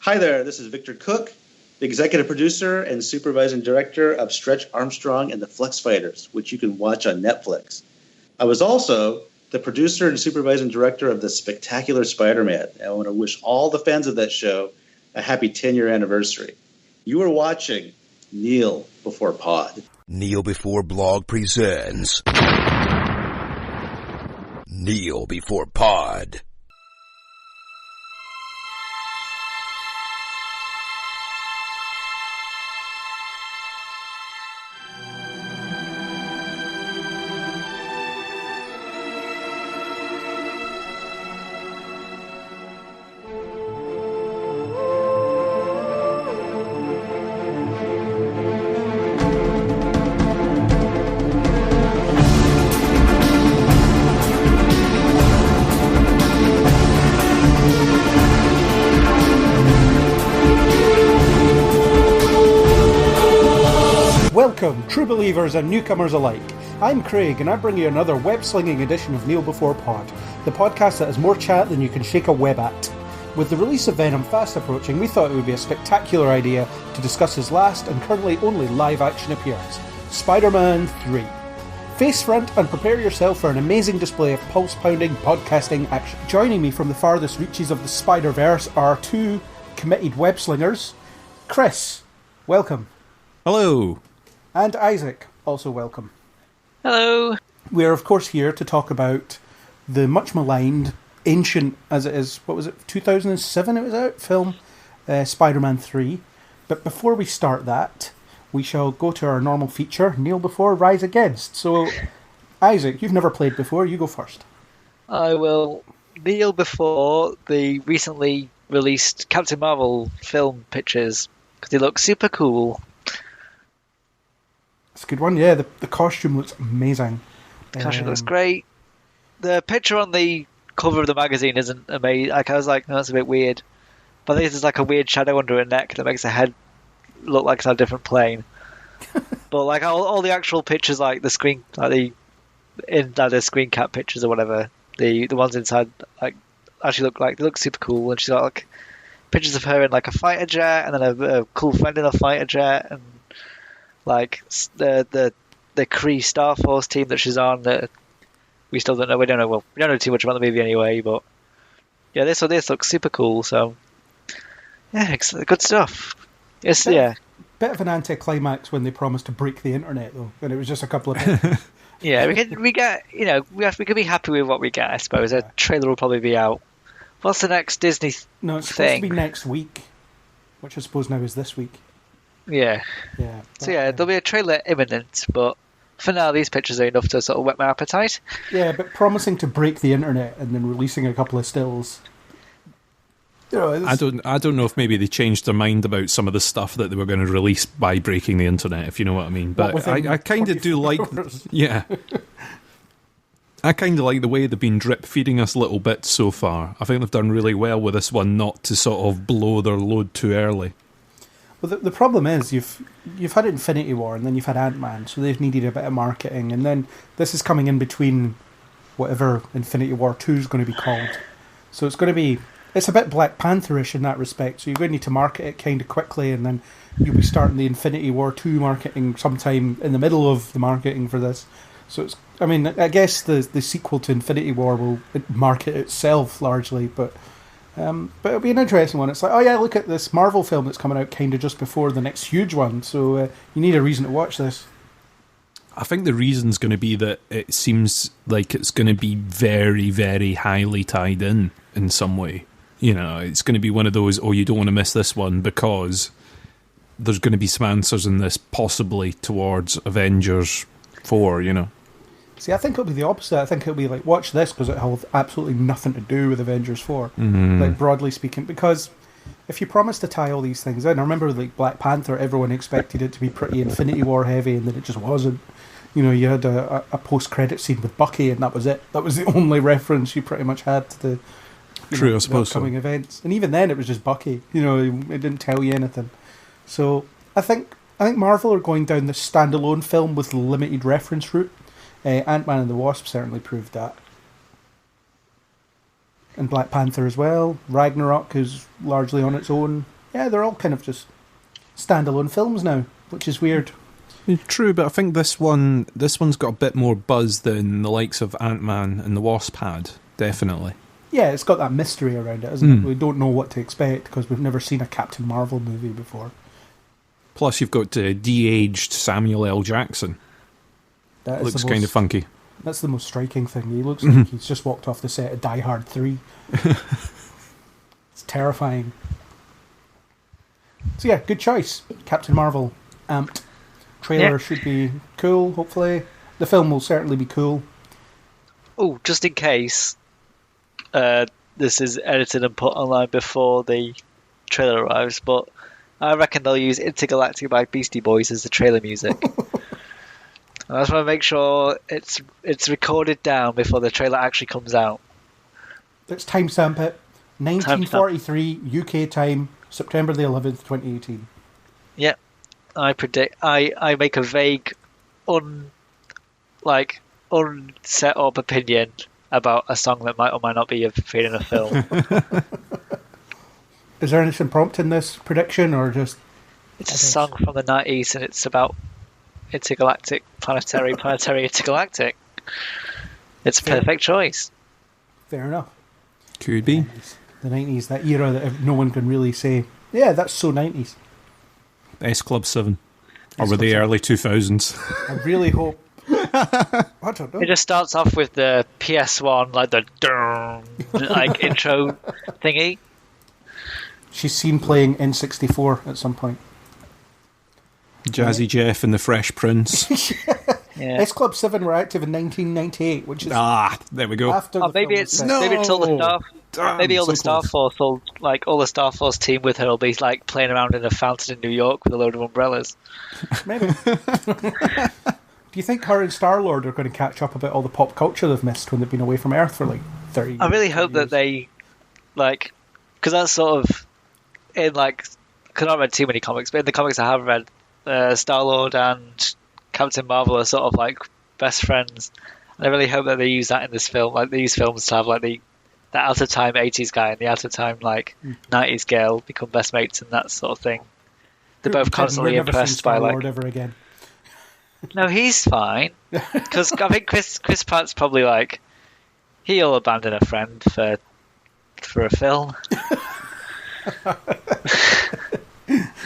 Hi there, this is Victor Cook, the executive producer and supervising director of Stretch Armstrong and the Flex Fighters, which you can watch on Netflix. I was also the producer and supervising director of The Spectacular Spider-Man. I want to wish all the fans of that show a happy 10-year anniversary. You are watching Kneel Before Pod. Kneel Before Blog presents Kneel Before Pod. Welcome, true believers and newcomers alike. I'm Craig, and I bring you another web-slinging edition of Kneel Before Pod, the podcast that has more chat than you can shake a web at. With the release of Venom fast approaching, we thought it would be a spectacular idea to discuss his last and currently only live-action appearance, Spider-Man 3. Face front and prepare yourself for an amazing display of pulse-pounding podcasting action. Joining me from the farthest reaches of the Spider-Verse are two committed web-slingers. Chris, welcome. Hello. And Izaak, also welcome. Hello. We are, of course, here to talk about the much maligned, ancient as it is, 2007 it was out, film, Spider-Man 3. But before we start that, we shall go to our normal feature, Kneel Before, Rise Against. So, Izaak, you've never played before, you go first. I will kneel before the recently released Captain Marvel film pictures, because they look super cool. It's a good one, yeah. The costume looks amazing. The costume looks great. The picture on the cover of the magazine isn't amazing. Like, I was like, no, that's a bit weird. But I think there's like a weird shadow under her neck that makes her head look like it's on a different plane. But like all the actual pictures, like the screen, like the screen cap pictures or whatever, the ones inside, like actually look super cool. And she's got like pictures of her in like a fighter jet, and then a cool friend in a fighter jet, and like the Kree Star Force team that she's on. That we still don't know. We don't know too much about the movie anyway. But yeah, this looks super cool. So yeah, it's good stuff. Bit of an anticlimax when they promised to break the internet, though, and it was just a couple of minutes. Yeah, we could be happy with what we get. I suppose a trailer will probably be out. What's the next Disney thing? No, it's supposed to be next week, which I suppose now is this week. Yeah. So there'll be a trailer imminent, but for now these pictures are enough to sort of whet my appetite. Yeah, but promising to break the internet and then releasing a couple of stills. You know, I don't know if maybe they changed their mind about some of the stuff that they were going to release by breaking the internet, if you know what I mean. But I kind of do like, yeah. I kind of like the way they've been drip feeding us little bits so far. I think they've done really well with this one, not to sort of blow their load too early. Well, the problem is you've had Infinity War and then you've had Ant-Man, so they've needed a bit of marketing, and then this is coming in between whatever Infinity War 2 is going to be called. So it's a bit Black Panther-ish in that respect, so you're going to need to market it kind of quickly, and then you'll be starting the Infinity War 2 marketing sometime in the middle of the marketing for this. So I guess the sequel to Infinity War will market itself largely, but it'll be an interesting one. It's like, oh yeah, look at this Marvel film that's coming out kind of just before the next huge one, so you need a reason to watch this. I think the reason's going to be that it seems like it's going to be very, very highly tied in some way. You know, it's going to be one of those, you don't want to miss this one because there's going to be some answers in this possibly towards Avengers 4, you know. See, I think it'll be the opposite. I think it'll be like, watch this because it has absolutely nothing to do with Avengers 4, like broadly speaking. Because if you promise to tie all these things in, I remember like Black Panther, everyone expected it to be pretty Infinity War heavy, and then it just wasn't. You know, you had a post-credit scene with Bucky, and that was it. That was the only reference you pretty much had to the I suppose upcoming events. And even then, it was just Bucky. You know, it didn't tell you anything. So I think Marvel are going down the standalone film with limited reference route. Ant-Man and the Wasp certainly proved that. And Black Panther as well. Ragnarok is largely on its own. Yeah, they're all kind of just standalone films now, which is weird. True, but I think this one's got a bit more buzz than the likes of Ant-Man and the Wasp had, definitely. Yeah, it's got that mystery around it, isn't it? We don't know what to expect because we've never seen a Captain Marvel movie before. Plus, you've got de-aged Samuel L. Jackson. That looks kind of funky. That's the most striking thing. He looks like he's just walked off the set of Die Hard 3. It's terrifying. So yeah, good choice. Captain Marvel, amped. Trailer should be cool, hopefully. The film will certainly be cool. Oh, just in case this is edited and put online before the trailer arrives, but I reckon they'll use Intergalactic by Beastie Boys as the trailer music. I just want to make sure it's recorded down before the trailer actually comes out. Let's timestamp it. 1943 UK time, September the 11th, 2018. Yep. I predict. I make a vague, unset up opinion about a song that might or might not be appeared in a film. Is there anything prompting this prediction, or just... It's a song from the 90s, and it's about intergalactic, planetary intergalactic. It's a perfect choice. Fair enough. Could be. The 90s, that era that no one can really say, yeah, that's so 90s. S Club 7. Or were they early 2000s? I really hope... I don't know. It just starts off with the PS1, like the intro thingy. She's seen playing N64 at some point. Jazzy Jeff and the Fresh Prince. Yeah. S Club 7 were active in 1998, which is there we go. after the maybe film it's was set. maybe it's all the Star. Damn, Maybe all so the Star close. Force, all the Star Force team with her will be like playing around in a fountain in New York with a load of umbrellas. Maybe. Do you think her and Star-Lord are going to catch up about all the pop culture they've missed when they've been away from Earth for like 30 years? I really hope that they, like, because that's sort of in like, because I haven't read too many comics, but in the comics I have read, Star-Lord and Captain Marvel are sort of like best friends. And I really hope that they use that in this film, like these films, to have like the out of time 80s guy and the out of time like 90s girl become best mates and that sort of thing. They're both constantly impressed by like. Ever again. No, he's fine because I think Chris Pratt's probably like he'll abandon a friend for a film.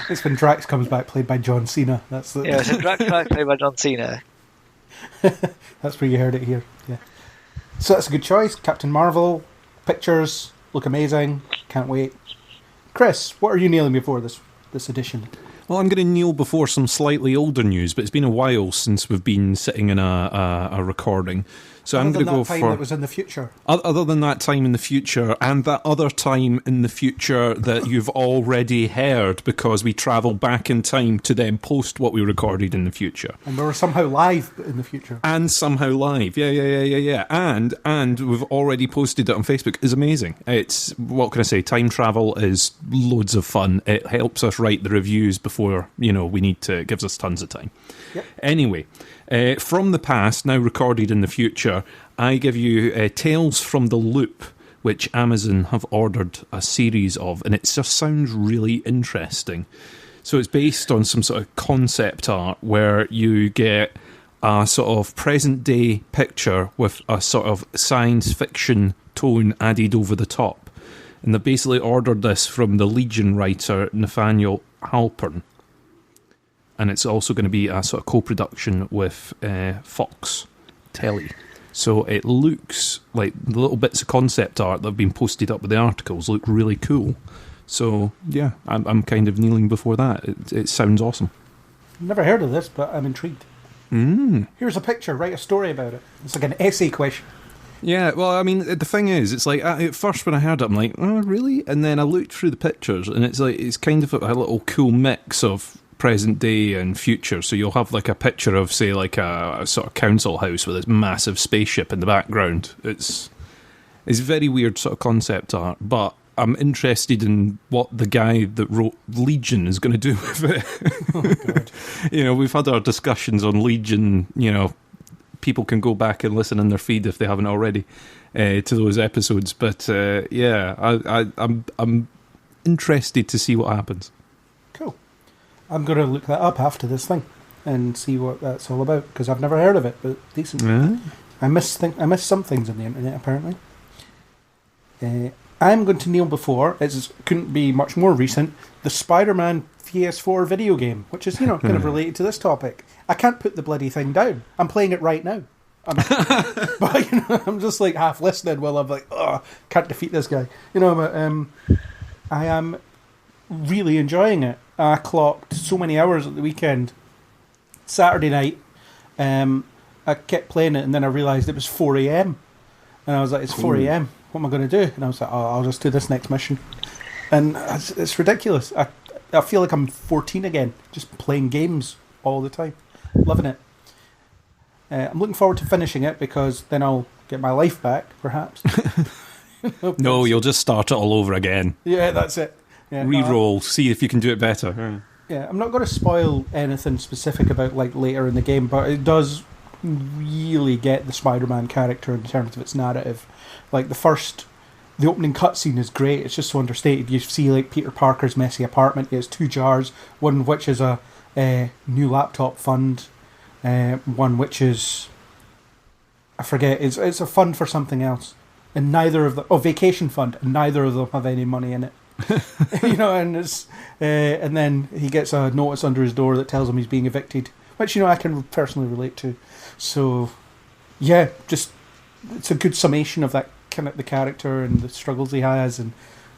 It's when Drax comes back, played by John Cena. That's the... Yeah, so Drax played by John Cena. That's where you heard it here. Yeah. So that's a good choice. Captain Marvel. Pictures look amazing. Can't wait. Chris, what are you nailing before this edition? Well, I'm going to kneel before some slightly older news, but it's been a while since we've been sitting in a recording. So I'm going to go time for... that was in the future. Other than that time in the future, and that other time in the future that you've already heard, because we travel back in time to then post what we recorded in the future. And we were somehow live in the future. And somehow live. Yeah. And we've already posted it on Facebook. It's amazing. It's, what can I say, time travel is loads of fun. It helps us write the reviews before, we need to, it gives us tons of time. Yep. Anyway, from the past, now recorded in the future, I give you Tales from the Loop, which Amazon have ordered a series of, and it just sounds really interesting. So it's based on some sort of concept art where you get a sort of present-day picture with a sort of science fiction tone added over the top. And they basically ordered this from the Legion writer Nathaniel Halpern. And it's also going to be a sort of co-production with Fox Telly. So it looks like the little bits of concept art that have been posted up with the articles look really cool. So, yeah, I'm kind of kneeling before that. It sounds awesome. Never heard of this, but I'm intrigued. Here's a picture, write a story about it. It's like an essay question. Yeah, well, I mean, the thing is, it's like, at first when I heard it, I'm like, oh, really? And then I looked through the pictures, and it's like, it's kind of a little cool mix of present day and future. So you'll have like a picture of, say, like a sort of council house with this massive spaceship in the background. It's very weird sort of concept art, but I'm interested in what the guy that wrote Legion is going to do with it. Oh, God. We've had our discussions on Legion. People can go back and listen in their feed if they haven't already to those episodes. But yeah, I'm interested to see what happens. Cool. I'm going to look that up after this thing and see what that's all about, because I've never heard of it, but decent. I miss some things on the internet, apparently. I'm going to kneel before, it couldn't be much more recent, the Spider-Man PS4 video game, which is, kind of related to this topic. I can't put the bloody thing down. I'm playing it right now. But, I'm just like half listening while I'm like, oh, can't defeat this guy. But I am really enjoying it. I clocked so many hours at the weekend. Saturday night, I kept playing it, and then I realised it was 4 a.m. And I was like, it's 4 a.m. What am I going to do? And I was like, I'll just do this next mission. And it's ridiculous. I feel like I'm 14 again, just playing games all the time. Loving it. I'm looking forward to finishing it, because then I'll get my life back, perhaps. No, you'll just start it all over again. Yeah, that's it. Yeah, Reroll, see if you can do it better. Yeah, I'm not going to spoil anything specific about later in the game, but it does really get the Spider-Man character in terms of its narrative. The opening cutscene is great. It's just so understated. You see Peter Parker's messy apartment. He has 2 jars, one of which is a new laptop fund, one which is, I forget, it's a fund for something else, and neither of the vacation fund, and neither of them have any money in it. And it's and then he gets a notice under his door that tells him he's being evicted, which I can personally relate to. So yeah, just it's a good summation of that kind of the character and the struggles he has, and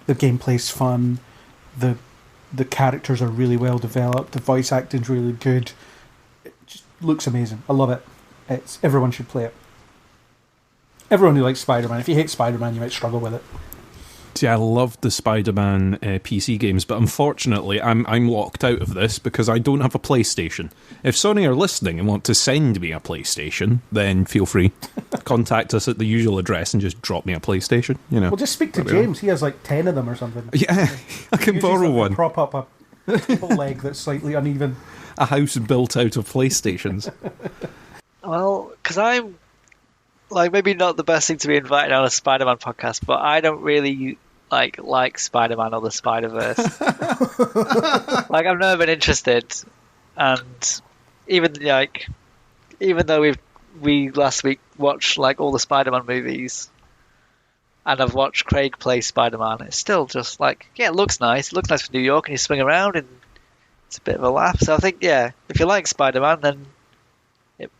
the gameplay's fun. The characters are really well developed. The voice acting's really good. It just looks amazing. I love it. Everyone should play it. Everyone who likes Spider-Man. If you hate Spider-Man, you might struggle with it. See, I love the Spider-Man PC games, but unfortunately I'm locked out of this because I don't have a PlayStation. If Sony are listening and want to send me a PlayStation, then feel free. Contact us at the usual address and just drop me a PlayStation. Well, just speak to James. He has 10 of them or something. Yeah, I can borrow one. Prop up a table leg that's slightly uneven. A house built out of PlayStations. Well, because I'm maybe not the best thing to be invited on a Spider-Man podcast, but I don't really like Spider-Man or the Spider-Verse. I've never been interested, and even though we last week watched all the Spider-Man movies, and I've watched Craig play Spider-Man, it's still just it looks nice. It looks nice for New York, and you swing around, and it's a bit of a laugh. So I think, if you like Spider-Man, then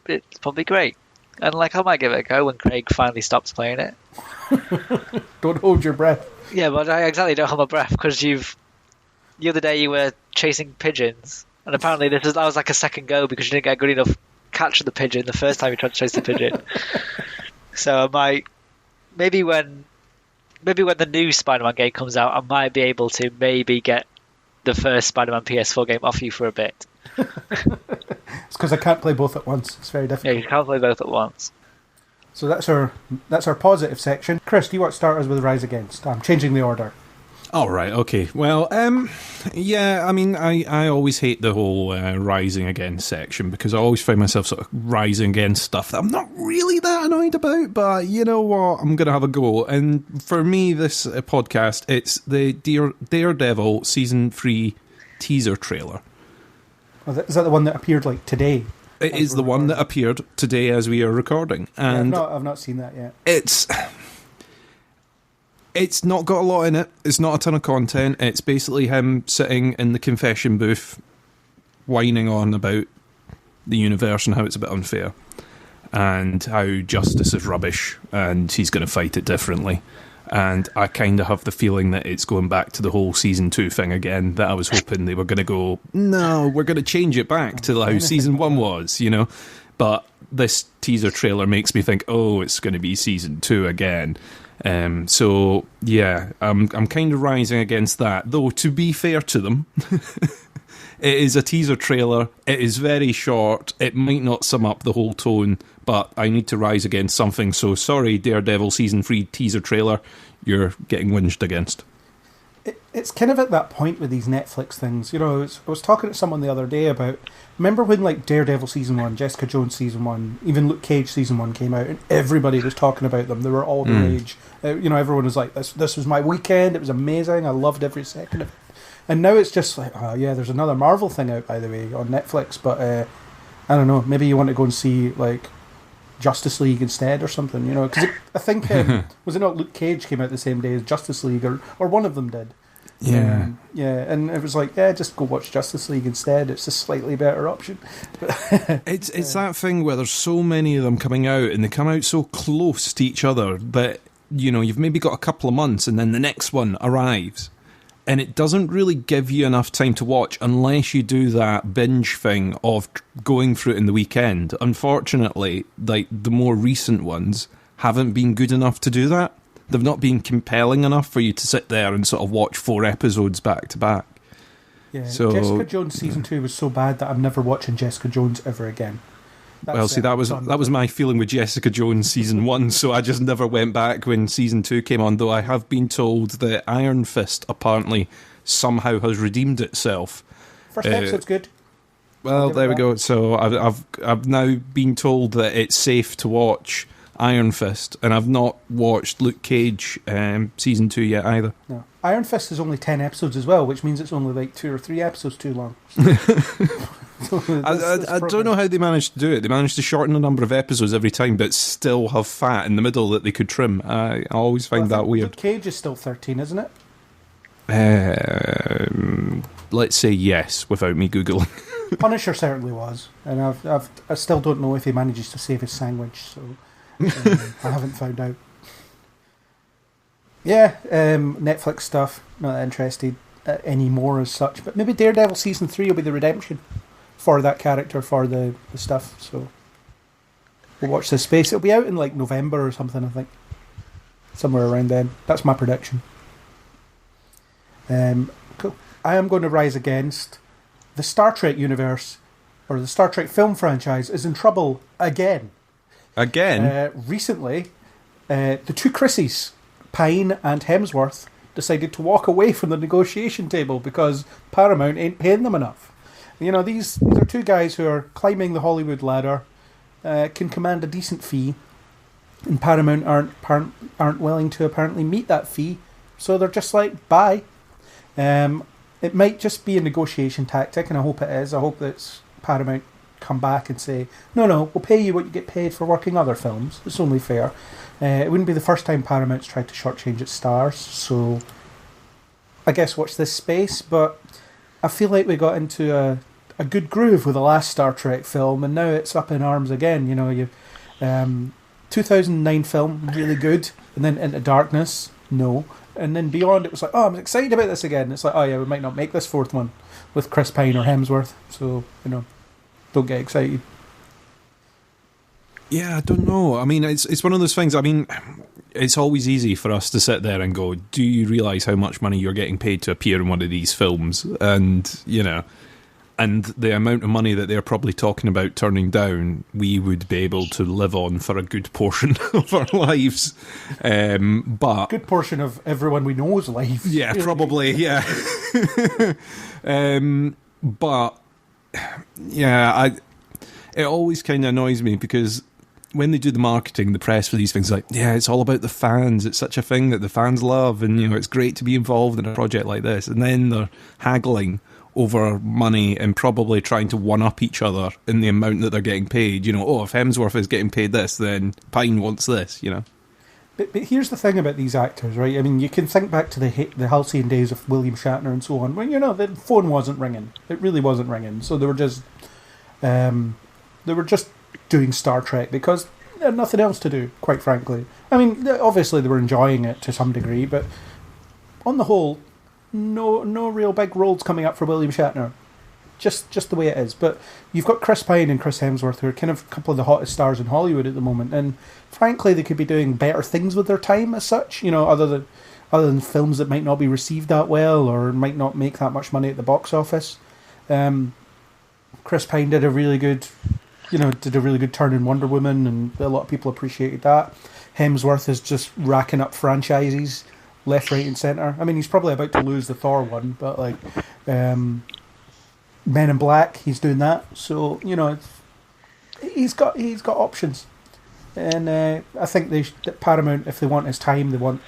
it's probably great. And I might give it a go when Craig finally stops playing it. Don't hold your breath. Yeah, but I exactly don't hold my breath, because the other day you were chasing pigeons, and apparently that was a second go because you didn't get a good enough catch of the pigeon the first time you tried to chase the pigeon. So I might maybe when the new Spider-Man game comes out, I might be able to maybe get the first Spider-Man PS4 game off you for a bit. It's because I can't play both at once. It's very difficult. Yeah, you can't play both at once. So that's our positive section. Chris, do you want to start us with Rise Against? I'm changing the order. All right, okay. Well, yeah, I mean, I always hate the whole rising against section, because I always find myself sort of rising against stuff that I'm not really that annoyed about, but you know what? I'm going to have a go. And for me, this podcast, it's the Daredevil Season 3 teaser trailer. Is that the one that appeared today? It is the one that appeared today as we are recording. And yeah, I've not seen that yet. It's not got a lot in it. It's not a ton of content. It's basically him sitting in the confession booth, whining on about the universe and how it's a bit unfair, and how justice is rubbish, and he's going to fight it differently. And I kind of have the feeling that it's going back to the whole Season 2 thing again, that I was hoping they were going to go, no, we're going to change it back to how Season 1 was, But this teaser trailer makes me think, oh, it's going to be Season 2 again. So, yeah, I'm kind of rising against that. Though, to be fair to them, it is a teaser trailer. It is very short. It might not sum up the whole tone, but I need to rise against something. So, sorry, Daredevil Season 3 teaser trailer, you're getting whinged against. it's kind of at that point with these Netflix things. I was talking to someone the other day about. Remember when like Daredevil season 1, Jessica Jones season 1, even Luke Cage season 1 came out, and everybody was talking about them. They were all the rage. Everyone was like, "This was my weekend. It was amazing. I loved every second of it." And now it's just like, oh yeah, there's another Marvel thing out, by the way, on Netflix. But I don't know. Maybe you want to go and see like Justice League instead or something. Because I think was it not Luke Cage came out the same day as Justice League, or one of them did. Yeah. And it was like, just go watch Justice League instead. It's a slightly better option. It's that thing where there's so many of them coming out, and they come out so close to each other that, you've maybe got a couple of months, and then the next one arrives. And it doesn't really give you enough time to watch unless you do that binge thing of going through it in the weekend. Unfortunately, like the more recent ones haven't been good enough to do that. They've not been compelling enough for you to sit there and sort of watch 4 episodes back to back. Yeah, so, Jessica Jones season 2 was so bad that I'm never watching Jessica Jones ever again. That was my feeling with Jessica Jones season 1, so I just never went back when season 2 came on, though I have been told that Iron Fist apparently somehow has redeemed itself. First episode's good. Well, there we go. So I've now been told that it's safe to watch Iron Fist, and I've not watched Luke Cage season 2 yet either. No. Iron Fist is only 10 episodes as well, which means it's only like 2 or 3 episodes too long. I don't know how they managed to do it. They managed to shorten the number of episodes every time, but still have fat in the middle that they could trim. I always find that weird. Luke Cage is still 13, isn't it? Let's say yes, without me Googling. Punisher certainly was, and I still don't know if he manages to save his sandwich, so I haven't found out. Yeah, Netflix stuff, not interested anymore as such, but maybe Daredevil season 3 will be the redemption for that character, for the stuff, so we'll watch this space. It'll be out in like November or something, I think, somewhere around then. That's my prediction. Cool. I am going to rise against the Star Trek universe, or the Star Trek film franchise is in trouble again. Recently, the two Chrissies, Pine and Hemsworth, decided to walk away from the negotiation table because Paramount ain't paying them enough. These are two guys who are climbing the Hollywood ladder, can command a decent fee, and Paramount aren't willing to apparently meet that fee, so they're just like, bye. It might just be a negotiation tactic, and I hope it is. I hope that Paramount come back and say, no, we'll pay you what you get paid for working other films. It's only fair. It wouldn't be the first time Paramount's tried to shortchange its stars, so I guess watch this space. But I feel like we got into a good groove with the last Star Trek film, and now it's up in arms again. 2009 film, really good, and then Into Darkness, no. And then Beyond, it was like, oh, I'm excited about this again. It's like, oh yeah, we might not make this fourth one with Chris Pine or Hemsworth, so, don't get excited. Yeah, I don't know. I mean, it's one of those things. I mean, it's always easy for us to sit there and go, do you realise how much money you're getting paid to appear in one of these films? And, and the amount of money that they're probably talking about turning down, we would be able to live on for a good portion of our lives. But good portion of everyone we know's life. Yeah, probably, yeah. But, yeah, it always kind of annoys me because when they do the marketing, the press for these things, like, yeah, it's all about the fans. It's such a thing that the fans love, and it's great to be involved in a project like this. And then they're haggling over money and probably trying to one-up each other in the amount that they're getting paid. If Hemsworth is getting paid this, then Pine wants this, But here's the thing about these actors, right? I mean, you can think back to the halcyon days of William Shatner and so on, when, the phone wasn't ringing. It really wasn't ringing. So they were just doing Star Trek because they had nothing else to do, quite frankly. I mean, obviously they were enjoying it to some degree, but on the whole, no real big roles coming up for William Shatner. Just the way it is. But you've got Chris Pine and Chris Hemsworth, who are kind of a couple of the hottest stars in Hollywood at the moment, and frankly they could be doing better things with their time as such, other than films that might not be received that well or might not make that much money at the box office. Chris Pine did a really good turn in Wonder Woman, and a lot of people appreciated that. Hemsworth is just racking up franchises left, right, and centre. I mean, he's probably about to lose the Thor one, but like Men in Black, he's doing that. So he's got options, and I think that Paramount, if they want his time, they want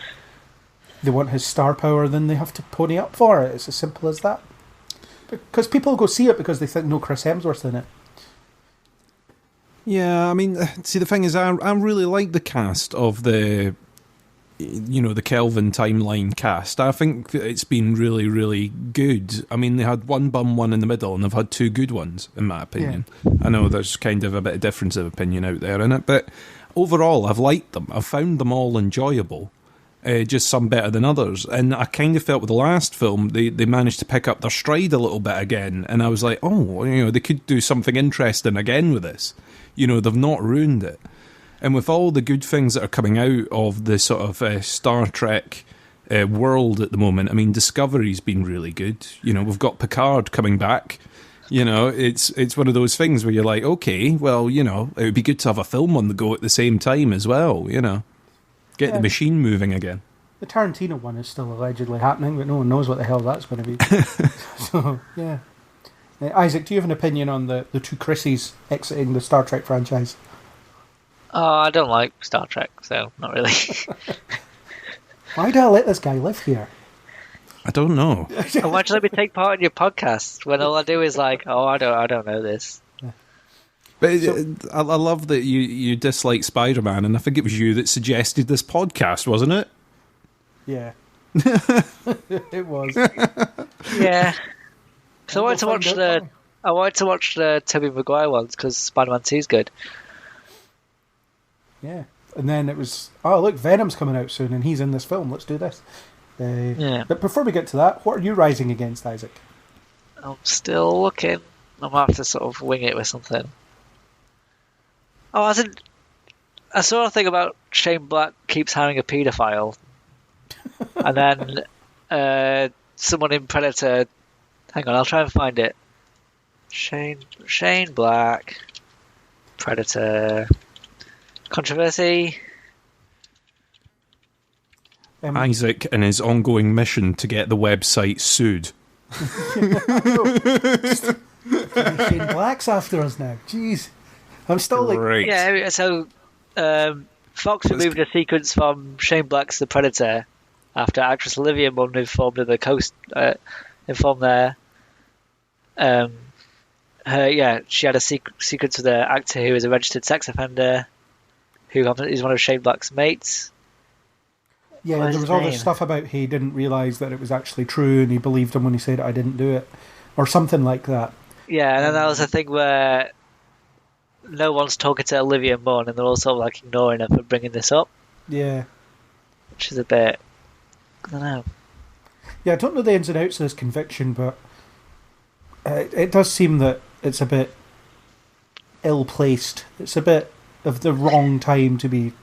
his star power, then they have to pony up for it. It's as simple as that. Because people go see it because they think no Chris Hemsworth's in it. Yeah, I mean, see, the thing is, I really like the cast of the Kelvin timeline cast. I think it's been really, really good. I mean, they had one bum one in the middle, and they've had two good ones, in my opinion. Yeah. I know there's kind of a bit of difference of opinion out there in it, but overall, I've liked them. I've found them all enjoyable. Just some better than others. And I kind of felt with the last film, they managed to pick up their stride a little bit again. And I was like, they could do something interesting again with this. They've not ruined it. And with all the good things that are coming out of the sort of Star Trek world at the moment, I mean, Discovery's been really good. We've got Picard coming back. It's one of those things where you're like, okay, well, it would be good to have a film on the go at the same time as well, Get the machine moving again. The Tarantino one is still allegedly happening, but no one knows what the hell that's going to be. So, yeah. Izaak, do you have an opinion on the two Chrissies exiting the Star Trek franchise? Oh, I don't like Star Trek, so not really. Why do I let this guy live here? I don't know. And why should I take part in your podcast when all I do is like, I don't know this. But I love that you dislike Spider-Man, and I think it was you that suggested this podcast, wasn't it? Yeah. It was. Yeah. So I wanted to watch the Tobey Maguire ones because Spider-Man 2 is good. Yeah. And then it was, look, Venom's coming out soon, and he's in this film. Let's do this. Yeah. But before we get to that, what are you rising against, Izaak? I'm still looking. I might have to sort of wing it with something. Oh, I saw a thing about Shane Black keeps hiring a paedophile. And then someone in Predator... Hang on, I'll try and find it. Shane Black, Predator... Controversy? Izaak and his ongoing mission to get the website sued. Shane Black's after us now. Jeez. I'm still like... Yeah, so Fox removed a sequence from Shane Black's The Predator after actress Olivia Munn informed of the informed there. She had a sequence with an actor who is a registered sex offender who is one of Shane Black's mates. Yeah, there was all this stuff about he didn't realise that it was actually true and he believed him when he said I didn't do it. Or something like that. Yeah, and then there was a thing where no one's talking to Olivia Munn and they're all sort of like ignoring her for bringing this up. Yeah. Which is a bit... I don't know. Yeah, I don't know the ins and outs of this conviction, but it does seem that it's a bit ill-placed. It's a bit of the wrong time to be,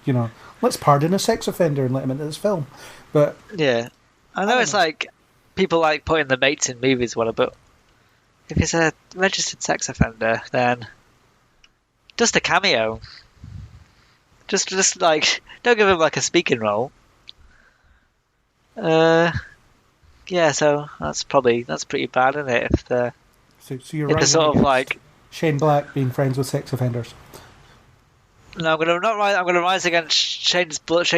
let's pardon a sex offender and let him into this film. But yeah. I know it's like people like putting the mates in movies, but if it's a registered sex offender, then just a cameo. Just like, don't give him like a speaking role. Yeah, so that's pretty bad, isn't it? So you're right. Sort of like Shane Black being friends with sex offenders. No, I'm gonna rise against Shane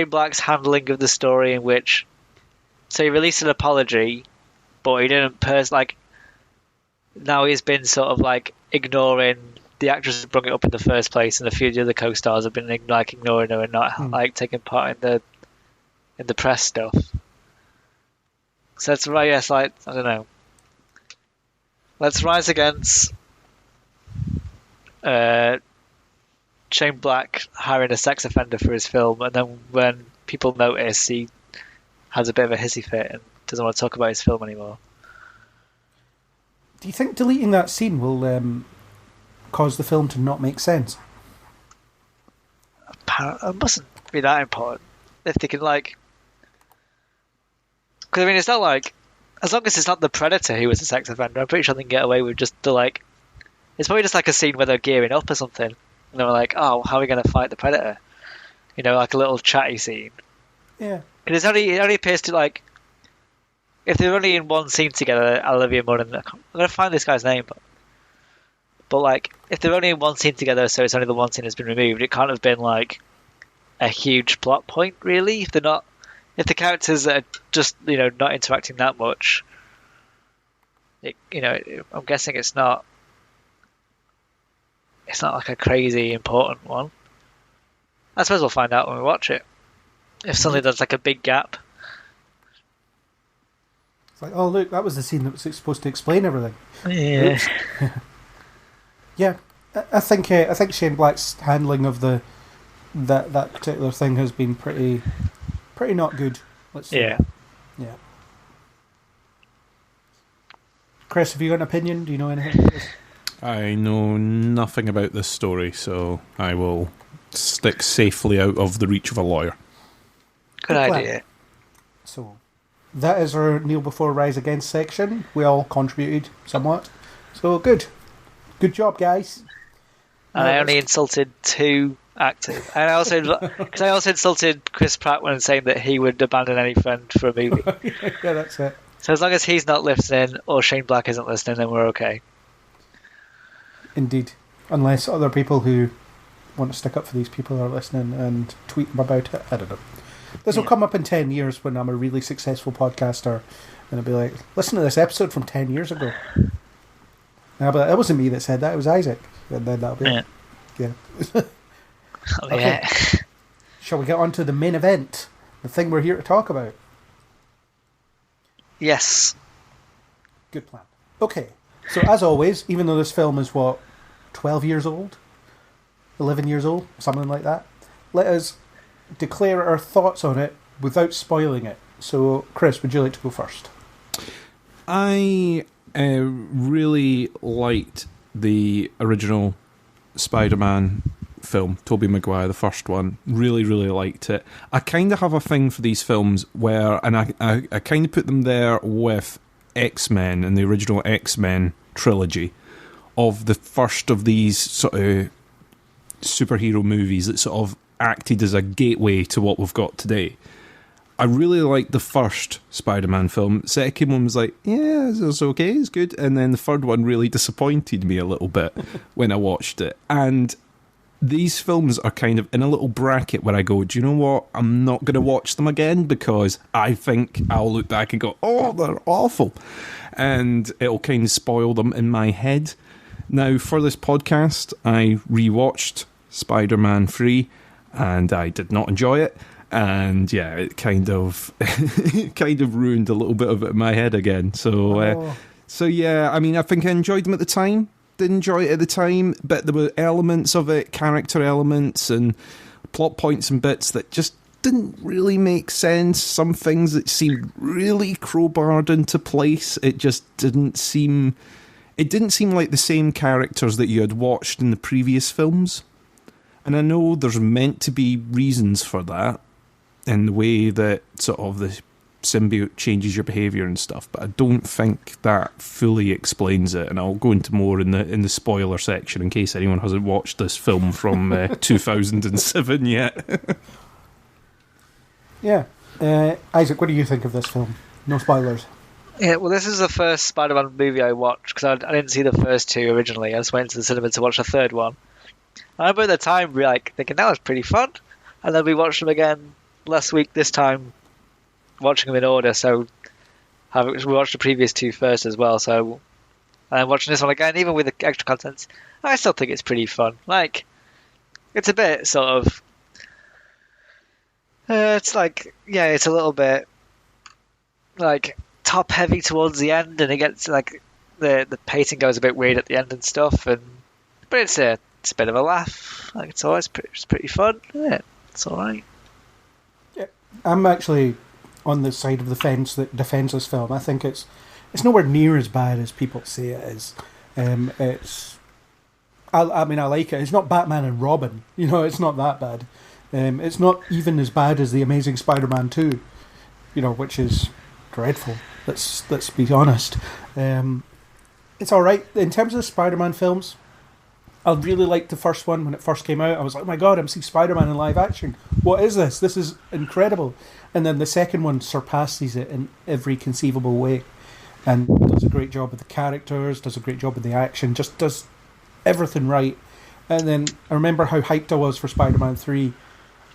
Black's handling of the story, in which, so he released an apology, but he didn't now he's been sort of like ignoring the actress who brought it up in the first place, and a few of the other co-stars have been like ignoring her and not like taking part in the press stuff. So that's right. Yes, like I don't know. Let's rise against Shane Black hiring a sex offender for his film, and then when people notice, he has a bit of a hissy fit and doesn't want to talk about his film anymore. Do you think deleting that scene will cause the film to not make sense? It mustn't be that important. If they can because I mean, it's not like, as long as it's not the Predator who was a sex offender, I'm pretty sure they can get away with just it's probably just like a scene where they're gearing up or something. And they were like, oh, how are we going to fight the Predator? Like a little chatty scene. Yeah. Because it only appears to, like, if they're only in one scene together, Olivia Munn and I'm gonna find this guy's name, but like, if they're only in one scene together, so it's only the one scene that's been removed, it can't have been like a huge plot point, really. If the characters are just not interacting that much, I'm guessing it's not like a crazy important one. I suppose we'll find out when we watch it. If suddenly there's like a big gap. It's like, oh look, that was the scene that was supposed to explain everything. Yeah. Yeah, I think Shane Black's handling of that particular thing has been pretty not good. Let's say. Yeah. Chris, have you got an opinion? Do you know anything about this? I know nothing about this story, so I will stick safely out of the reach of a lawyer. Good idea. So, that is our Kneel Before Rise Against section. We all contributed somewhat. So, good. Good job, guys. And I only insulted 2 actors. And I also insulted Chris Pratt when saying that he would abandon any friend for a movie. Yeah, that's it. So as long as he's not listening, or Shane Black isn't listening, then we're okay. Indeed. Unless other people who want to stick up for these people are listening and tweet them about it. I don't know. This will come up in 10 years when I'm a really successful podcaster, and I'll be like, listen to this episode from 10 years ago. And I'll be like, it wasn't me that said that, it was Izaak. And then that'll be it. Yeah. Okay. Yeah. Shall we get on to the main event? The thing we're here to talk about? Yes. Good plan. Okay. So as always, even though this film is 12 years old? 11 years old? Something like that. Let us declare our thoughts on it without spoiling it. So, Chris, would you like to go first? I really liked the original Spider-Man film, Tobey Maguire, the first one. Really, really liked it. I kind of have a thing for these films where, and I kind of put them there with X-Men and the original X-Men trilogy, of the first of these sort of superhero movies that sort of acted as a gateway to what we've got today. I really liked the first Spider-Man film. Second one was like, yeah, it's okay, it's good. And then the third one really disappointed me a little bit when I watched it. And these films are kind of in a little bracket where I go, do you know what? I'm not going to watch them again because I think I'll look back and go, oh, they're awful. And it'll kind of spoil them in my head. Now, for this podcast, I rewatched Spider-Man 3 and I did not enjoy it. And yeah, it kind of ruined a little bit of it in my head again. So yeah, I mean, I think I enjoyed them at the time. Didn't enjoy it at the time, but there were elements of it, character elements and plot points and bits that just didn't really make sense. Some things that seemed really crowbarred into place. It just didn't seem... It didn't seem like the same characters that you had watched in the previous films. And I know there's meant to be reasons for that, in the way that sort of the symbiote changes your behaviour and stuff, but I don't think that fully explains it, and I'll go into more in the spoiler section in case anyone hasn't watched this film from 2007 yet. Yeah. Izaak, what do you think of this film? No spoilers. Yeah, well, this is the first Spider-Man movie I watched, because I didn't see the first 2 originally. I just went to the cinema to watch the third one. I remember at the time thinking that was pretty fun, and then we watched them again last week, this time watching them in order, so we watched the previous 2 first as well, so I'm watching this one again, even with the extra content. I still think it's pretty fun. Like, it's a bit sort of it's like, yeah, it's a little bit like top heavy towards the end, and it gets like the pacing goes a bit weird at the end and stuff, but it's a bit of a laugh. Like, it's always pretty fun. Yeah, it's alright. Yeah, I'm actually on the side of the fence that defends this film. I think it's nowhere near as bad as people say it is. I mean, I like it. It's not Batman and Robin. It's not that bad. It's not even as bad as The Amazing Spider-Man 2, which is dreadful. Let's be honest. It's all right in terms of the Spider-Man films. I really liked the first one when it first came out. I was like, oh my god, I'm seeing Spider-Man in live action. What is this? This is incredible. And then the second one surpasses it in every conceivable way. And does a great job with the characters, does a great job with the action, just does everything right. And then I remember how hyped I was for Spider-Man 3.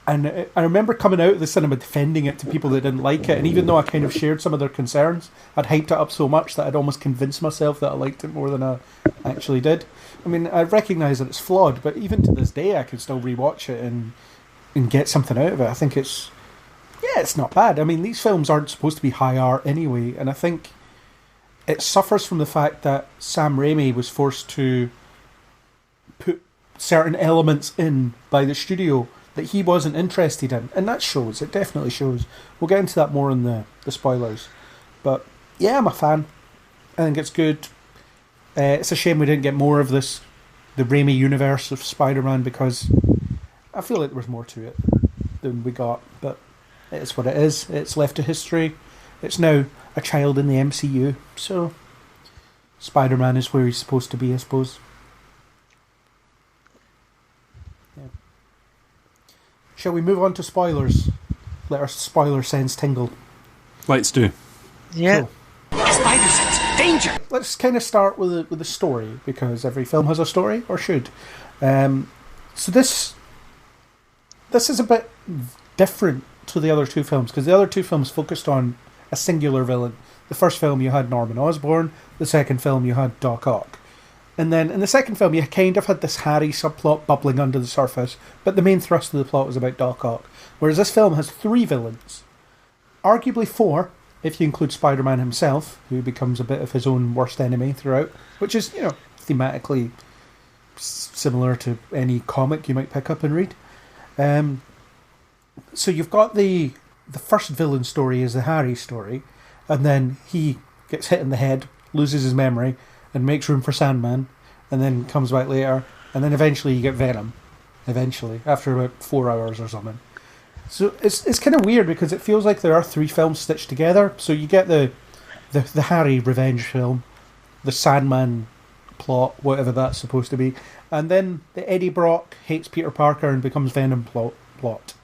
And I remember coming out of the cinema defending it to people that didn't like it. And even though I kind of shared some of their concerns, I'd hyped it up so much that I'd almost convinced myself that I liked it more than I actually did. I mean, I recognise that it's flawed, but even to this day I can still rewatch it and get something out of it. I think it's not bad. I mean, these films aren't supposed to be high art anyway, and I think it suffers from the fact that Sam Raimi was forced to put certain elements in by the studio that he wasn't interested in, and that shows. It definitely shows. We'll get into that more in the spoilers. But yeah, I'm a fan. I think it's good. It's a shame we didn't get more of this, the Raimi universe of Spider-Man, because I feel like there was more to it than we got. But it's what it is. It's left to history. It's now a child in the MCU. So Spider-Man is where he's supposed to be, I suppose. Shall we move on to spoilers? Let our spoiler sense tingle. Let's do. Yeah. Spider sense danger. Let's kind of start with the story, because every film has a story, or should. So this is a bit different to the other two films, because the other two films focused on a singular villain. The first film you had Norman Osborn, the second film you had Doc Ock. And then in the second film you kind of had this Harry subplot bubbling under the surface, but the main thrust of the plot was about Doc Ock. Whereas this film has three villains. Arguably four, if you include Spider-Man himself, who becomes a bit of his own worst enemy throughout, which is, thematically similar to any comic you might pick up and read. So you've got the first villain story is the Harry story, and then he gets hit in the head, loses his memory, and makes room for Sandman, and then comes back later, and then eventually you get Venom. Eventually, after about 4 hours or something. So it's kind of weird, because it feels like there are three films stitched together. So you get the Harry revenge film, the Sandman plot, whatever that's supposed to be, and then the Eddie Brock hates Peter Parker and becomes Venom plot.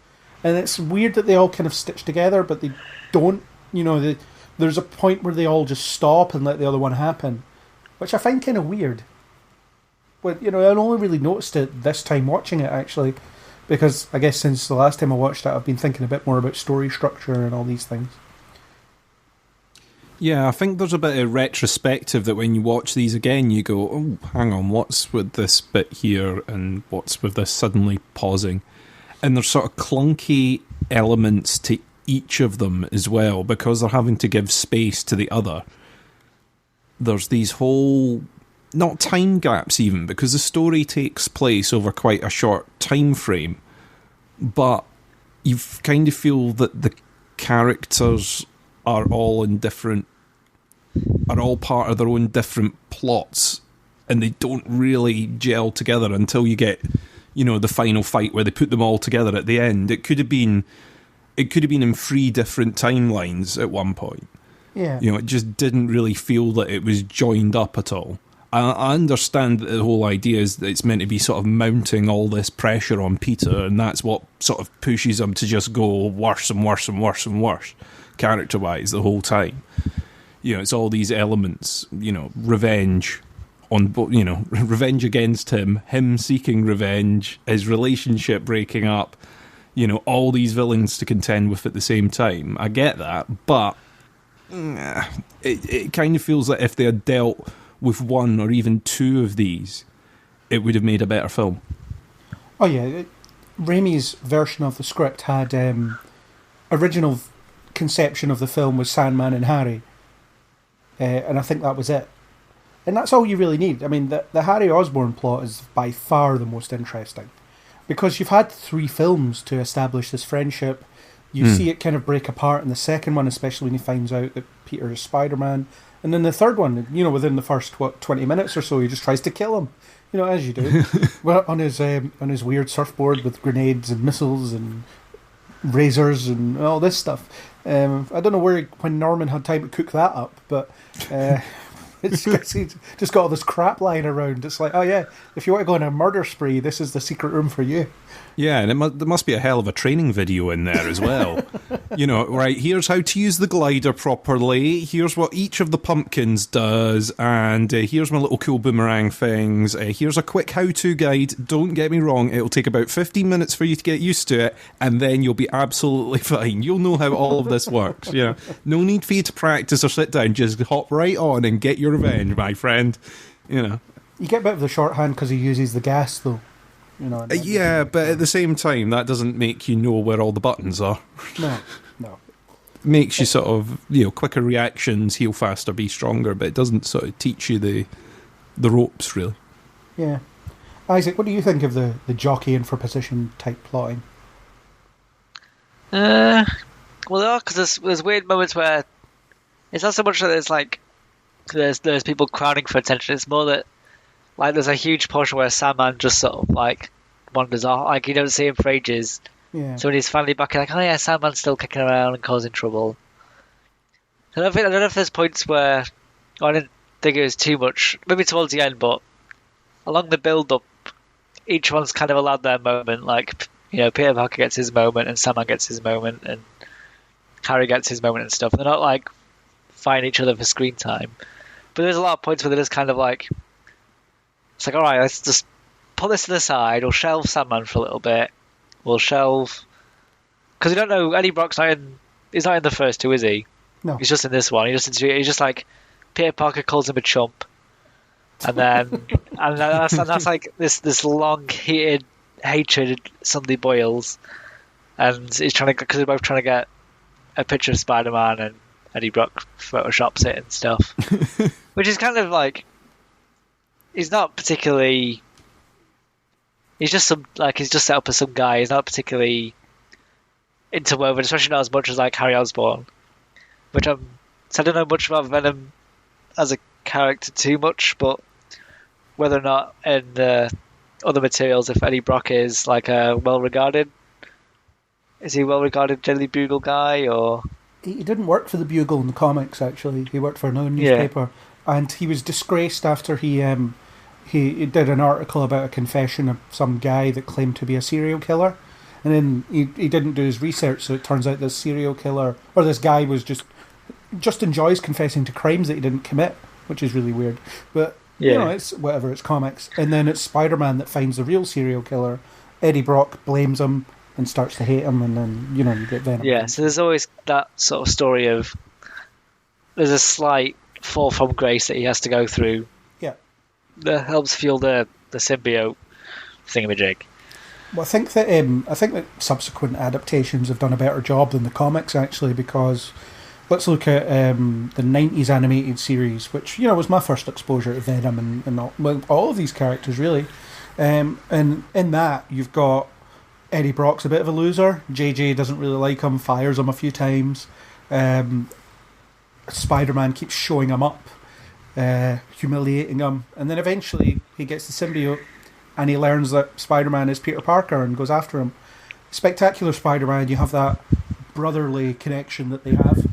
And it's weird that they all kind of stitch together, but they don't. There's a point where they all just stop and let the other one happen, which I find kind of weird. But, I only really noticed it this time watching it, actually, because I guess since the last time I watched it, I've been thinking a bit more about story structure and all these things. Yeah, I think there's a bit of retrospective that when you watch these again, you go, oh, hang on, what's with this bit here and what's with this suddenly pausing? And there's sort of clunky elements to each of them as well, because they're having to give space to the other. There's these whole, not time gaps even, because the story takes place over quite a short time frame, but you kind of feel that the characters are all part of their own different plots, and they don't really gel together until you get, the final fight where they put them all together at the end. It could have been in 3 different timelines at one point. Yeah. It just didn't really feel that it was joined up at all. I understand that the whole idea is that it's meant to be sort of mounting all this pressure on Peter, and that's what sort of pushes him to just go worse and worse and worse and worse, character-wise, the whole time. It's all these elements, revenge on, revenge against him seeking revenge, his relationship breaking up, all these villains to contend with at the same time. I get that, but it kind of feels like if they had dealt with 1 or even 2 of these, it would have made a better film. Oh yeah, Raimi's version of the script had original conception of the film was Sandman and Harry, and I think that was it. And that's all you really need. I mean, the Harry Osborn plot is by far the most interesting, because you've had 3 films to establish this friendship. You see it kind of break apart in the second one, especially when he finds out that Peter is Spider-Man. And then the third one, within the first 20 minutes or so, he just tries to kill him, as you do. Well, on his weird surfboard with grenades and missiles and razors and all this stuff. I don't know when Norman had time to cook that up, but He's just got all this crap lying around. It's like, oh yeah, if you want to go on a murder spree, this is the secret room for you. Yeah, and there must be a hell of a training video in there as well. Right, here's how to use the glider properly, here's what each of the pumpkins does, and here's my little cool boomerang things, here's a quick how-to guide. Don't get me wrong, it'll take about 15 minutes for you to get used to it, and then you'll be absolutely fine. You'll know how all of this works. Yeah, no need for you to practice or sit down, just hop right on and get your revenge, my friend. You get a bit of the shorthand because he uses the gas, though. Yeah, but at the same time, that doesn't make you know where all the buttons are. No. Makes you sort of, quicker reactions, heal faster, be stronger, but it doesn't sort of teach you the ropes, really. Yeah. Isaac, what do you think of the jockeying for position type plotting? Well, there are, because there's weird moments where it's not so much that there's people crowding for attention. It's more that there's a huge portion where Sandman just sort of wanders off. You don't see him for ages. Yeah. So when he's finally back, oh yeah, Sandman's still kicking around and causing trouble. I don't know if there's points where I didn't think it was too much. Maybe towards the end, but along the build-up, each one's kind of allowed their moment. Peter Parker gets his moment, and Sandman gets his moment, and Harry gets his moment and stuff. And they're not fighting each other for screen time. But there's a lot of points where they're just kind of it's all right, let's just put this to the side. We'll shelve Sandman for a little bit. We'll shelve... Because we don't know, Eddie Brock's he's not in the first two, is he? No. He's just in this one. He's just Peter Parker calls him a chump. And then... and that's this long, heated hatred suddenly boils. And he's trying to... Because they're both trying to get a picture of Spider-Man, and Eddie Brock photoshops it and stuff. Which is kind of he's not particularly... He's just he's just set up as some guy. He's not particularly interwoven, especially not as much as Harry Osborn. So I don't know much about Venom as a character too much, but whether or not in other materials, if Eddie Brock is a well-regarded... Is he a well-regarded Daily Bugle guy, or... He didn't work for the Bugle in the comics, actually. He worked for another newspaper. Yeah. And he was disgraced after he did an article about a confession of some guy that claimed to be a serial killer. And then he didn't do his research, so it turns out this serial killer, or this guy was just enjoys confessing to crimes that he didn't commit, which is really weird. But, it's whatever, it's comics. And then it's Spider-Man that finds the real serial killer. Eddie Brock blames him and starts to hate him, and then, you get Venom. Yeah, so there's always that sort of story of... There's a slight fall from grace that he has to go through. Yeah. That helps fuel the symbiote thingamajig. Well, I think that subsequent adaptations have done a better job than the comics, actually, because let's look at the 90s animated series, which, was my first exposure to Venom and all of these characters, really. And in that, you've got Eddie Brock's a bit of a loser. JJ doesn't really like him, fires him a few times. Spider-Man keeps showing him up, humiliating him, and then eventually he gets the symbiote and he learns that Spider-Man is Peter Parker and goes after him. Spectacular Spider-Man, you have that brotherly connection that they have.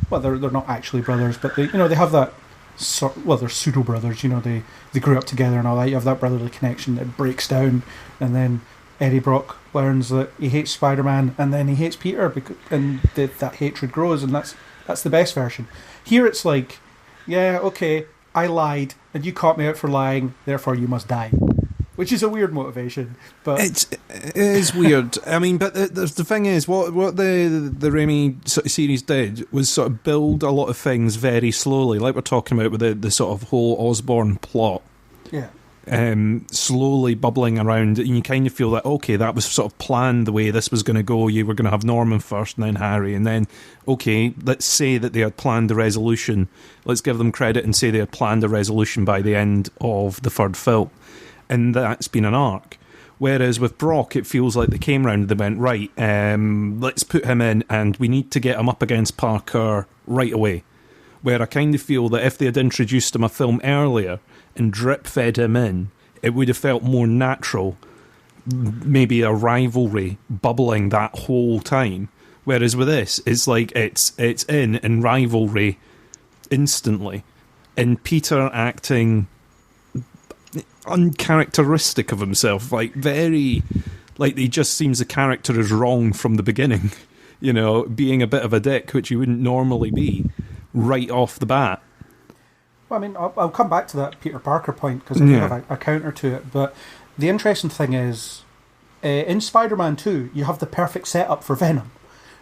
Well, they're not actually brothers, but they have that they're pseudo brothers. They grew up together and all that. You have that brotherly connection that breaks down, and then Eddie Brock learns that he hates Spider-Man, and then he hates Peter, and that hatred grows, and that's the best version. Here it's yeah, okay, I lied, and you caught me out for lying, therefore you must die. Which is a weird motivation, but it is weird. I mean, but the thing is, what the Raimi sort of series did was sort of build a lot of things very slowly, like we're talking about with the sort of whole Osborn plot. Yeah. Slowly bubbling around, and you kind of feel that, okay, that was sort of planned the way this was going to go. You were going to have Norman first and then Harry, and then, okay, let's say that they had planned the resolution. Let's give them credit and say they had planned a resolution by the end of the third film, and that's been an arc. Whereas with Brock, it feels like they came round and they went, right, let's put him in, and we need to get him up against Parker right away. Where I kind of feel that if they had introduced him a film earlier and drip-fed him in, it would have felt more natural, maybe a rivalry bubbling that whole time. Whereas with this, it's like it's in rivalry instantly. and Peter acting uncharacteristic of himself, like very, like he just seems the character is wrong from the beginning, you know, being a bit of a dick, which he wouldn't normally be, right off the bat. Well, I mean, I'll come back to that Peter Parker point, because I do have a counter to it, but the interesting thing is, in Spider-Man 2, you have the perfect setup for Venom.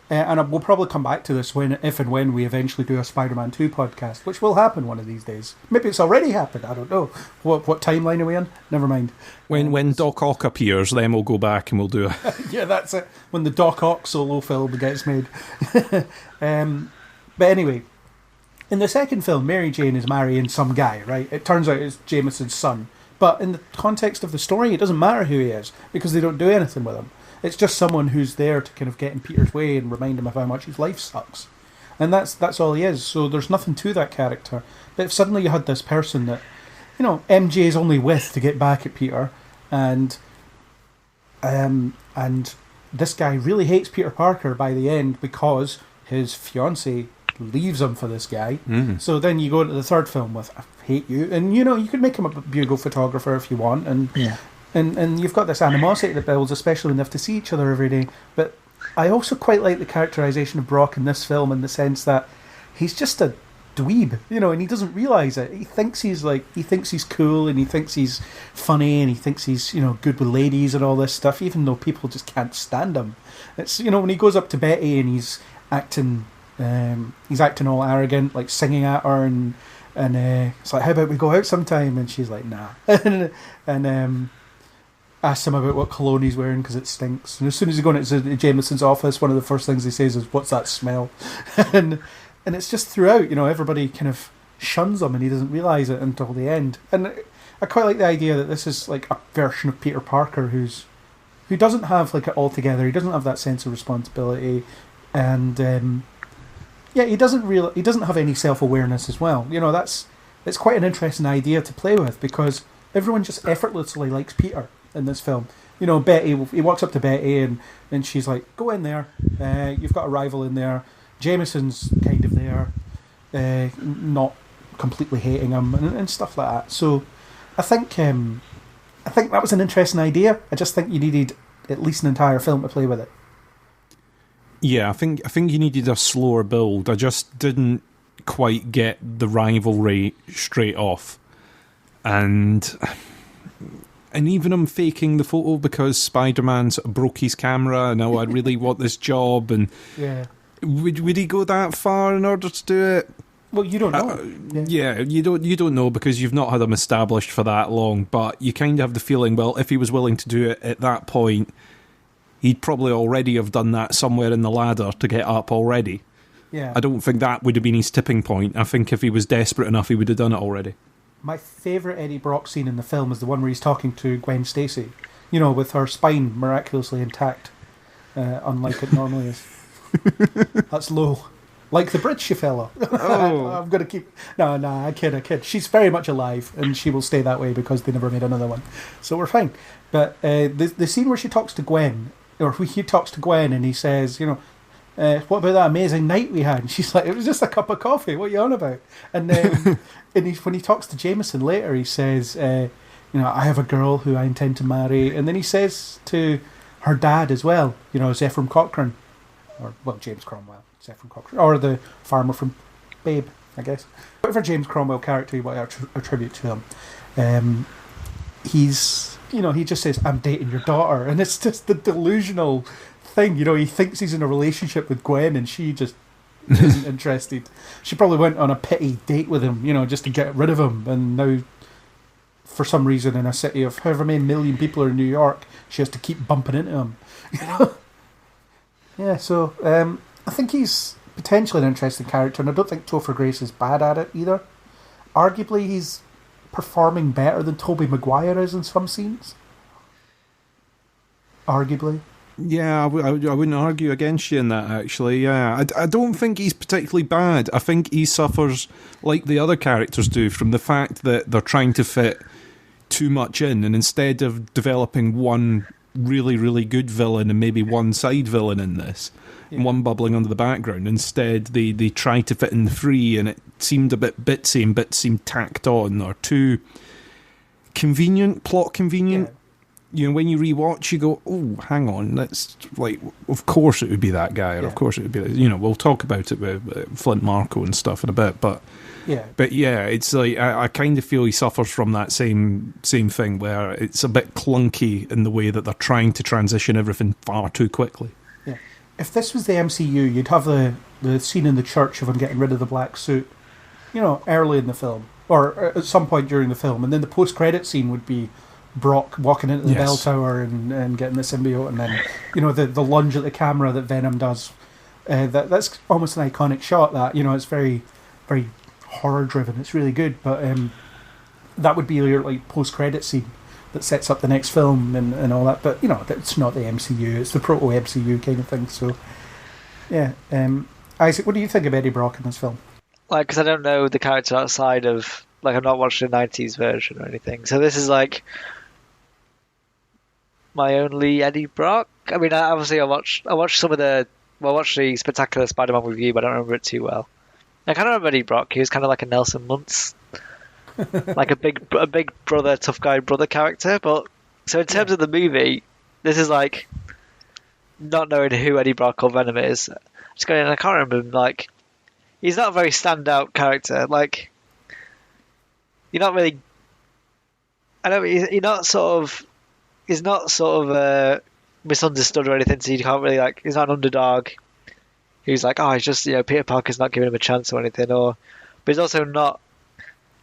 And we'll probably come back to this if and when we eventually do a Spider-Man 2 podcast, which will happen one of these days. Maybe it's already happened, I don't know. What timeline are we in? Never mind. When Doc Ock appears, then we'll go back and we'll do a... Yeah, that's it. When the Doc Ock solo film gets made. But anyway, in the second film, Mary Jane is marrying some guy, right? It turns out it's Jameson's son. But in the context of the story, it doesn't matter who he is, because they don't do anything with him. It's just someone who's there to kind of get in Peter's way and remind him of how much his life sucks. And that's all he is. So there's nothing to that character. But if suddenly you had this person that, you know, MJ is only with to get back at Peter, and this guy really hates Peter Parker by the end because his fiancée leaves him for this guy. So then you go into the third film with I hate you, and you know, you could make him a bugle photographer if you want, and and you've got this animosity that builds, especially when they have to see each other every day. But I also quite like the characterization of Brock in this film, in the sense that he's just a dweeb, you know, and he doesn't realize it. He thinks he's cool, and he thinks he's funny, and he thinks he's, you know, good with ladies and all this stuff, even though people just can't stand him. It's, you know, when he goes up to Betty and he's acting all arrogant, like singing at her, and it's like, how about we go out sometime? And she's like, nah. and asks him about what cologne he's wearing because it stinks. And as soon as he's going into Jameson's office, one of the first things he says is, "What's that smell?" and it's just throughout, you know, everybody kind of shuns him, and he doesn't realise it until the end. And I quite like the idea that this is like a version of Peter Parker who doesn't have like it all together. He doesn't have that sense of responsibility, and he doesn't have any self-awareness as well. You know, it's quite an interesting idea to play with, because everyone just effortlessly likes Peter in this film. You know, Betty, he walks up to Betty and she's like, "Go in there, you've got a rival in there." Jameson's kind of there, not completely hating him and stuff like that. So I think that was an interesting idea. I just think you needed at least an entire film to play with it. Yeah, I think you needed a slower build. I just didn't quite get the rivalry straight off. And even him faking the photo because Spider-Man sort of broke his camera, and now I really want this job, and would he go that far in order to do it? Well, you don't know. You don't know, because you've not had him established for that long, but you kind of have the feeling, well, if he was willing to do it at that point, he'd probably already have done that somewhere in the ladder to get up already. Yeah. I don't think that would have been his tipping point. I think if he was desperate enough, he would have done it already. My favourite Eddie Brock scene in the film is the one where he's talking to Gwen Stacy, you know, with her spine miraculously intact, unlike it normally is. That's low. Like the bridge, you fella. Oh. I'm going to keep... No, I kid. She's very much alive, and she will stay that way because they never made another one. So we're fine. But the scene where she talks to Gwen, or he talks to Gwen and he says, you know, what about that amazing night we had? And she's like, it was just a cup of coffee. What are you on about? And then when he talks to Jameson later, he says, you know, I have a girl who I intend to marry. And then he says to her dad as well, you know, Zephram Cochrane, James Cromwell, Zephram Cochrane, or the farmer from Babe, I guess. Whatever James Cromwell character you want to attribute to him, he's, you know, he just says, "I'm dating your daughter," and it's just the delusional thing, you know. He thinks he's in a relationship with Gwen, and she just isn't interested. She probably went on a pity date with him, you know, just to get rid of him, and now, for some reason, in a city of however many million people are in New York, she has to keep bumping into him. You know? Yeah, so I think he's potentially an interesting character, and I don't think Topher Grace is bad at it either. Arguably, he's performing better than Tobey Maguire is in some scenes. Arguably. Yeah, I wouldn't argue against you in that, actually. Yeah, I don't think he's particularly bad. I think he suffers, like the other characters do, from the fact that they're trying to fit too much in, and instead of developing one really, really good villain and maybe one side villain in this, and one bubbling under the background. Instead, they tried to fit in 3, and it seemed a bit bitsy, and bits seemed tacked on or too plot convenient. You know, when you rewatch, you go, "Oh, hang on, that's like, of course it would be that guy, or of course it would be." You know, we'll talk about it with Flint Marko and stuff in a bit, but it's like I kind of feel he suffers from that same thing where it's a bit clunky in the way that they're trying to transition everything far too quickly. Yeah, if this was the MCU, you'd have the scene in the church of him getting rid of the black suit, you know, early in the film or at some point during the film, and then the post-credit scene would be Brock walking into the bell tower and getting the symbiote, and then, you know, the lunge at the camera that Venom does. That's almost an iconic shot. That, you know, it's very, very horror driven. It's really good, but that would be your like post credit scene that sets up the next film and all that. But you know, it's not the MCU. It's the proto MCU kind of thing. So yeah, Isaac, what do you think of Eddie Brock in this film? Like, because I don't know the character outside of, like, I've not watched the 90s version or anything. So this is like my only Eddie Brock. I mean, I watched some of the, well, I watched the Spectacular Spider-Man review, but I don't remember it too well. I kind of remember Eddie Brock. He was kind of like a Nelson Muntz, like a big brother, tough guy brother character. But so in terms of the movie, this is like not knowing who Eddie Brock or Venom is. Just going, I can't remember him. Like, he's not a very standout character. Like, you're not really. I don't. He's not sort of. He's not sort of misunderstood or anything. So you can't really like. He's not an underdog. Who's like, oh, it's just, you know, Peter Parker's not giving him a chance or anything, but he's also not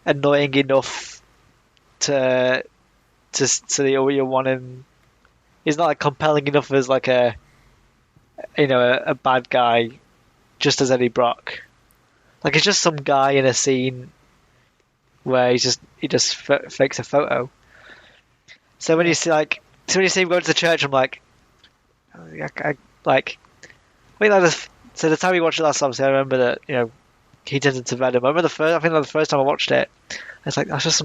annoying enough to you want him. He's not like compelling enough as like a bad guy, just as Eddie Brock. Like, it's just some guy in a scene where he just fakes a photo. So when you see him go to the church, I'm like, so the time we watched it last time, I remember that, you know, he turns into Venom. I remember the first time I watched it, it's like, that's just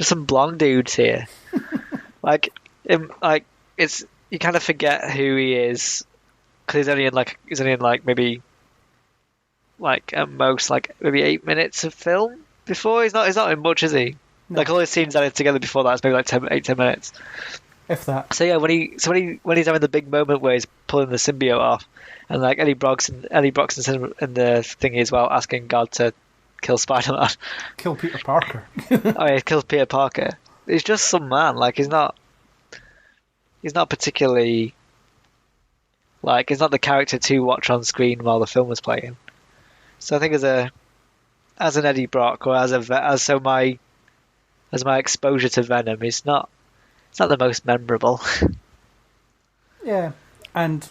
some blonde dudes here. It's, you kind of forget who he is because he's only in maybe like at most like maybe 8 minutes of film before. He's not in much, is he? No. Like, all his scenes added together before that is maybe like 10 minutes. If that. So yeah, when he's having the big moment where he's pulling the symbiote off, and like Eddie Brock's in the thingy as well, asking God to kill Spider-Man, kill Peter Parker. Oh yeah, kills Peter Parker. He's just some man. Like, he's not particularly, like, he's not the character to watch on screen while the film was playing. So I think as an Eddie Brock, or as my exposure to Venom, it's not the most memorable. Yeah, and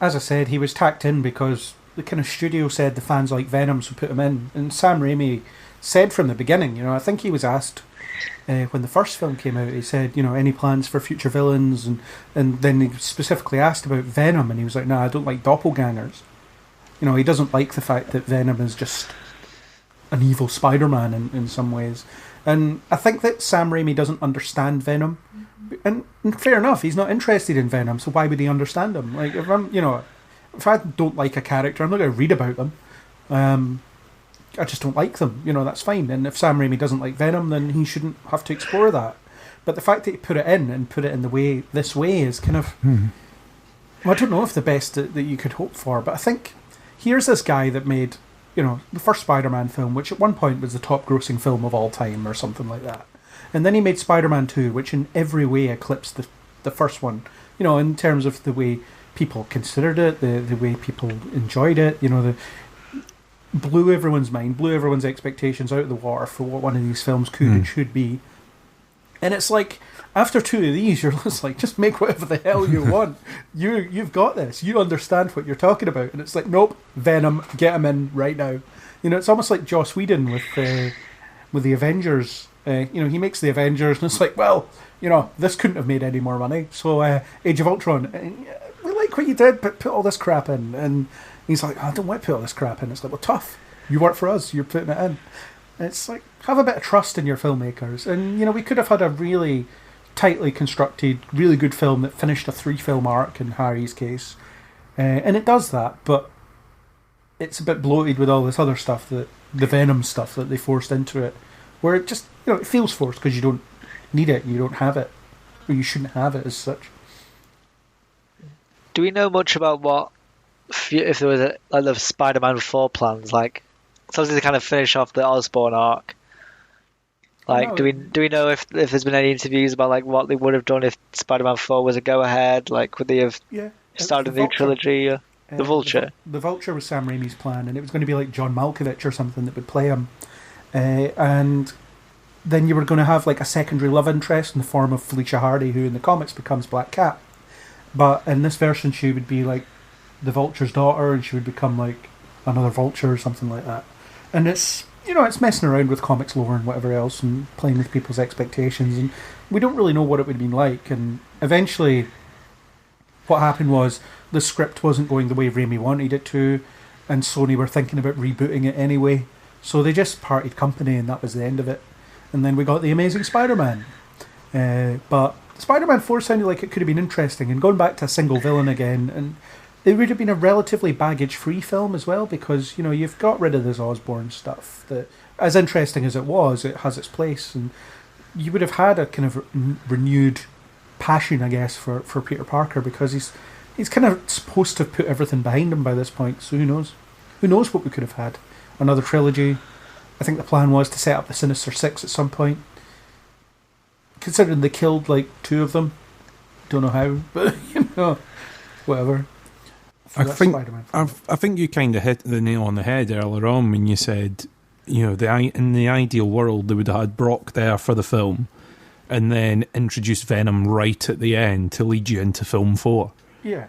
as I said, he was tacked in because the kind of studio said the fans like Venom, so put him in. And Sam Raimi said from the beginning, you know, I think he was asked when the first film came out, he said, you know, any plans for future villains? And then he specifically asked about Venom, and he was like, no, I don't like doppelgangers. You know, he doesn't like the fact that Venom is just an evil Spider-Man in some ways. And I think that Sam Raimi doesn't understand Venom. And fair enough, he's not interested in Venom, so why would he understand him? Like, if I don't like a character, I'm not going to read about them. I just don't like them. You know, that's fine. And if Sam Raimi doesn't like Venom, then he shouldn't have to explore that. But the fact that he put it in this way is kind of... Well, I don't know if the best that you could hope for, but I think here's this guy that made, you know, the first Spider-Man film, which at one point was the top grossing film of all time or something like that. And then he made Spider-Man 2, which in every way eclipsed the first one. You know, in terms of the way people considered it, the way people enjoyed it, you know, blew everyone's mind, blew everyone's expectations out of the water for what one of these films could and should be. And it's like, after 2 of these, you're just like, just make whatever the hell you want. You've got this. You understand what you're talking about. And it's like, nope, Venom, get him in right now. You know, it's almost like Joss Whedon with the Avengers. You know, he makes the Avengers, and it's like, well, you know, this couldn't have made any more money. So, Age of Ultron, we like what you did, but put all this crap in. And he's like, I don't want to put all this crap in. It's like, well, tough. You work for us. You're putting it in. And it's like, have a bit of trust in your filmmakers. And, you know, we could have had a really tightly constructed, really good film that finished a 3-film arc in Harry's case. And it does that, but it's a bit bloated with all this other stuff, the Venom stuff that they forced into it, where it just, it feels forced because you don't need it, you don't have it, or you shouldn't have it as such. Do we know much about what, if there was the Spider-Man 4 plans, like, something to kind of finish off the Osborn arc? Like, No. do we know if there's been any interviews about like what they would have done if Spider-Man 4 was a go-ahead? Like, would they have started a new trilogy? The Vulture. The Vulture was Sam Raimi's plan, and it was going to be like John Malkovich or something that would play him. And then you were going to have like a secondary love interest in the form of Felicia Hardy, who in the comics becomes Black Cat. But in this version, she would be like the Vulture's daughter, and she would become like another Vulture or something like that. And it's, it's messing around with comics lore and whatever else, and playing with people's expectations. And we don't really know what it would have been like. And eventually, what happened was the script wasn't going the way Raimi wanted it to, and Sony were thinking about rebooting it anyway. So they just parted company, and that was the end of it. And then we got The Amazing Spider-Man. But Spider-Man 4 sounded like it could have been interesting, and going back to a single villain again, and it would have been a relatively baggage-free film as well, because, you've got rid of this Osborn stuff. That, as interesting as it was, it has its place, and you would have had a kind of renewed passion, I guess, for Peter Parker, because he's kind of supposed to have put everything behind him by this point, so who knows? Who knows what we could have had? Another trilogy. I think the plan was to set up the Sinister Six at some point. Considering they killed, like, 2 of them. Don't know how, but, whatever. I think you kind of hit the nail on the head earlier on when you said, in the ideal world, they would have had Brock there for the film, and then introduced Venom right at the end to lead you into film 4. Yeah.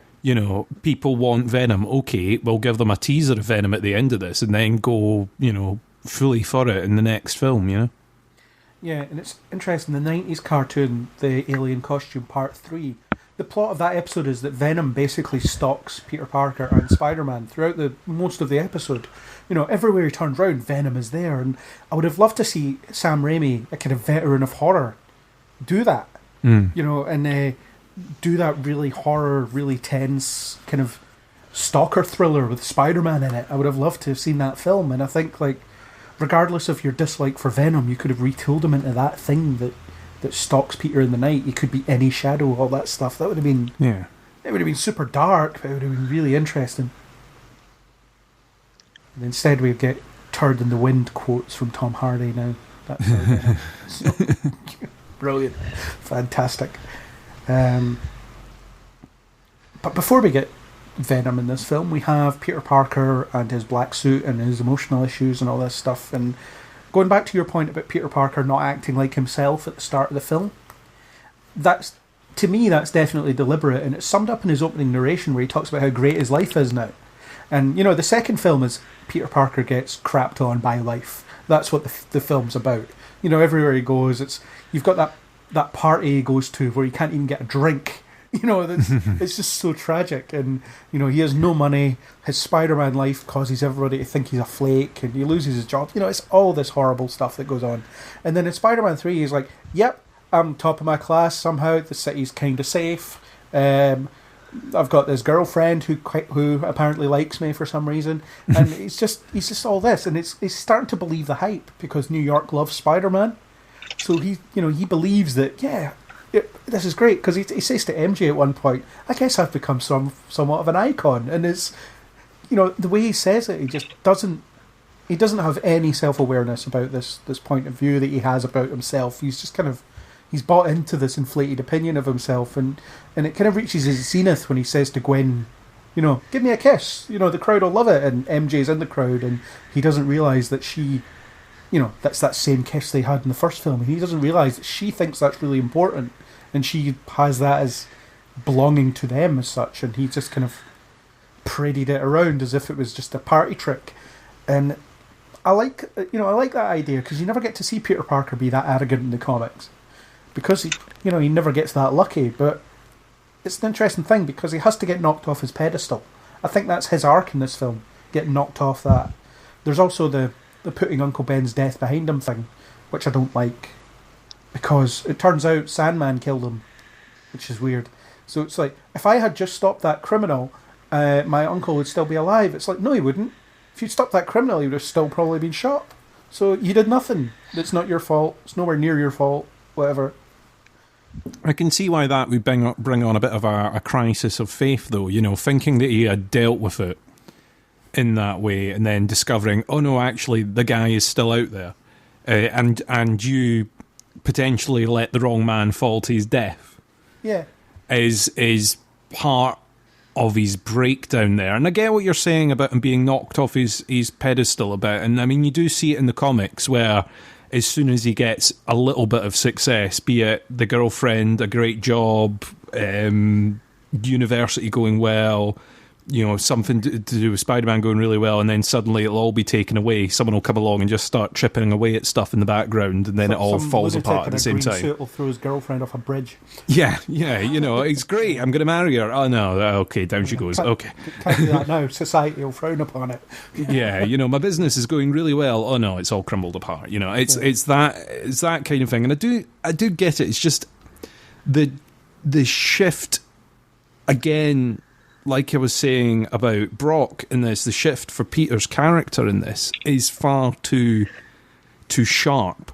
People want Venom. Okay, we'll give them a teaser of Venom at the end of this, and then go, fully for it in the next film, Yeah, and it's interesting, the 90s cartoon, the Alien Costume Part 3, the plot of that episode is that Venom basically stalks Peter Parker and Spider-Man throughout most of the episode. Everywhere he turns round, Venom is there, and I would have loved to see Sam Raimi, a kind of veteran of horror, do that. And do that really horror, really tense kind of stalker thriller with Spider-Man in it. I would have loved to have seen that film, and I think, like, regardless of your dislike for Venom, you could have retooled him into that thing that stalks Peter in the night. He could be any shadow, all that stuff. That would have been... Yeah. It would have been super dark, but it would have been really interesting. And instead we get turd in the wind quotes from Tom Hardy now. That's brilliant. Fantastic. But before we get Venom in this film, we have Peter Parker and his black suit and his emotional issues and all this stuff. And going back to your point about Peter Parker not acting like himself at the start of the film, to me that's definitely deliberate, and it's summed up in his opening narration where he talks about how great his life is now. And the second film is Peter Parker gets crapped on by life. That's what the film's about. Everywhere he goes, you've got that party he goes to where he can't even get a drink. It's just so tragic. And, he has no money. His Spider-Man life causes everybody to think he's a flake, and he loses his job. It's all this horrible stuff that goes on. And then in Spider-Man 3, he's like, yep, I'm top of my class somehow. The city's kind of safe. I've got this girlfriend who apparently likes me for some reason. And he's just all this. And he's starting to believe the hype because New York loves Spider-Man. So he believes that, this is great, because he says to MJ at one point, I guess I've become somewhat of an icon. And it's, the way he says it, he just doesn't have any self-awareness about this point of view that he has about himself. He's just he's bought into this inflated opinion of himself, and it kind of reaches his zenith when he says to Gwen, give me a kiss, the crowd will love it, and MJ's in the crowd, and he doesn't realise that she... that's that same kiss they had in the first film. He doesn't realise that she thinks that's really important, and she has that as belonging to them as such, and he just kind of paraded it around as if it was just a party trick. And I like that idea, because you never get to see Peter Parker be that arrogant in the comics, because he never gets that lucky. But it's an interesting thing, because he has to get knocked off his pedestal. I think that's his arc in this film, getting knocked off that. There's also the putting Uncle Ben's death behind him thing, which I don't like. because it turns out Sandman killed him, which is weird. So it's like, if I had just stopped that criminal, my uncle would still be alive. It's like, no, he wouldn't. If you'd stopped that criminal, he would have still probably been shot. So you did nothing. It's not your fault. It's nowhere near your fault. Whatever. I can see why that would bring on a bit of a crisis of faith, though. You know, thinking that he had dealt with it in that way, and then discovering, oh no, actually, the guy is still out there, and you potentially let the wrong man fall to his death. Yeah, is part of his breakdown there. And I get what you're saying about him being knocked off his pedestal about, and I mean, you do see it in the comics where as soon as he gets a little bit of success, be it the girlfriend, a great job, university going well, you know, something to do with Spider-Man going really well, and then suddenly it'll all be taken away. Someone will come along and just start chipping away at stuff in the background, and then it all falls apart at the same time. Suit will throw his girlfriend off a bridge. Yeah, you know, it's great. I'm going to marry her. Oh no, okay, down she goes. Okay, can't do that now. Society will frown upon it. Yeah, you know, my business is going really well. Oh no, it's all crumbled apart. You know, it's that kind of thing, and I do get it. It's just the shift again. Like I was saying about Brock in this, the shift for Peter's character in this is far too sharp.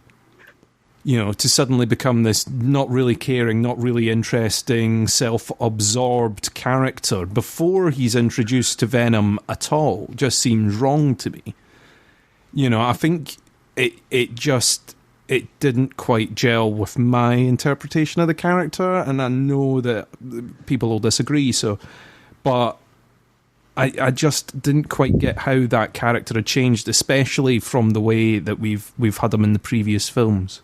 You know, to suddenly become this not really caring, not really interesting, self-absorbed character before he's introduced to Venom at all just seems wrong to me. You know, I think it didn't quite gel with my interpretation of the character, and I know that people will disagree, but I just didn't quite get how that character had changed, especially from the way that we've had him in the previous films.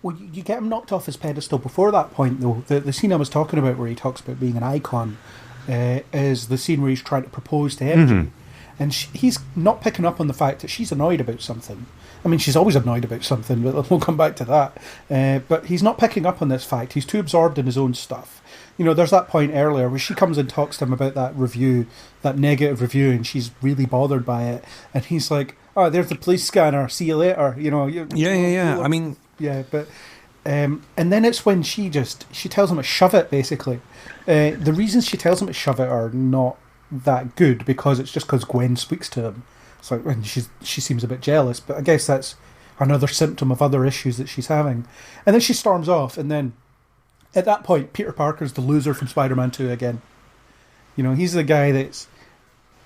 Well, you get him knocked off his pedestal before that point, though. The scene I was talking about where he talks about being an icon is the scene where he's trying to propose to MJ. Mm-hmm. And he's not picking up on the fact that she's annoyed about something. I mean, she's always annoyed about something, but we'll come back to that. But he's not picking up on this fact. He's too absorbed in his own stuff. You know, there's that point earlier where she comes and talks to him about that review, that negative review, and she's really bothered by it. And he's like, oh, there's the police scanner, see you later. You know. Yeah. I mean... Yeah, but... and then it's when she tells him to shove it, basically. The reasons she tells him to shove it are not that good, because it's just because Gwen speaks to him. So, and she seems a bit jealous, but I guess that's another symptom of other issues that she's having. And then she storms off, and then at that point, Peter Parker's the loser from Spider-Man 2 again. You know, he's the guy that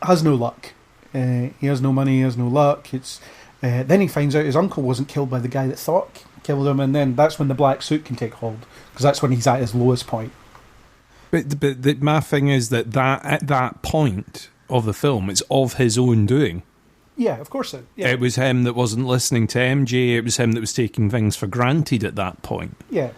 has no luck. He has no money, he has no luck. Then he finds out his uncle wasn't killed by the guy that thought killed him, and then that's when the black suit can take hold, because that's when he's at his lowest point. But my thing is that at that point of the film, it's of his own doing. Yeah, of course. It was him that wasn't listening to MJ. It was him that was taking things for granted at that point. Yeah.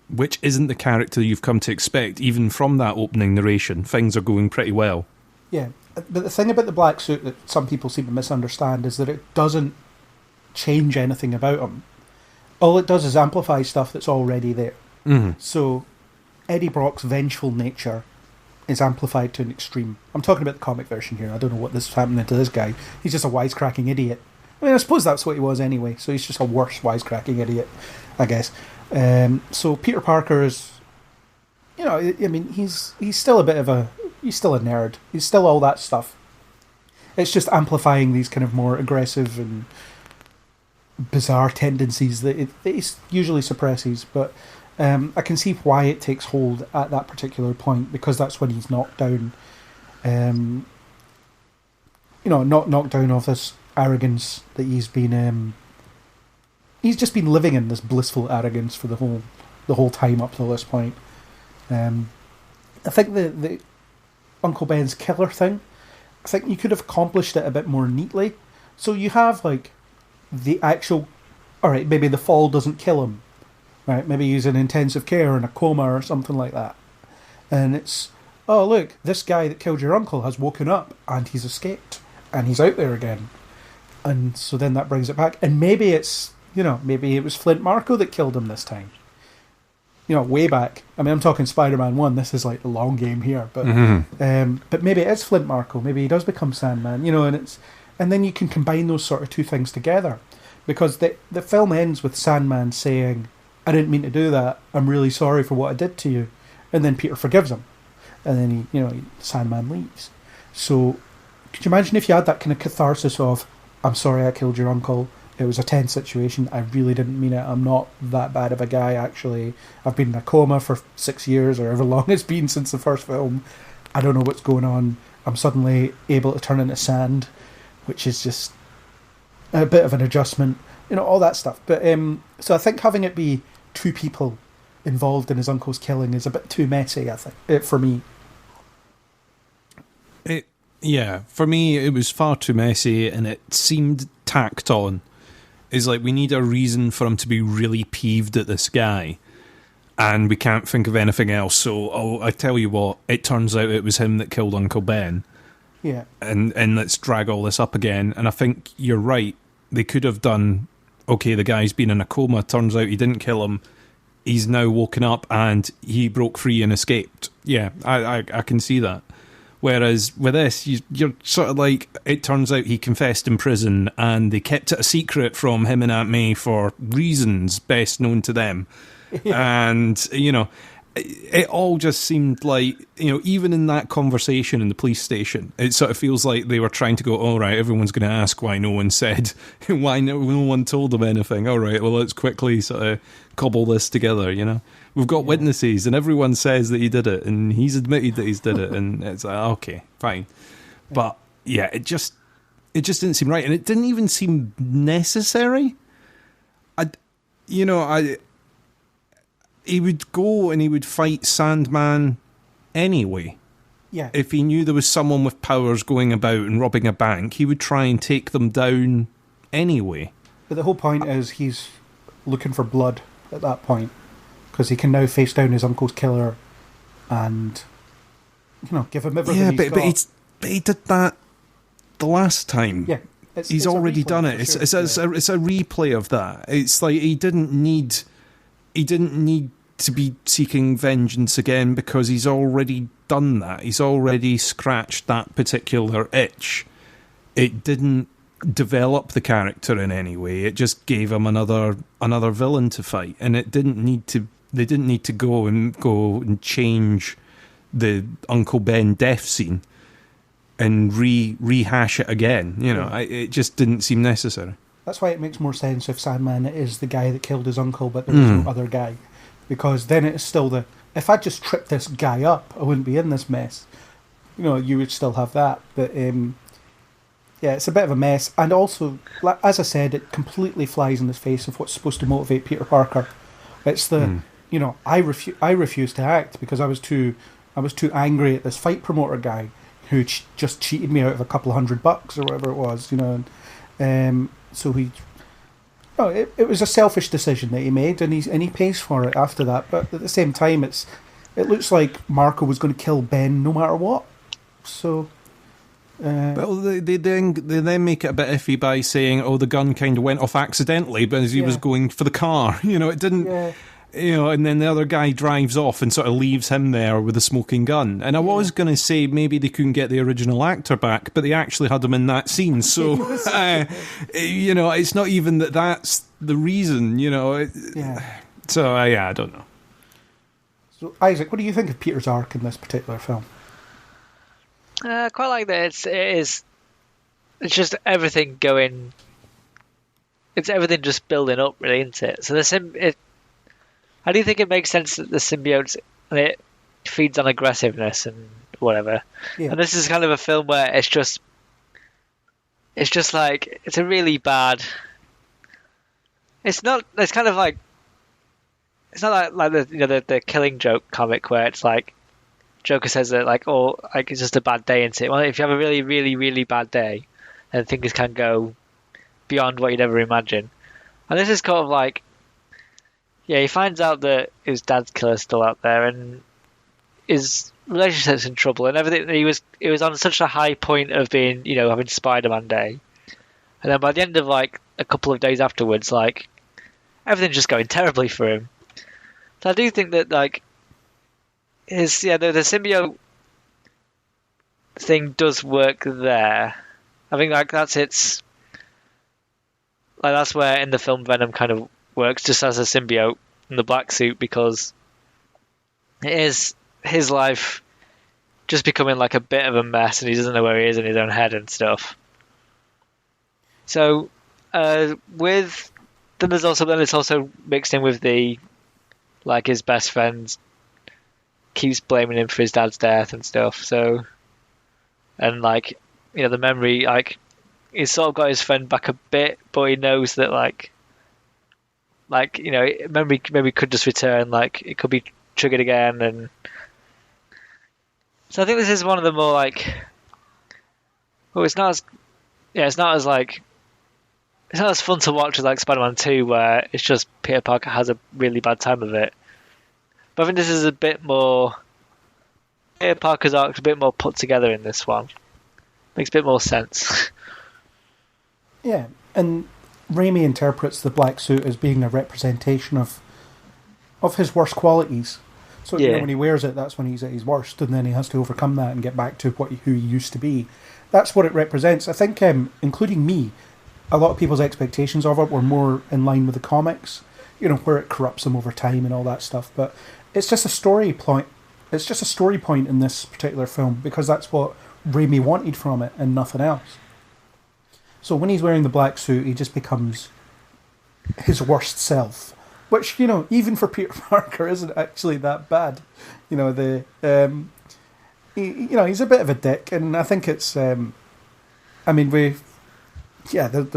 Which isn't the character you've come to expect, even from that opening narration. Things are going pretty well. Yeah, but the thing about the black suit that some people seem to misunderstand is that it doesn't change anything about him. All it does is amplify stuff that's already there. Mm-hmm. So Eddie Brock's vengeful nature is amplified to an extreme. I'm talking about the comic version here. I don't know what this is happening to this guy. He's just a wisecracking idiot. I mean, I suppose that's what he was anyway, so he's just a worse wisecracking idiot, I guess. So Peter Parker is, you know, I mean, he's still he's still a nerd. He's still all that stuff. It's just amplifying these kind of more aggressive and bizarre tendencies that he usually suppresses, but I can see why it takes hold at that particular point, because that's when he's knocked down, not knocked down off this arrogance that he's been, he's just been living in this blissful arrogance for the whole time up to this point. I think the Uncle Ben's killer thing, I think you could have accomplished it a bit more neatly. So you have like the actual, alright, maybe the fall doesn't kill him, right? Maybe he's in intensive care in a coma or something like that. And it's, oh look, this guy that killed your uncle has woken up and he's escaped and he's out there again. And so then that brings it back. And maybe it's, maybe it was Flint Marko that killed him this time. Way back. I mean, I'm talking Spider-Man 1. This is like the long game here. But but maybe it is Flint Marko. Maybe he does become Sandman, and then you can combine those sort of two things together. because the film ends with Sandman saying, "I didn't mean to do that. I'm really sorry for what I did to you," and then Peter forgives him, and then Sandman leaves. So, could you imagine if you had that kind of catharsis of, "I'm sorry I killed your uncle. It was a tense situation. I really didn't mean it. I'm not that bad of a guy, actually. I've been in a coma for 6 years, or however long it's been since the first film. I don't know what's going on. I'm suddenly able to turn into sand," which is just a bit of an adjustment. All that stuff. But so I think having it be two people involved in his uncle's killing is a bit too messy, I think, for me. Yeah, for me, it was far too messy, and it seemed tacked on. It's like, we need a reason for him to be really peeved at this guy, and we can't think of anything else. So, I tell you what, it turns out it was him that killed Uncle Ben. Yeah. And let's drag all this up again. And I think you're right. They could have done, okay, the guy's been in a coma, turns out he didn't kill him. He's now woken up and he broke free and escaped. Yeah, I can see that. Whereas with this, you're sort of like, it turns out he confessed in prison and they kept it a secret from him and Aunt May for reasons best known to them. Yeah. And, it all just seemed like, even in that conversation in the police station, it sort of feels like they were trying to go, all right, everyone's going to ask why no one said, why no one told them anything. All right, well, let's quickly sort of cobble this together, We've got witnesses, and everyone says that he did it, and he's admitted that he's did it, and it's like, okay, fine. But, yeah, it just didn't seem right, and it didn't even seem necessary. He would go and he would fight Sandman anyway. Yeah. If he knew there was someone with powers going about and robbing a bank, he would try and take them down anyway. But the whole point is he's looking for blood at that point, because he can now face down his uncle's killer and, give him everything he's got. But he did that the last time. Yeah. He's already done it. It's a replay of that. It's like he didn't need to be seeking vengeance again, because he's already done that. He's already scratched that particular itch. It didn't develop the character in any way. It just gave him another villain to fight, and it didn't need to. They didn't need to go and change the Uncle Ben death scene and rehash it again. It just didn't seem necessary. That's why it makes more sense if Sandman is the guy that killed his uncle, but there was no other guy. Because then it's still if I just tripped this guy up, I wouldn't be in this mess. You would still have that. But, it's a bit of a mess. And also, as I said, it completely flies in the face of what's supposed to motivate Peter Parker. It's I refused to act because I was too angry at this fight promoter guy who just cheated me out of a couple of $100 or whatever it was, so he... Oh, it was a selfish decision that he made, and he pays for it after that. But at the same time, it looks like Marco was going to kill Ben no matter what. So, well, they then make it a bit iffy by saying, "Oh, the gun kind of went off accidentally, but as he was going for the car, it didn't." Yeah. And then the other guy drives off and sort of leaves him there with a smoking gun. And I was going to say maybe they couldn't get the original actor back, but they actually had him in that scene. So, it's not even that's the reason, So, I don't know. So, Isaac, what do you think of Peter's arc in this particular film? I quite like that. It's just everything going... It's everything just building up, really, isn't it? So I do think it makes sense that the symbiote, it feeds on aggressiveness and whatever. Yeah. And this is kind of a film where it's just like, it's a really bad... It's not like the Killing Joke comic where it's like, Joker says that it's just a bad day into it. Well, if you have a really, really, really bad day, then things can go beyond what you'd ever imagine. And this is kind of like, he finds out that his dad's killer's still out there, and his relationship's in trouble, and everything. He was on such a high point of being, having Spider-Man Day, and then by the end of a couple of days afterwards, everything's just going terribly for him. So I do think that the symbiote thing does work there. I think that's its. like that's where in the film Venom kind of works just as a symbiote in the black suit, because it is his life just becoming like a bit of a mess, and he doesn't know where he is in his own head and stuff. So with then there's also then it's also mixed in with the like his best friend keeps blaming him for his dad's death and stuff. So and like the memory, like he's sort of got his friend back a bit, but he knows that like memory could just return, like it could be triggered again. And so I think this is one of the more like, well, it's not as fun to watch as like Spider-Man 2, where it's just Peter Parker has a really bad time of it. But I think this is a bit more, Peter Parker's arc's a bit more put together in this one. Makes a bit more sense. Yeah, and Raimi interprets the black suit as being a representation of his worst qualities. So when he wears it, that's when he's at his worst, and then he has to overcome that and get back to who he used to be. That's what it represents. I think, including me, a lot of people's expectations of it were more in line with the comics, where it corrupts them over time and all that stuff. But it's just a story point. It's just a story point in this particular film, because that's what Raimi wanted from it and nothing else. So when he's wearing the black suit, he just becomes his worst self, which, even for Peter Parker isn't actually that bad. He's a bit of a dick, and I think it's, there's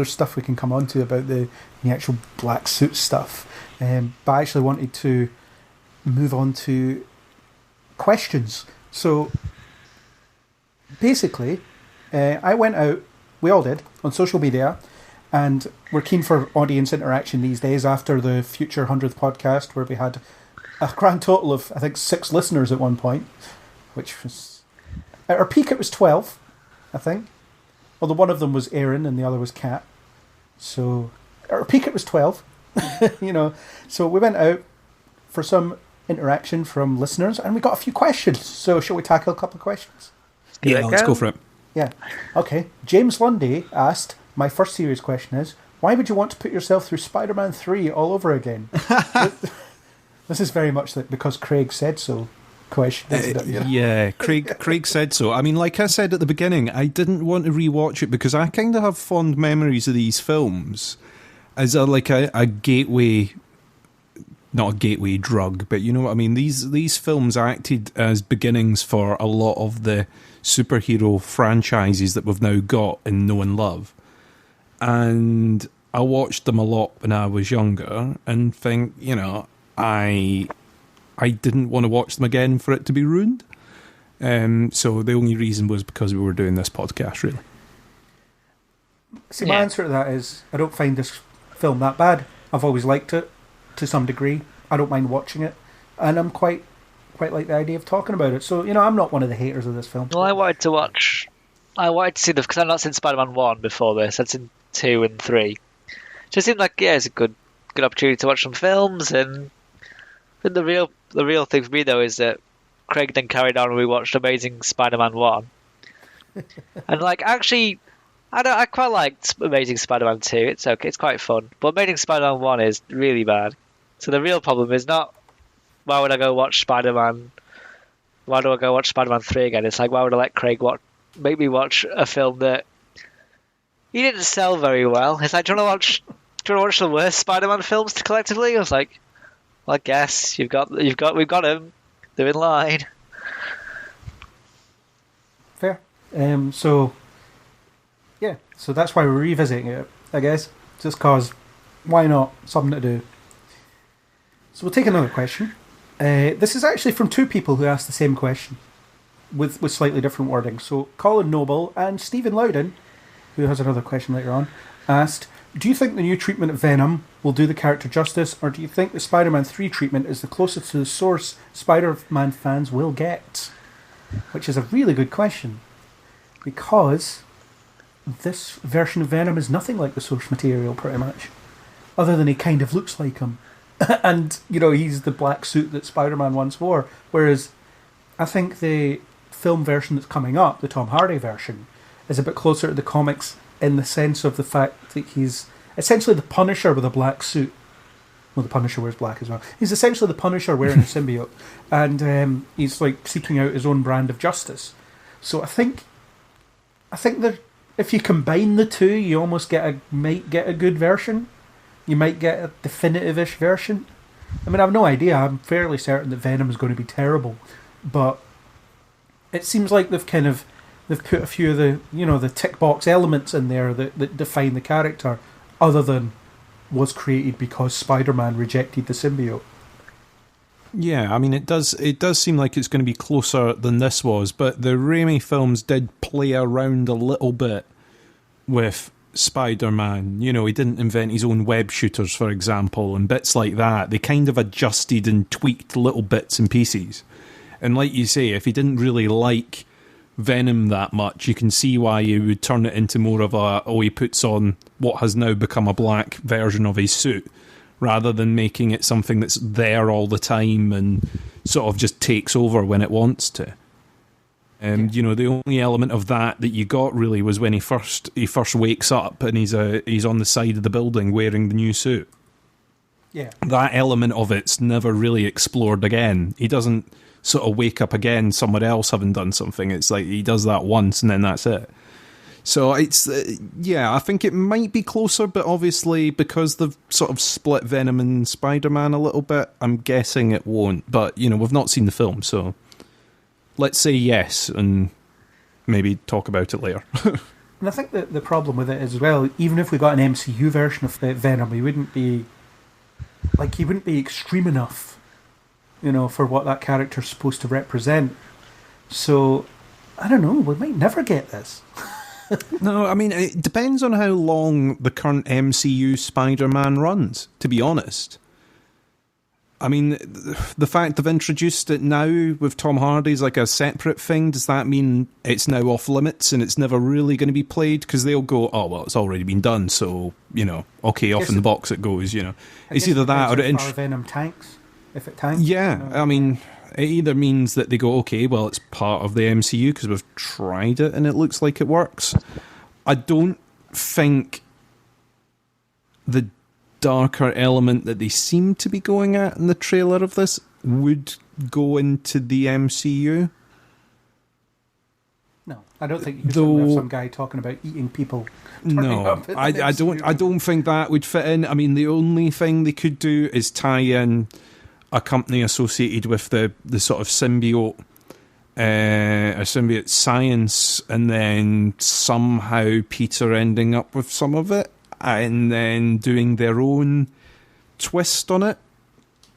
stuff we can come on to about the actual black suit stuff. But I actually wanted to move on to questions. So basically, I went out, we all did, on social media, and we're keen for audience interaction these days after the future 100th podcast, where we had a grand total of, I think, 6 listeners at one point, which was... At our peak it was 12, I think. Although one of them was Aaron and the other was Kat. So, at our peak it was 12. So we went out for some interaction from listeners, and we got a few questions. So shall we tackle a couple of questions? Yeah, let's go for it. Yeah. Okay. James Lundy asked, my first serious question is, why would you want to put yourself through Spider-Man 3 all over again? This is very much like because Craig said so question, isn't it? Yeah, Craig said so. I mean, like I said at the beginning, I didn't want to rewatch it because I kind of have fond memories of these films as a gateway, not a gateway drug, but you know what I mean? These films acted as beginnings for a lot of the superhero franchises that we've now got and know and love. And I watched them a lot when I was younger and think, I didn't want to watch them again for it to be ruined. So the only reason was because we were doing this podcast, really. See, my answer to that is I don't find this film that bad. I've always liked it to some degree. I don't mind watching it. And I'm quite like the idea of talking about it. So, I'm not one of the haters of this film. Well, I wanted to see because I've not seen Spider-Man 1 before this. I'd seen 2 and 3. Just seemed like, it's a good opportunity to watch some films. And the real thing for me, though, is that Craig then carried on and we watched Amazing Spider-Man 1. And, actually, I quite liked Amazing Spider-Man 2. It's okay, it's quite fun. But Amazing Spider-Man 1 is really bad. So the real problem is not, why would I go watch Spider-Man? Why do I go watch Spider-Man 3 again? It's like, why would I let Craig make me watch a film that he didn't sell very well? It's like, do you want to watch the worst Spider-Man films collectively? I was like, well, I guess we've got them. They're in line. Fair. So that's why we're revisiting it, I guess. Just cause, why not? Something to do. So we'll take another question. This is actually from 2 people who asked the same question with slightly different wording. So Colin Noble and Stephen Loudon, who has another question later on, asked, do you think the new treatment of Venom will do the character justice, or do you think the Spider-Man 3 treatment is the closest to the source Spider-Man fans will get? Which is a really good question, because this version of Venom is nothing like the source material, pretty much, other than he kind of looks like him. And, he's the black suit that Spider-Man once wore. Whereas I think the film version that's coming up, the Tom Hardy version, is a bit closer to the comics in the sense of the fact that he's essentially the Punisher with a black suit. Well, the Punisher wears black as well. He's essentially the Punisher wearing a symbiote, and he's like seeking out his own brand of justice. So I think that if you combine the two, you almost might get a good version. You might get a definitive-ish version. I mean, I have no idea. I'm fairly certain that Venom is going to be terrible, but it seems like they've put a few of the tick box elements in there that define the character, other than was created because Spider-Man rejected the symbiote. Yeah, I mean, it does seem like it's going to be closer than this was, but the Raimi films did play around a little bit with Spider-Man. You know, he didn't invent his own web shooters, for example, and bits like that. They kind of adjusted and tweaked little bits and pieces. And like you say, if he didn't really like Venom that much, you can see why you would turn it into more of he puts on what has now become a black version of his suit, rather than making it something that's there all the time and sort of just takes over when it wants to. And you know, the only element of that you got really was when he first wakes up and he's on the side of the building wearing the new suit. Yeah, that element of it's never really explored again. He doesn't sort of wake up again somewhere else having done something. It's like he does that once and then that's it. So it's I think it might be closer, but obviously because they've sort of split Venom and Spider-Man a little bit, I'm guessing it won't. But you know, we've not seen the film, so let's say yes and maybe talk about it later. and I think that the problem with it is, as well, even if we got an MCU version of Venom, he wouldn't be extreme enough, you know, for what that character's supposed to represent. So I don't know, we might never get this. No, I mean, it depends on how long the current MCU Spider-Man runs, to be honest. I mean, the fact they've introduced it now with Tom Hardy's like a separate thing, does that mean it's now off limits and it's never really going to be played? Because they'll go, oh, well, it's already been done, so, you know, okay, off in the box it goes, you know. It's either that or... Venom tanks, if it tanks. Yeah, you know? I mean... It either means that they go, okay, well, it's part of the MCU because we've tried it and it looks like it works. I don't think the darker element that they seem to be going at in the trailer of this would go into the MCU. No, I don't think you could have some guy talking about eating people. No, I don't think that would fit in. I mean, the only thing they could do is tie in a company associated with the sort of symbiote science, and then somehow Peter ending up with some of it, and then doing their own twist on it,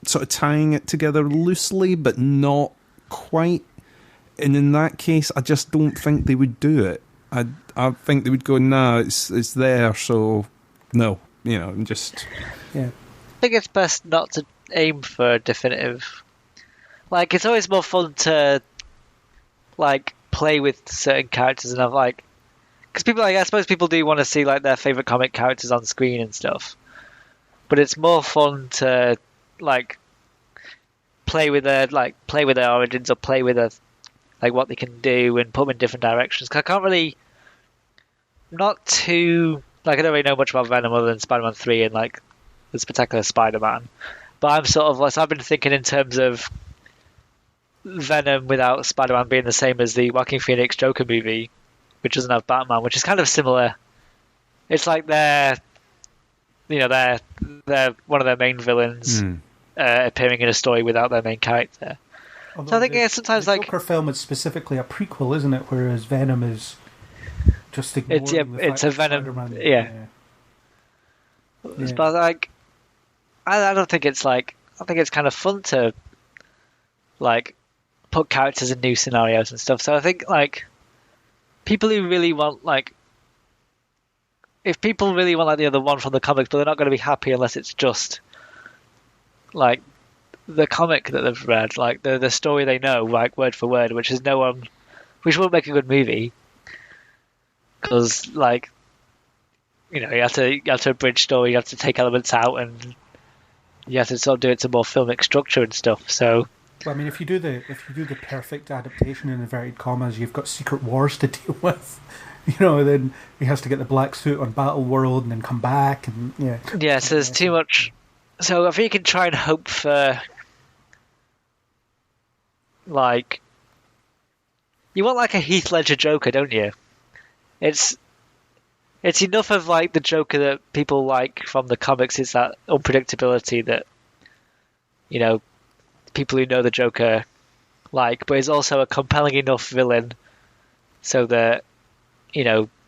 sort of tying it together loosely, but not quite. And in that case, I just don't think they would do it. I think they would go, nah, it's there, so no, you know, just... Yeah. I think it's best not to aim for a definitive. Like, it's always more fun to like play with certain characters and have like, because people, like, I suppose people do want to see like their favorite comic characters on screen and stuff, but it's more fun to like play with their origins, or play with like what they can do and put them in different directions. Because I can't really, not too, like, I don't really know much about Venom other than Spider-Man 3 and like the Spectacular Spider-Man. But I'm sort of like, so I've been thinking in terms of Venom without Spider-Man being the same as the Joaquin Phoenix Joker movie, which doesn't have Batman, which is kind of similar. It's like they're one of their main villains appearing in a story without their main character. Although so I think sometimes the like Joker film is specifically a prequel, isn't it? Whereas Venom is just ignoring it's a Venom, Spider-Man. yeah. But like, I don't think it's like, I think it's kind of fun to like put characters in new scenarios and stuff. So I think like people who really want like, if people really want like the other one from the comics, but they're not going to be happy unless it's just like the comic that they've read, like the story they know, like word for word, which won't make a good movie, because like, you know, you have to abridge story, you have to take elements out, and you have to sort of do it to more filmic structure and stuff. So, well, I mean, if you do the perfect adaptation in inverted commas, you've got Secret Wars to deal with. Then he has to get the black suit on Battle World and then come back, and yeah. Yeah, so there's too much. So I think you can try and hope for, like, you want like a Heath Ledger Joker, don't you? It's enough of like the Joker that people like from the comics. Is that unpredictability that people who know the Joker like, but he's also a compelling enough villain so that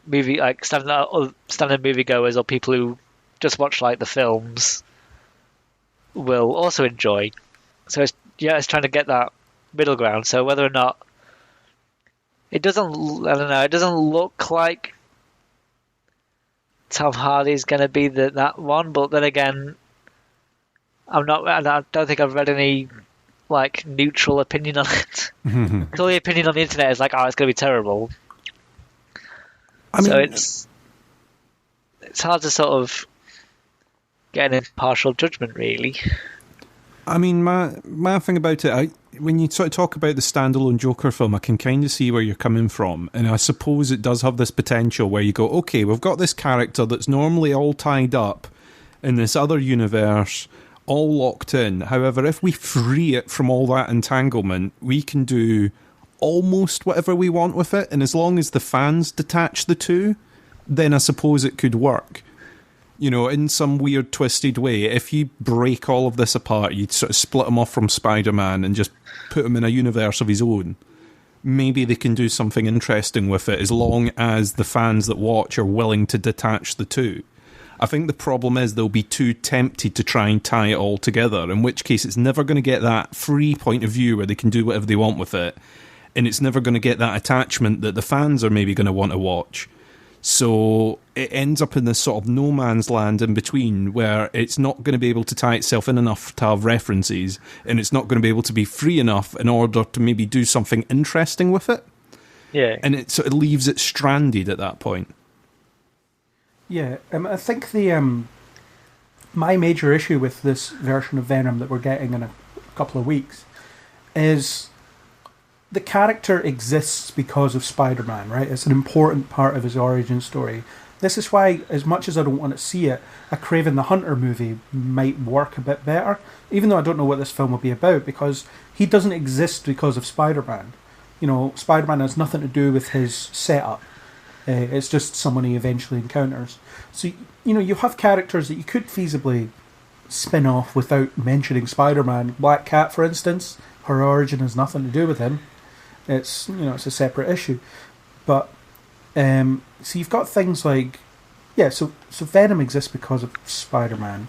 movie like standard moviegoers or people who just watch like the films will also enjoy. So it's trying to get that middle ground. So whether or not it doesn't look like Tom Hardy's going to be that one, but then again, I don't think I've read any like neutral opinion on it. All the opinion on the internet is like, oh, it's going to be terrible. So it's hard to sort of get an impartial judgment, really. I mean, my thing about it, when you sort of talk about the standalone Joker film, I can kind of see where you're coming from, and I suppose it does have this potential where you go, okay, we've got this character that's normally all tied up in this other universe, all locked in. However, if we free it from all that entanglement, we can do almost whatever we want with it, and as long as the fans detach the two, then I suppose it could work. In some weird twisted way. If you break all of this apart, you'd sort of split him off from Spider-Man and just put him in a universe of his own, maybe they can do something interesting with it, as long as the fans that watch are willing to detach the two. I think the problem is they'll be too tempted to try and tie it all together, in which case it's never going to get that free point of view where they can do whatever they want with it, and it's never going to get that attachment that the fans are maybe going to want to watch. So it ends up in this sort of no man's land in between, where it's not going to be able to tie itself in enough to have references, and it's not going to be able to be free enough in order to maybe do something interesting with it. Yeah. And it sort of leaves it stranded at that point. Yeah, I think my major issue with this version of Venom that we're getting in a couple of weeks is the character exists because of Spider-Man, right? It's an important part of his origin story. This is why, as much as I don't want to see it, a Kraven the Hunter movie might work a bit better, even though I don't know what this film will be about, because he doesn't exist because of Spider-Man. Spider-Man has nothing to do with his setup. It's just someone he eventually encounters. So, you have characters that you could feasibly spin off without mentioning Spider-Man. Black Cat, for instance, her origin has nothing to do with him. It's it's a separate issue. But so you've got things like so Venom exists because of Spider-Man.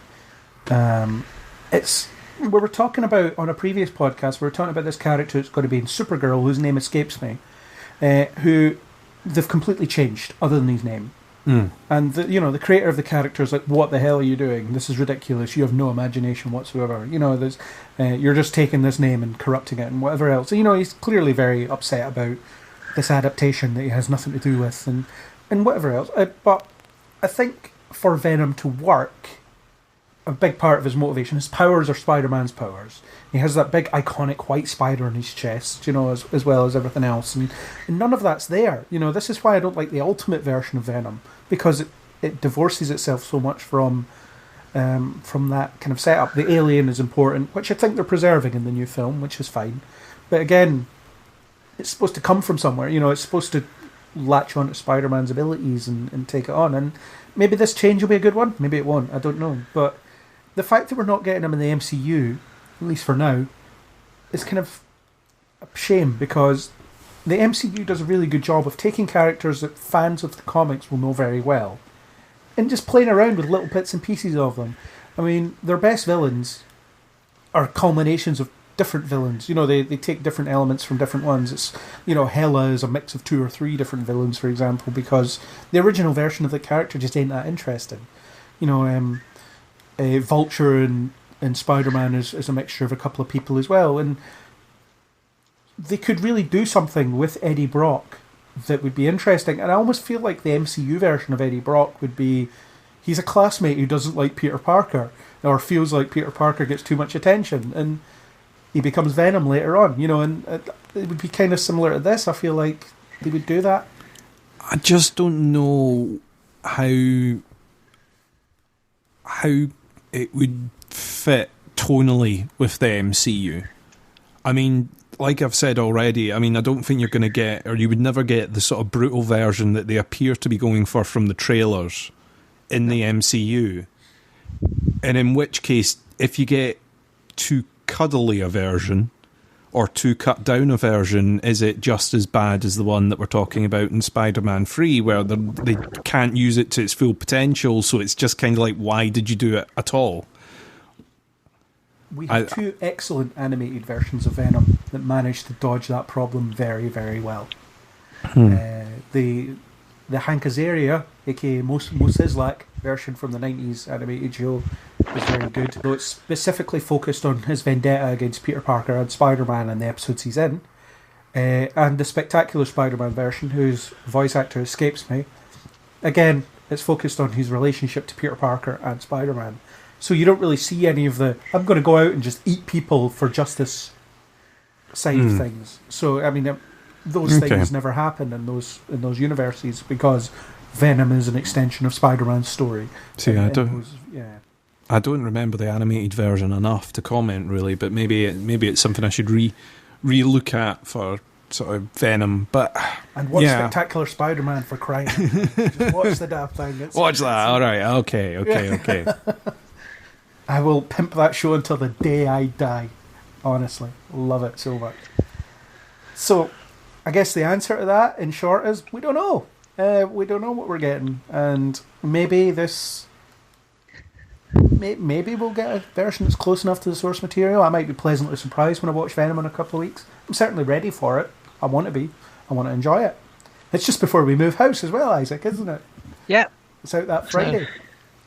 We were talking about on a previous podcast. We were talking about this character that's going to be in Supergirl, whose name escapes me, who they've completely changed other than his name. And the creator of the character is like, what the hell are you doing? This is ridiculous. You have no imagination whatsoever. You're just taking this name and corrupting it and whatever else. He's clearly very upset about this adaptation that he has nothing to do with and whatever else. But I think for Venom to work, a big part of his motivation, his powers are Spider-Man's powers. He has that big iconic white spider on his chest, as well as everything else. And none of that's there. This is why I don't like the ultimate version of Venom, because it divorces itself so much from that kind of setup. The alien is important, which I think they're preserving in the new film, which is fine. But again, it's supposed to come from somewhere. It's supposed to latch on to Spider-Man's abilities and take it on. And maybe this change will be a good one. Maybe it won't. I don't know. But the fact that we're not getting him in the MCU, at least for now, is kind of a shame, because the MCU does a really good job of taking characters that fans of the comics will know very well and just playing around with little bits and pieces of them. I mean, their best villains are culminations of different villains. They take different elements from different ones. It's, Hela is a mix of 2 or 3 different villains, for example, because the original version of the character just ain't that interesting. Vulture and Spider-Man is a mixture of a couple of people as well, and they could really do something with Eddie Brock that would be interesting. And I almost feel like the MCU version of Eddie Brock would be, he's a classmate who doesn't like Peter Parker, or feels like Peter Parker gets too much attention, and he becomes Venom later on, and it would be kind of similar to this. I feel like they would do that. I just don't know how it would fit tonally with the MCU. I mean, like I've said already, I mean, I don't think you're going to get, or you would never get, the sort of brutal version that they appear to be going for from the trailers in the MCU. And in which case, if you get too cuddly a version, or too cut down a version, is it just as bad as the one that we're talking about in Spider-Man 3, where they can't use it to its full potential, so it's just kind of like, why did you do it at all? We have two excellent animated versions of Venom that managed to dodge that problem very, very well. The Hank Azaria, aka Mos Izaak version from the 90s animated show, was very good. Though it's specifically focused on his vendetta against Peter Parker and Spider-Man and the episodes he's in. And the Spectacular Spider-Man version, whose voice actor escapes me, again, it's focused on his relationship to Peter Parker and Spider-Man. So you don't really see any of the, I'm going to go out and just eat people for justice side of things. So, I mean, those things never happen in those universes, because Venom is an extension of Spider-Man's story. See, I don't remember the animated version enough to comment, really, but maybe it's something I should re-look at for sort of Venom. And watch Spectacular Spider-Man, for crying. Just watch the damn thing. Watch that, alright, okay. I will pimp that show until the day I die. Honestly. Love it so much. So, I guess the answer to that, in short, is we don't know. We don't know what we're getting. And maybe maybe we'll get a version that's close enough to the source material. I might be pleasantly surprised when I watch Venom in a couple of weeks. I'm certainly ready for it. I want to be. I want to enjoy it. It's just before we move house as well, Izaak, isn't it? Yeah. It's out that Friday.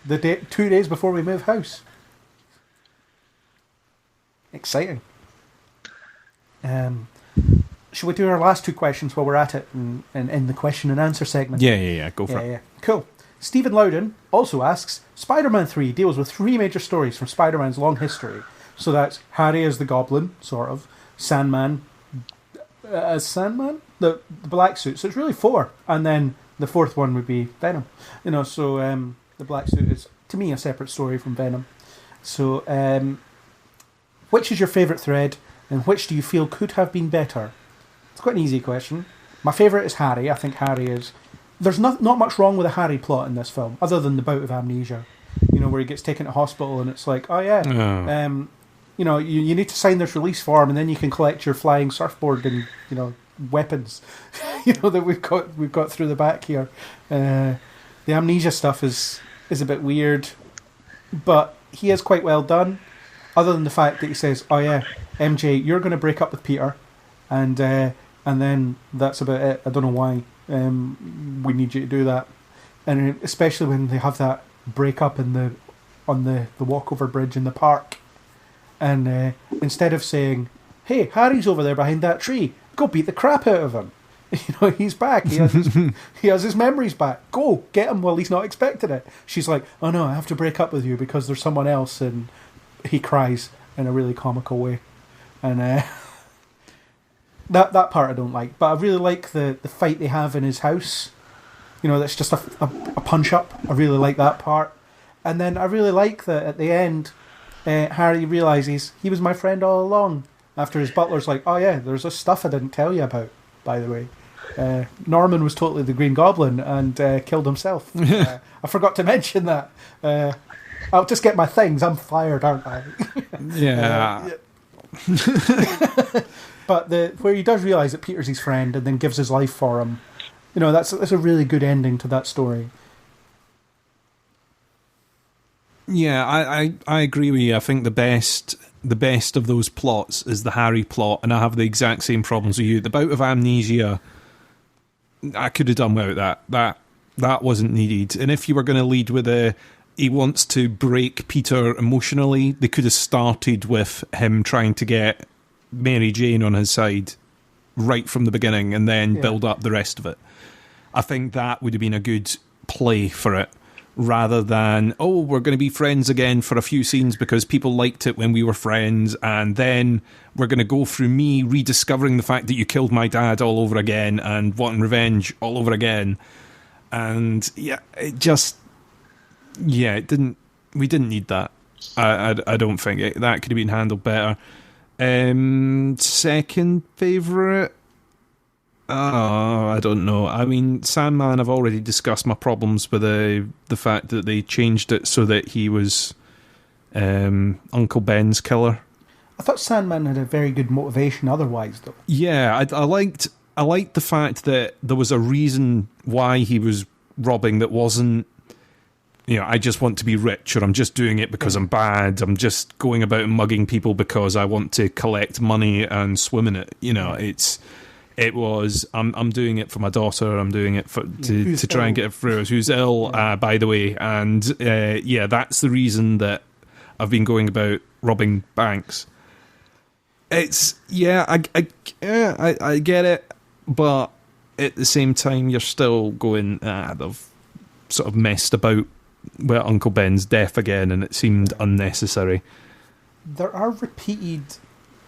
2 days before we move house. Exciting. Should we do our last two questions while we're at it in the question and answer segment? Yeah. Go for it. Yeah. Cool. Stephen Loudon also asks, Spider-Man 3 deals with three major stories from Spider-Man's long history. So that's Harry as the Goblin, sort of, Sandman as Sandman, the black suit. So it's really four. And then the fourth one would be Venom. So the black suit is, to me, a separate story from Venom. So, which is your favourite thread, and which do you feel could have been better? It's quite an easy question. My favourite is Harry. I think Harry is... There's not much wrong with the Harry plot in this film, other than the bout of amnesia. Where he gets taken to hospital and it's like, you need to sign this release form and then you can collect your flying surfboard and, weapons, that we've got through the back here. The amnesia stuff is a bit weird, but he is quite well done. Other than the fact that he says, MJ, you're going to break up with Peter, and then that's about it. I don't know why we need you to do that. And especially when they have that break up on the walkover bridge in the park. And instead of saying, hey, Harry's over there behind that tree, go beat the crap out of him. He's back. He has his memories back. Go, get him while he's not expecting it. She's like, oh no, I have to break up with you because there's someone else, and he cries in a really comical way. And that part I don't like. But I really like the fight they have in his house. That's just a punch-up. I really like that part. And then I really like that at the end, Harry realises he was my friend all along. After his butler's like, oh yeah, there's this stuff I didn't tell you about, by the way. Norman was totally the Green Goblin and killed himself. I forgot to mention that. I'll just get my things. I'm fired, aren't I? Yeah. But where he does realise that Peter's his friend and then gives his life for him, that's a really good ending to that story. Yeah, I agree with you. I think the best of those plots is the Harry plot, and I have the exact same problems with you. The bout of amnesia, I could have done without that. That wasn't needed. And if you were going to lead with he wants to break Peter emotionally, they could have started with him trying to get Mary Jane on his side right from the beginning and then build up the rest of it. I think that would have been a good play for it. rather than, oh, we're going to be friends again for a few scenes because people liked it when we were friends, and then we're going to go through me rediscovering the fact that you killed my dad all over again and wanting revenge all over again. And it didn't. We didn't need that. I don't think that could have been handled better. Second favourite? Oh, I don't know. I mean, Sandman, I've already discussed my problems with the fact that they changed it so that he was Uncle Ben's killer. I thought Sandman had a very good motivation otherwise, though. Yeah, I liked the fact that there was a reason why he was robbing that wasn't, I just want to be rich, or I'm just doing it because I'm bad. I'm just going about mugging people because I want to collect money and swim in it. It was, I'm doing it for my daughter. I'm doing it to try and get her through. Who's ill, by the way. And that's the reason that I've been going about robbing banks. It's I get it, but at the same time, you're still going. They've sort of messed about with Uncle Ben's death again, and it seemed unnecessary. There's repeated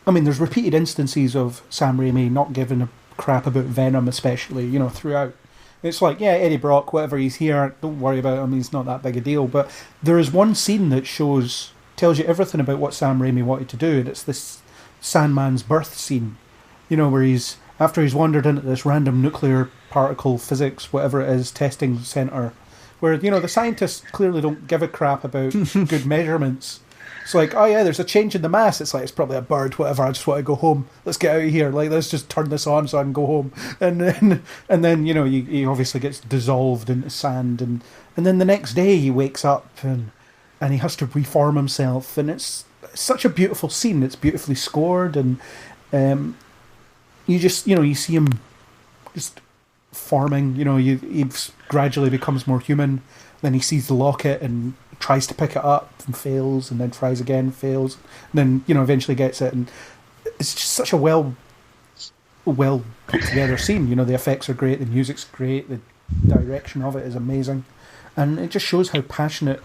instances of Sam Raimi not giving a crap about Venom, especially, throughout. It's like, Eddie Brock, whatever, he's here, don't worry about him, he's not that big a deal. But there is one scene that tells you everything about what Sam Raimi wanted to do, and it's this Sandman's birth scene, where after he's wandered into this random nuclear particle physics, whatever it is, testing centre, where, the scientists clearly don't give a crap about good measurements. It's like, oh yeah, there's a change in the mass. It's like, it's probably a bird, whatever, I just want to go home. Let's get out of here. Like, let's just turn this on so I can go home. And then he obviously gets dissolved into sand. And then the next day he wakes up and he has to reform himself. And it's such a beautiful scene. It's beautifully scored. And you just, you see him just forming. He gradually becomes more human. Then he sees the locket and tries to pick it up and fails, and then tries again, fails, and then eventually gets it. And it's just such a well put together scene. The effects are great, the music's great, the direction of it is amazing, and it just shows how passionate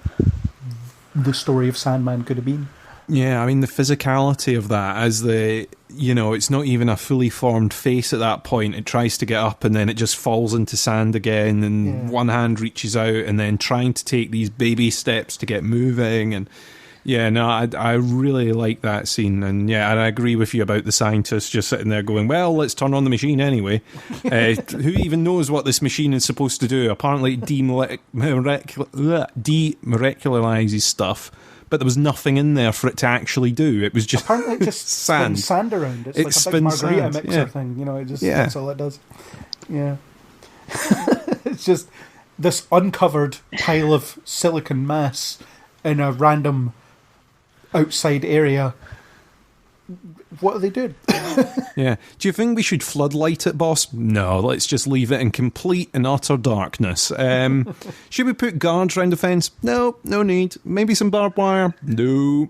the story of Sandman could have been. Yeah, I mean, the physicality of that, as it's not even a fully formed face at that point. It tries to get up and then it just falls into sand again, and one hand reaches out, and then trying to take these baby steps to get moving. And I really like that scene. And and I agree with you about the scientists just sitting there going, well, let's turn on the machine anyway. Who even knows what this machine is supposed to do? Apparently it demolecularizes stuff. But there was nothing in there for it to actually do. It was just apparently it just sand. Sand around. It's like a big margarita mixer thing. That's all it does. Yeah. It's just this uncovered pile of silicon mass in a random outside area. What are they doing? Yeah. Do you think we should floodlight it, boss? No, let's just leave it in complete and utter darkness. Should we put guards around the fence? No, no need. Maybe some barbed wire? No.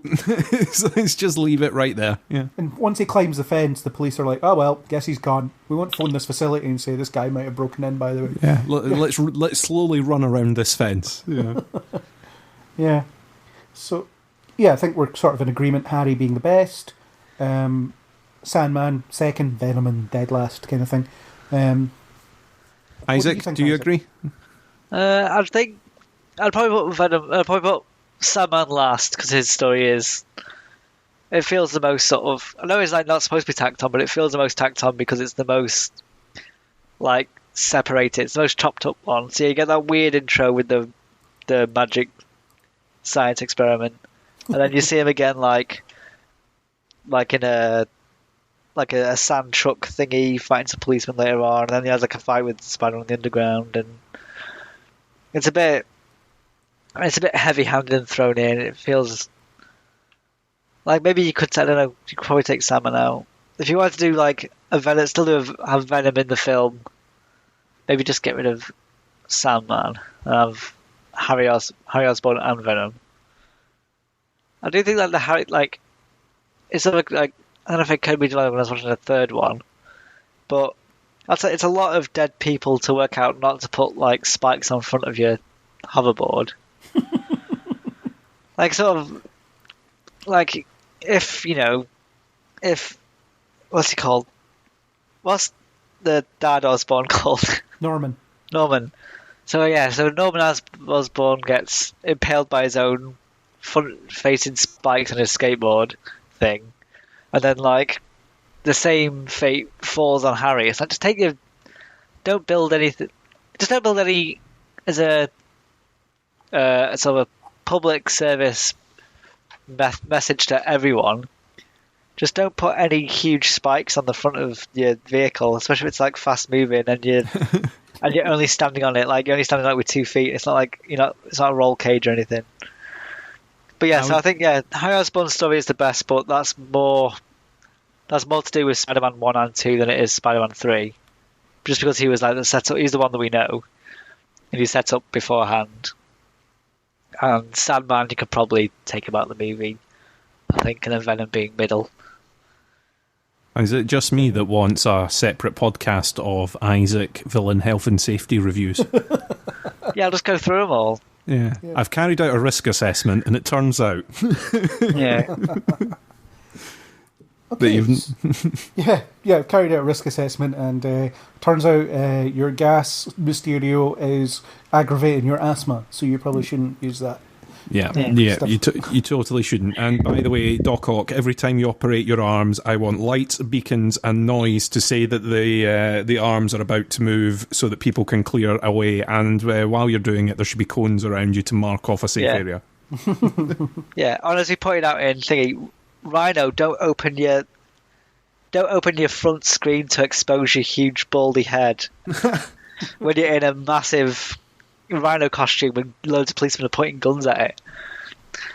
Let's just leave it right there. Yeah. And once he climbs the fence, the police are like, oh well, guess he's gone. We won't phone this facility and say this guy might have broken in, by the way. Yeah. Let's slowly run around this fence. Yeah. Yeah. So, I think we're sort of in agreement, Harry being the best. Sandman second, Venom and dead last kind of thing. Izaak, do you agree? I think I'd probably put Venom. I'd probably put Sandman last because his story it feels the most sort of. I know it's like not supposed to be tacked on, but it feels the most tacked on because it's the most like separated. It's the most chopped up one. So you get that weird intro with the magic science experiment, and then you see him again like in a sand truck thingy fighting some policemen later on, and then he has like a fight with Spider-Man in the underground, and it's a bit heavy-handed and thrown in. It feels like maybe you could, I don't know, you could probably take Sandman out. If you wanted to do like a Venom, have Venom in the film, maybe just get rid of Sandman and have Harry Osborn and Venom. I do think that the Harry, like, it's sort of like I don't know if it could be done when I was watching the third one, but I'd say it's a lot of dead people to work out not to put like spikes on front of your hoverboard. Like, sort of, like, if, what's he called? What's the dad Osborn called? Norman. Norman. So Norman Osborn gets impaled by his own front-facing spikes on his skateboard thing, and then, like, the same fate falls on Harry. It's like, don't build anything. Just don't build any as a sort of a public service message to everyone. Just don't put any huge spikes on the front of your vehicle, especially if it's like fast moving and you're only standing on it. Like, you're only standing on it with 2 feet. It's not like it's not a roll cage or anything. But yeah, so I think Harry Osborn's story is the best, but that's more to do with Spider-Man 1 and 2 than it is Spider-Man 3. Just because he was like the setup, he's the one that we know, and he's set up beforehand. And Sandman, you could probably take him out of the movie, I think, and then Venom being middle. Is it just me that wants a separate podcast of Izaak villain health and safety reviews? Yeah, I'll just go through them all. Yeah. I've carried out a risk assessment, and it turns out. Yeah. Okay. I've carried out a risk assessment, and turns out your gas Mysterio is aggravating your asthma, so you probably shouldn't use that. Yeah. You totally shouldn't. And by the way, Doc Ock, every time you operate your arms, I want lights, beacons, and noise to say that the arms are about to move, so that people can clear away. And while you're doing it, there should be cones around you to mark off a safe area. Yeah, honestly, pointed out in thingy, Rhino, don't open your front screen to expose your huge baldy head when you're in a massive Rhino costume and loads of policemen are pointing guns at it.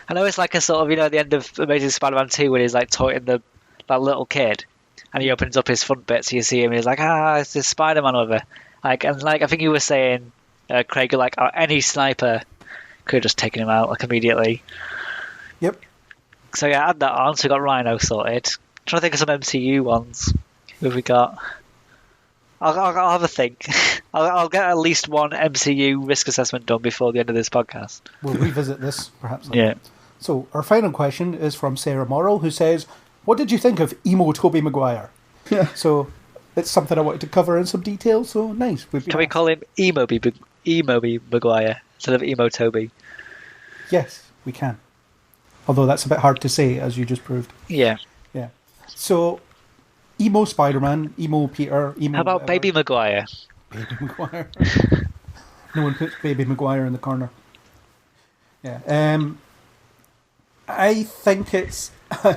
I know it's like a sort of, at the end of Amazing Spider-Man 2 when he's like taunting that little kid and he opens up his front bit so you see him and he's like, it's this Spider-Man over. I think you were saying, Craig, like, any sniper could have just taken him out immediately. Yep. So add that on. So we got Rhino sorted. I'm trying to think of some MCU ones. Who have we got? I'll have a think. I'll get at least one MCU risk assessment done before the end of this podcast. We'll revisit this perhaps later. Yeah. So our final question is from Sarah Morrill, who says, "What did you think of emo Tobey Maguire?" Yeah. So it's something I wanted to cover in some detail. So nice. Can we call him Emo Maguire instead of Emo Toby? Yes, we can. Although that's a bit hard to say, as you just proved. Yeah. Yeah. So, emo Spider-Man, emo Peter, emo... How about whatever. Baby Maguire? Baby Maguire. No one puts Baby Maguire in the corner. Yeah. I think it's... a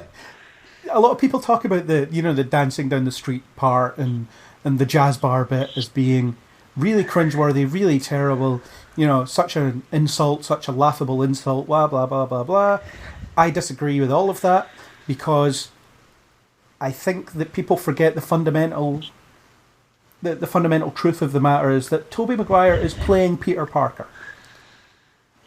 lot of people talk about the dancing down the street part and the jazz bar bit as being really cringeworthy, really terrible, such an insult, such a laughable insult, blah, blah, blah, blah, blah. I disagree with all of that because I think that people forget the fundamental truth of the matter is that Tobey Maguire is playing Peter Parker.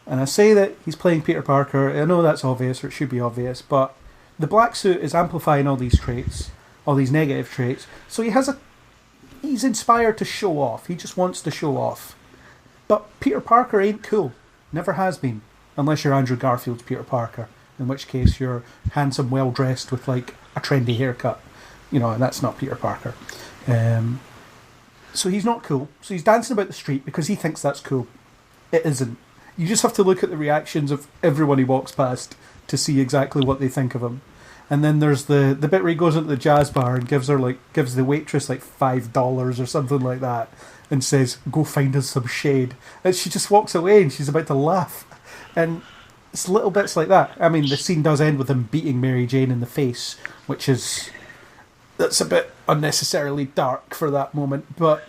And I say that he's playing Peter Parker, I know that's obvious, or it should be obvious, but the black suit is amplifying all these traits, all these negative traits, so he's inspired to show off. He just wants to show off. But Peter Parker ain't cool. Never has been. Unless you're Andrew Garfield's Peter Parker. In which case you're handsome, well-dressed with like a trendy haircut. And that's not Peter Parker. So he's not cool. So he's dancing about the street because he thinks that's cool. It isn't. You just have to look at the reactions of everyone he walks past to see exactly what they think of him. And then there's the bit where he goes into the jazz bar and gives the waitress like $5 or something like that and says, "Go find us some shade." And she just walks away and she's about to laugh. And it's little bits like that. I mean, the scene does end with him beating Mary Jane in the face, that's a bit unnecessarily dark for that moment. But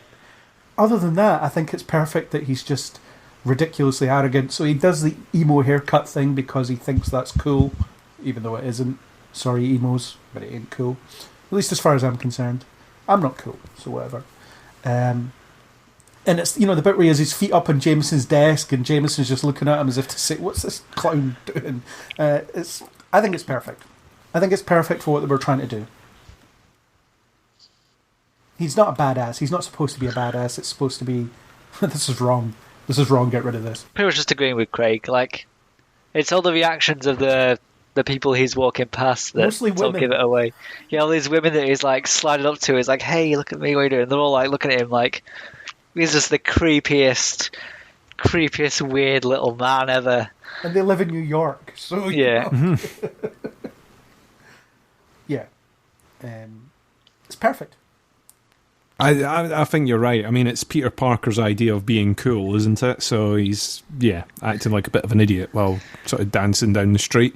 other than that, I think it's perfect that he's just ridiculously arrogant. So he does the emo haircut thing because he thinks that's cool, even though it isn't. Sorry, emos, but it ain't cool. At least as far as I'm concerned. I'm not cool, so whatever. And it's, the bit where he has his feet up on Jameson's desk and Jameson's just looking at him as if to say, "What's this clown doing?" I think it's perfect. I think it's perfect for what they were trying to do. He's not a badass. He's not supposed to be a badass. It's supposed to be... This is wrong. this is wrong, get rid of this. Pretty much just agreeing with Craig. Like, it's all the reactions of the people he's walking past that Mostly sort of women. give it away. Yeah, all these women that he's like sliding up to. He's like, "Hey, look at me, what are you doing?" And they're all like looking at him like he's just the creepiest weird little man ever. And they live in New York, so Yeah. yeah. It's perfect. I think you're right. I mean, it's Peter Parker's idea of being cool, isn't it? So he's, acting like a bit of an idiot while sort of dancing down the street.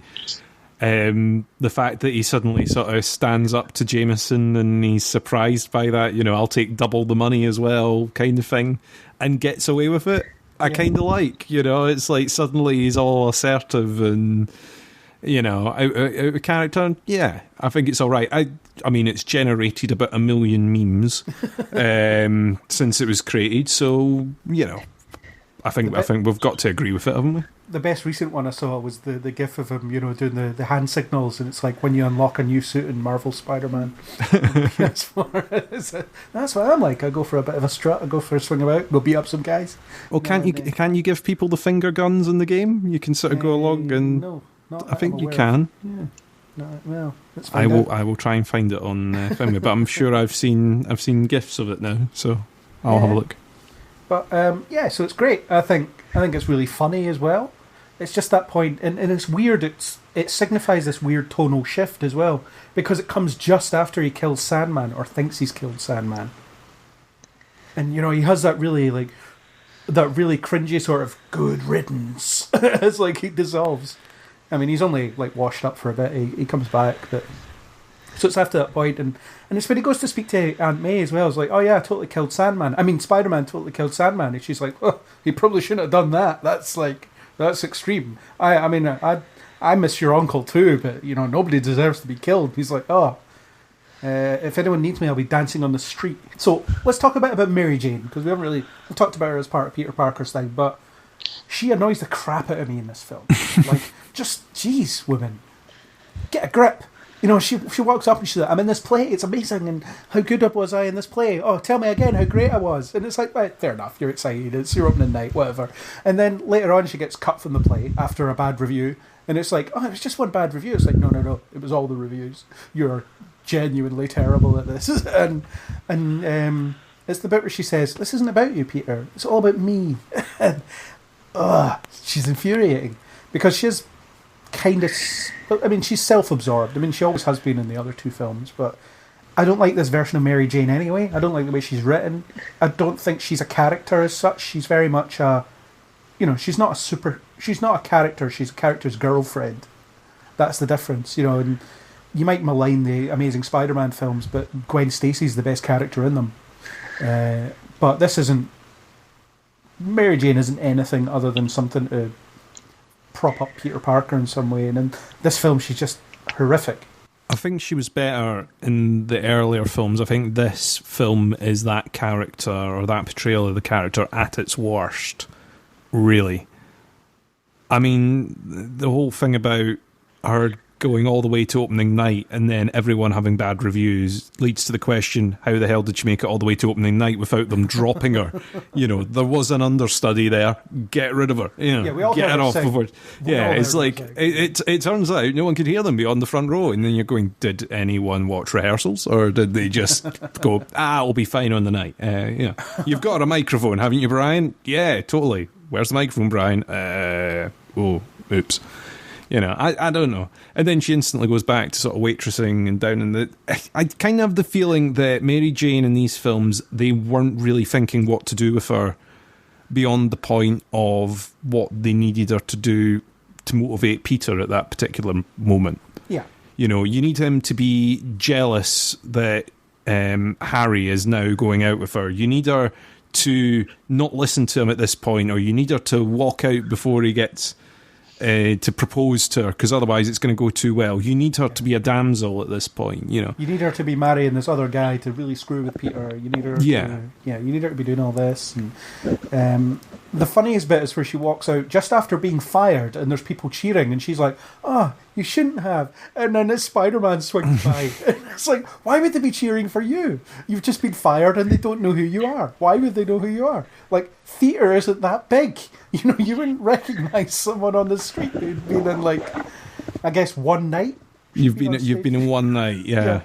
The fact that he suddenly sort of stands up to Jameson and he's surprised by that, I'll take double the money as well, kind of thing, and gets away with it. I kind of like, it's like suddenly he's all assertive and, out of character. And I think it's all right. I mean, it's generated about 1 million memes since it was created, so, I think we've got to agree with it, haven't we? The best recent one I saw was the gif of him, doing the hand signals, and it's like when you unlock a new suit in Marvel Spider-Man. That's what I'm like. I go for a bit of a strut, I go for a swing about, go beat up some guys. Well, can't you give people the finger guns in the game? You can sort of go along and... No, I think you can. Yeah. No, well, let's I find out. will try and find it on Fimmy, but I'm sure I've seen gifs of it now, so I'll have a look. But so it's great. I think it's really funny as well. It's just that point, and it's weird. It signifies this weird tonal shift as well, because it comes just after he kills Sandman, or thinks he's killed Sandman, and he has that really cringy sort of good riddance as like he dissolves. I mean, he's only like washed up for a bit. He comes back, but so it's after that point, and it's when he goes to speak to Aunt May as well. It's like, oh yeah, I totally killed Sandman. I mean, Spider-Man totally killed Sandman, and she's like, oh, he probably shouldn't have done that. That's extreme. I mean, I miss your uncle too, but nobody deserves to be killed. He's like, oh, if anyone needs me, I'll be dancing on the street. So let's talk about Mary Jane, because we've talked about her as part of Peter Parker's thing, but she annoys the crap out of me in this film. Like, just, jeez, women, get a grip. She walks up and she's like, I'm in this play, it's amazing, and how good was I in this play? Oh, tell me again how great I was. And it's like, right, fair enough, you're excited, it's your opening night, whatever. And then later on she gets cut from the play after a bad review, and it's like, oh, it was just one bad review. It's like, no, it was all the reviews. You're genuinely terrible at this. and it's the bit where she says, this isn't about you, Peter, it's all about me. And she's infuriating, because she's kind of... I mean, she's self-absorbed. I mean, she always has been in the other two films, but I don't like this version of Mary Jane anyway. I don't like the way she's written. I don't think she's a character as such. She's very much a... she's not a character. She's a character's girlfriend. That's the difference, and you might malign the Amazing Spider-Man films, but Gwen Stacy's the best character in them. But this isn't... Mary Jane isn't anything other than something to prop up Peter Parker in some way, and in this film she's just horrific. I think she was better in the earlier films. I think this film is that character, or that portrayal of the character at its worst, really. I mean, the whole thing about her going all the way to opening night and then everyone having bad reviews leads to the question, how the hell did she make it all the way to opening night without them dropping her? There was an understudy there. Get rid of her. We all get her off sing. of her. Yeah, it's like, it turns out no one could hear them beyond the front row, and then you're going, did anyone watch rehearsals, or did they just go, it'll be fine on the night? You've got a microphone, haven't you, Brian? Yeah, totally. Where's the microphone, Brian? Oops. I don't know. And then she instantly goes back to sort of waitressing and down in the... I kind of have the feeling that Mary Jane in these films, they weren't really thinking what to do with her beyond the point of what they needed her to do to motivate Peter at that particular moment. Yeah. You need him to be jealous that Harry is now going out with her. You need her to not listen to him at this point, or you need her to walk out before he gets... to propose to her, because otherwise it's going to go too well. You need her to be a damsel at this point, You need her to be marrying this other guy to really screw with Peter. You need her you need her to be doing all this. And the funniest bit is where she walks out just after being fired and there's people cheering and she's like, oh, you shouldn't have. And then this Spider-Man swings by. It's like, why would they be cheering for you? You've just been fired and they don't know who you are. Why would they know who you are? Like, theatre isn't that big. You know, you wouldn't recognise someone on the street who'd been in, like, I guess, one night. You've been in one night, yeah.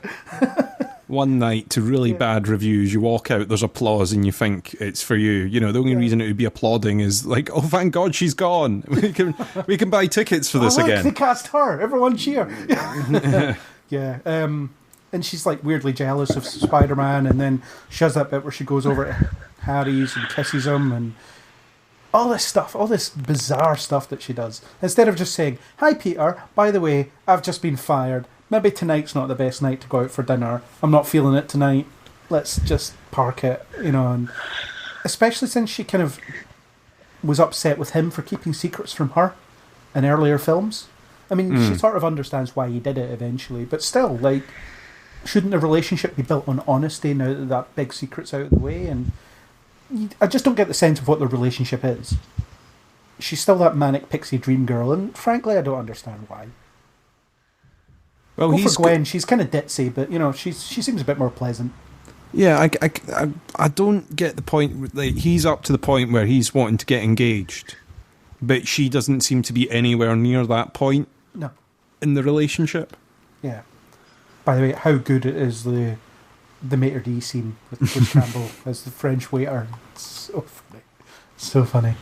One night to really bad reviews. You walk out, there's applause, and you think it's for you. You know, the only reason it would be applauding is like, oh, thank God she's gone. We can buy tickets for this look, again. They cast her. Everyone cheer. Yeah. And she's like weirdly jealous of Spider-Man, and then she has that bit where she goes over to Harry's and kisses him, and all this stuff, all this bizarre stuff that she does. Instead of just saying, "Hi, Peter. By the way, I've just been fired. Maybe tonight's not the best night to go out for dinner. I'm not feeling it tonight. Let's just park it," you know. And especially since she kind of was upset with him for keeping secrets from her in earlier films. I mean, she sort of understands why he did it eventually, but still, like, shouldn't the relationship be built on honesty now that that big secret's out of the way? And I just don't get the sense of what the relationship is. She's still that manic pixie dream girl, and frankly, I don't understand why. Well, for Gwen, she's kind of ditzy, but you know, she seems a bit more pleasant. Yeah, I don't get the point. Like, he's up to the point where he's wanting to get engaged, but she doesn't seem to be anywhere near that point. No. In the relationship. Yeah. By the way, how good is the maitre d' scene with Bruce Campbell as the French waiter? It's so funny. So funny.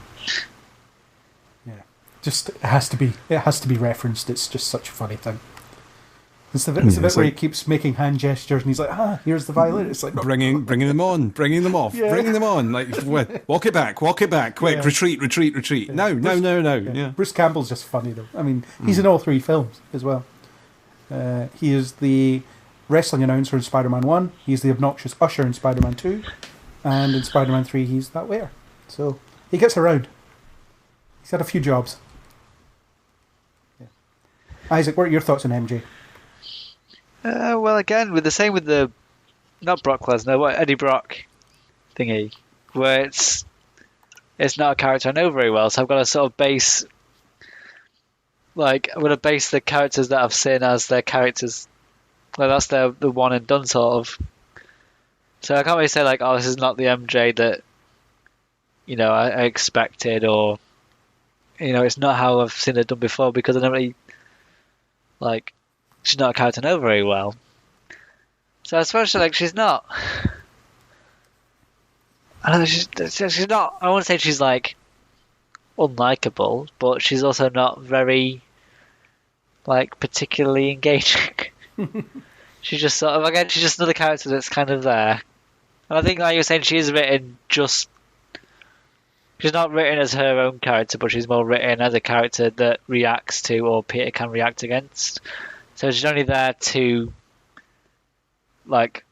Yeah. Just, it has to be referenced. It's just such a funny thing. It's the bit where he keeps making hand gestures, and he's like, here's the violin. It's like bringing them on, bringing them off, bringing them on. Like, walk it back, quick, retreat. Yeah. No. Yeah. Bruce Campbell's just funny though. I mean, he's in all three films as well. He is the wrestling announcer in Spider-Man 1. He's the obnoxious usher in Spider-Man 2, and in Spider-Man 3, he's that waiter. So he gets around. He's had a few jobs. Yeah. Izaak, what are your thoughts on MJ? Well, again, with the not Brock Lesnar, what Eddie Brock thingy, where it's not a character I know very well, so I've got to sort of base, like, I'm going to base the characters that I've seen as their characters, like that's the one and done sort of. So I can't really say like, oh, this is not the MJ that, you know, I expected, or, you know, it's not how I've seen it done before, because I don't really, like, she's not a character I know very well. So I suppose she's not. I don't know, she's not. I won't say she's like unlikable, but she's also not very like particularly engaging. She's just sort of, again, she's just another character that's kind of there. And I think, like you were saying, she is written just. She's not written as her own character, but she's more written as a character that reacts to, or Peter can react against. So she's only there to, like,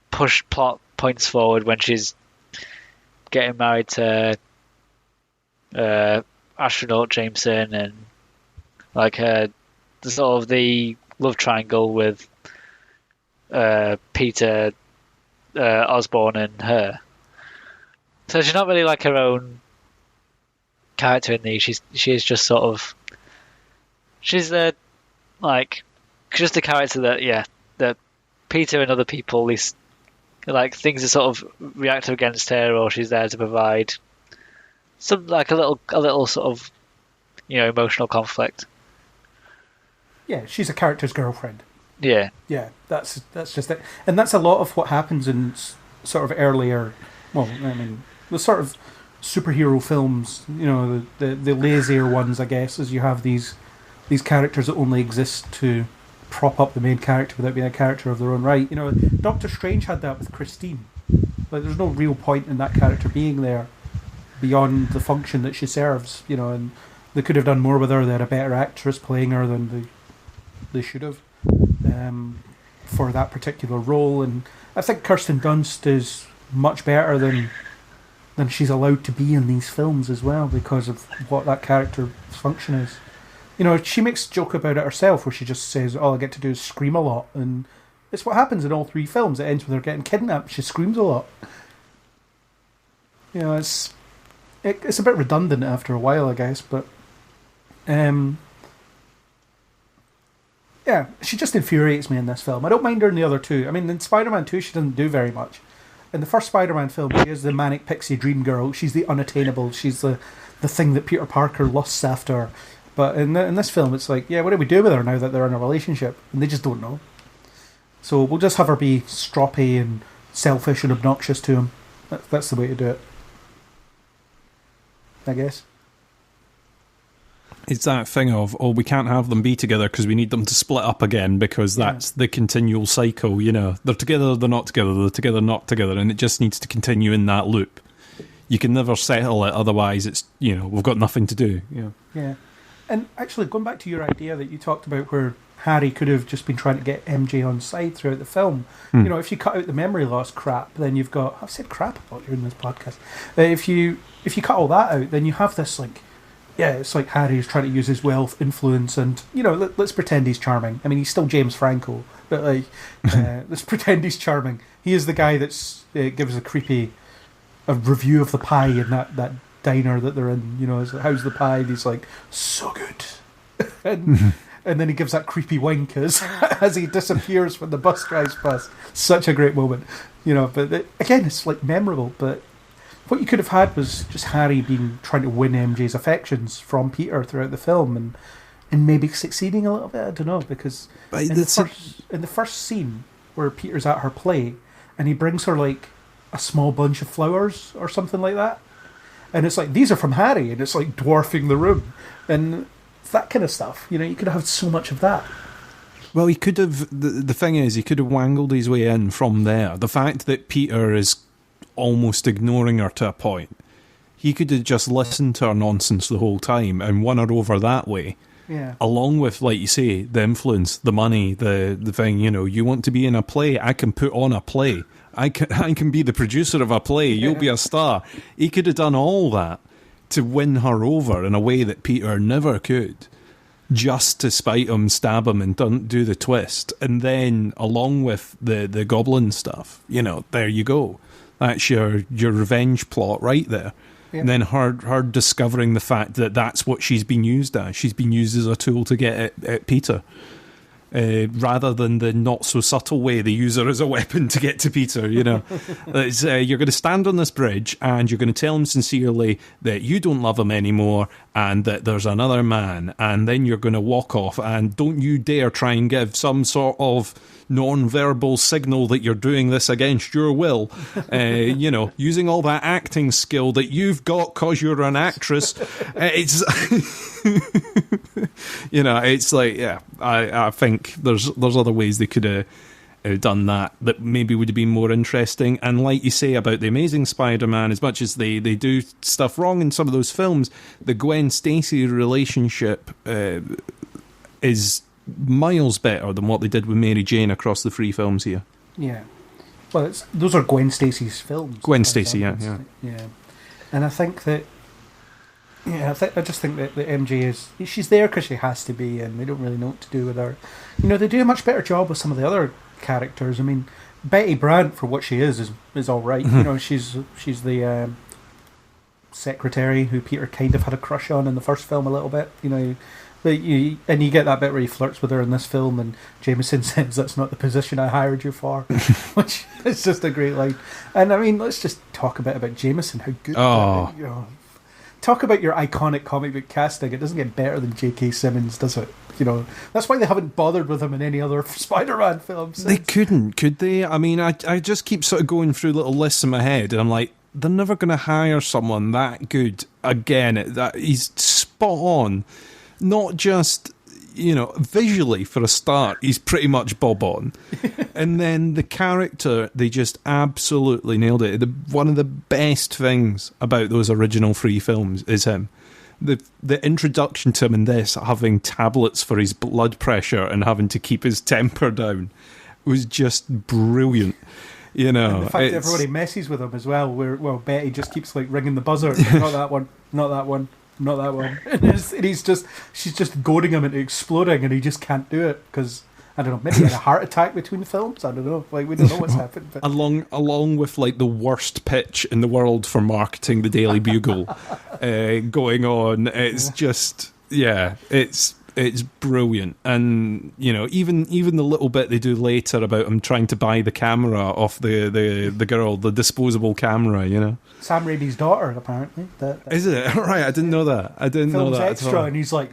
push plot points forward when she's getting married to astronaut Jameson, and like the sort of the love triangle with Peter, Osborn, and her. So she's not really like her own character in these. She is just sort of, she's the, like, just a character that Peter and other people, at least, like, things are sort of reactive against her, or she's there to provide some, like, a little sort of, you know, emotional conflict. Yeah, she's a character's girlfriend. Yeah, that's just it, and that's a lot of what happens in sort of earlier. Well, I mean, the sort of superhero films, you know, the lazier ones, I guess, is you have these characters that only exist to prop up the main character without being a character of their own right. You know, Doctor Strange had that with Christine. Like, there's no real point in that character being there beyond the function that she serves, you know, and they could have done more with her. They had a better actress playing her than they should have for that particular role. And I think Kirsten Dunst is much better than she's allowed to be in these films as well, because of what that character's function is. You know, she makes a joke about it herself, where she just says, all I get to do is scream a lot, and it's what happens in all three films. It ends with her getting kidnapped. She screams a lot. You know, it's a bit redundant after a while, I guess, but Yeah, she just infuriates me in this film. I don't mind her in the other two. I mean, in Spider-Man 2, she doesn't do very much. In the first Spider-Man film, she is the manic pixie dream girl. She's the unattainable. She's the thing that Peter Parker lusts after. But in this film, it's like, yeah, what do we do with her now that they're in a relationship? And they just don't know. So we'll just have her be stroppy and selfish and obnoxious to him. That's the way to do it, I guess. It's that thing of, we can't have them be together because we need them to split up again because that's the continual cycle, you know. They're together, they're not together, they're together, not together, and it just needs to continue in that loop. You can never settle it, otherwise it's, you know, we've got nothing to do. Yeah. And actually, going back to your idea that you talked about where Harry could have just been trying to get MJ on side throughout the film. You know, if you cut out the memory loss crap, then you've got... I've said crap about you in this podcast. If you cut all that out, then you have this, like... Yeah, it's like Harry's trying to use his wealth, influence, and, you know, let's pretend he's charming. I mean, he's still James Franco, but, like, let's pretend he's charming. He is the guy that's gives a review of the pie in that diner that they're in. You know, it's like, how's the pie? And he's like, so good. And then he gives that creepy wink as he disappears when the bus drives past. Such a great moment. You know, but again, it's, like, memorable, but... What you could have had was just Harry trying to win MJ's affections from Peter throughout the film and maybe succeeding a little bit. I don't know, because in the first scene where Peter's at her play and he brings her like a small bunch of flowers or something like that, and it's like, these are from Harry, and it's like dwarfing the room and that kind of stuff. You know, you could have had so much of that. Well, he could have... The thing is, he could have wangled his way in from there. The fact that Peter is almost ignoring her to a point, he could have just listened to her nonsense the whole time and won her over that way. Yeah. Along with, like you say, the influence, the money, the thing, you know, you want to be in a play, I can put on a play. I can be the producer of a play, you'll be a star. He could have done all that to win her over in a way that Peter never could, just to spite him, stab him, and do the twist. And then, along with the goblin stuff, you know, there you go. That's your revenge plot right there. Yeah. And then her discovering the fact that that's what she's been used as. She's been used as a tool to get at Peter. Rather than the not so subtle way they use her as a weapon to get to Peter, you know. You're going to stand on this bridge and you're going to tell him sincerely that you don't love him anymore and that there's another man, and then you're going to walk off, and don't you dare try and give some sort of non-verbal signal that you're doing this against your will, you know, using all that acting skill that you've got because you're an actress. It's you know, it's like, yeah, I think there's other ways they could have done that maybe would have been more interesting. And like you say about the Amazing Spider-Man, as much as they do stuff wrong in some of those films, the Gwen Stacy relationship is miles better than what they did with Mary Jane across the 3 films here. Yeah. Well, those are Gwen Stacy's films. Gwen Stacy, yeah. And I think that, I just think that the MJ she's there because she has to be, and they don't really know what to do with her. You know, they do a much better job with some of the other characters. I mean, Betty Brant, for what she is all right. You know, she's the secretary who Peter kind of had a crush on in the first film a little bit. You know, but you get that bit where he flirts with her in this film, and Jameson says, "That's not the position I hired you for," which is just a great line. And I mean, let's just talk a bit about Jameson. How good! You know, talk about your iconic comic book casting. It doesn't get better than J.K. Simmons, does it? You know, that's why they haven't bothered with him in any other Spider-Man films. They couldn't, could they? I mean, I just keep sort of going through little lists in my head, and I'm like, they're never going to hire someone that good again. That he's spot on. Not just, you know, visually for a start, he's pretty much bob on. And then the character, they just absolutely nailed it. One of the best things about those original 3 films is him. The introduction to him in this, having tablets for his blood pressure and having to keep his temper down, was just brilliant. You know, and the fact that everybody messes with him as well, where Betty just keeps like ringing the buzzer. Not that one, not that one. Not that one. And she's just goading him into exploding, and he just can't do it because, I don't know, maybe he had a heart attack between films. I don't know. Like, we don't know what's happened. But. Along with like the worst pitch in the world for marketing the Daily Bugle going on. It's just, it's It's brilliant, and even the little bit they do later about him trying to buy the camera off the girl, the disposable camera. Sam Raimi's daughter, apparently. Is it right? I didn't know that. I didn't know that extra, at all. and he's like,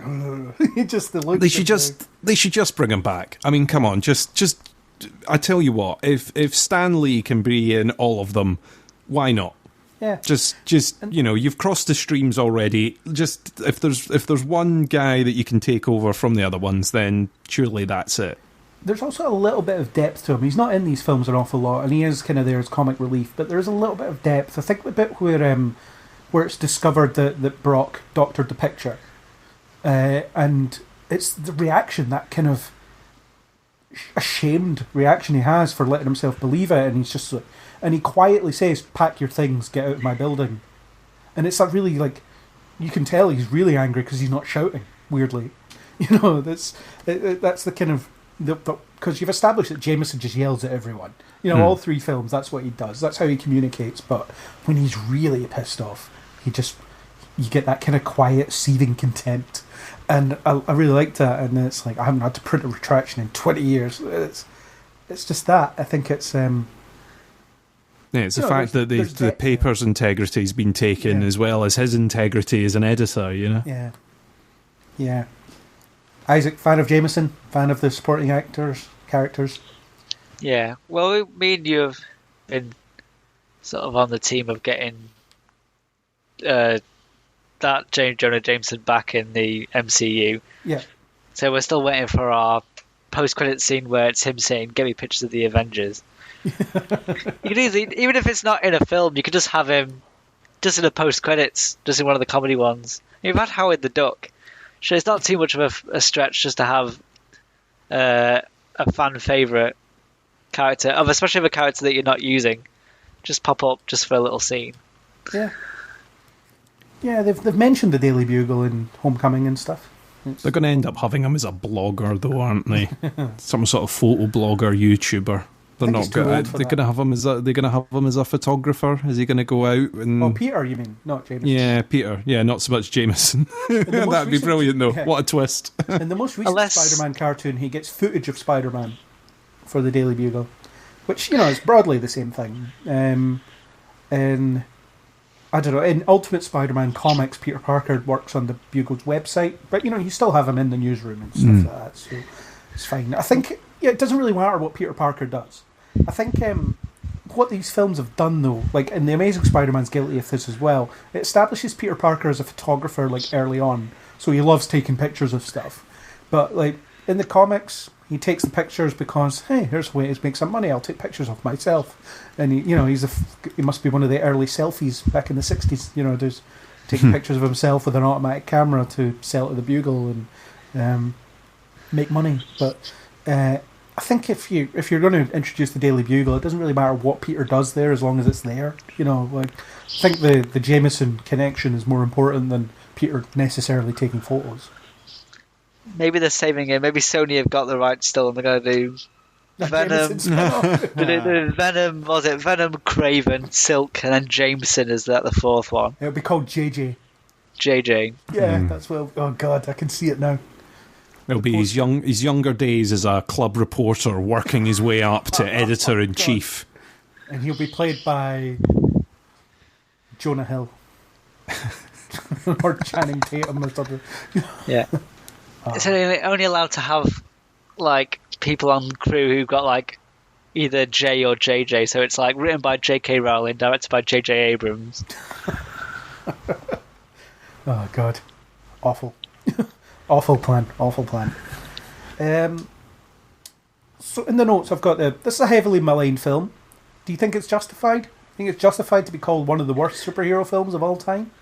he just the look. They should just bring him back. I mean, come on, just. I tell you what, if Stan Lee can be in all of them, why not? Yeah. Just you've crossed the streams already. Just if there's one guy that you can take over from the other ones, then surely that's it. There's also a little bit of depth to him. He's not in these films an awful lot, and he is kind of there as comic relief, but there's a little bit of depth. I think the bit where it's discovered that Brock doctored the picture, and it's the reaction, that kind of ashamed reaction he has for letting himself believe it, and he's just like, and he quietly says, "Pack your things, get out of my building," and it's that really, like, you can tell he's really angry because he's not shouting. Weirdly, that's the kind of because you've established that Jameson just yells at everyone. All three films, that's what he does. That's how he communicates. But when he's really pissed off, you get that kind of quiet, seething contempt. And I really liked that, and it's like I haven't had to print a retraction in 20 years. It's just that. I think it's it's the fact that the paper's integrity has been taken as well as his integrity as an editor. Yeah. Izaak, fan of Jameson, fan of the supporting characters. Yeah. Well, me and you have been sort of on the team of getting that James Jonah Jameson back in the MCU. Yeah. So we're still waiting for our post-credit scene where it's him saying, "Get me pictures of the Avengers." You could easily, even if it's not in a film, you could just have him just in the post-credits, just in one of the comedy ones. You've had Howard the Duck. So it's not too much of a stretch just to have a fan favourite character, especially of a character that you're not using, just pop up just for a little scene. Yeah. Yeah, they've mentioned the Daily Bugle in Homecoming and stuff. They're going to end up having him as a blogger, though, aren't they? Some sort of photo blogger, YouTuber. They're not going. They're going to have him as a photographer. Is he going to go out and? Oh, Peter, you mean, not Jameson? Yeah, Peter. Yeah, not so much Jameson. That'd be brilliant, though. Yeah. What a twist! In the most recent Spider-Man cartoon, he gets footage of Spider-Man for the Daily Bugle, which is broadly the same thing. In I don't know. In Ultimate Spider-Man comics, Peter Parker works on the Bugle's website, but you still have him in the newsroom and stuff like that, so it's fine. I think it doesn't really matter what Peter Parker does. I think what these films have done, though, like in The Amazing Spider-Man's guilty of this as well, it establishes Peter Parker as a photographer like early on, so he loves taking pictures of stuff. But like in the comics, he takes the pictures because, hey, here's a way to make some money. I'll take pictures of myself, and he must be one of the early selfies back in the 60s. There's taking pictures of himself with an automatic camera to sell to the Bugle and make money. But I think if you're going to introduce the Daily Bugle, it doesn't really matter what Peter does there as long as it's there. I think the Jameson connection is more important than Peter necessarily taking photos. Maybe they're saving it. Maybe Sony have got the rights still, and they're going to do Venom. Venom, was it Venom, Craven, Silk, and then Jameson is that the fourth one? It'll be called JJ. JJ. Yeah, that's well. Oh God, I can see it now. It'll be his younger days as a club reporter, working his way up to editor in chief, and he'll be played by Jonah Hill or Channing Tatum or something. Yeah. It's only allowed to have like people on crew who've got like either J or JJ, so it's like written by J.K. Rowling, directed by J.J. Abrams. Oh God, awful. Awful plan. So in the notes I've got this is a heavily maligned film. Do you think it's justified? Do you think it's justified to be called one of the worst superhero films of all time?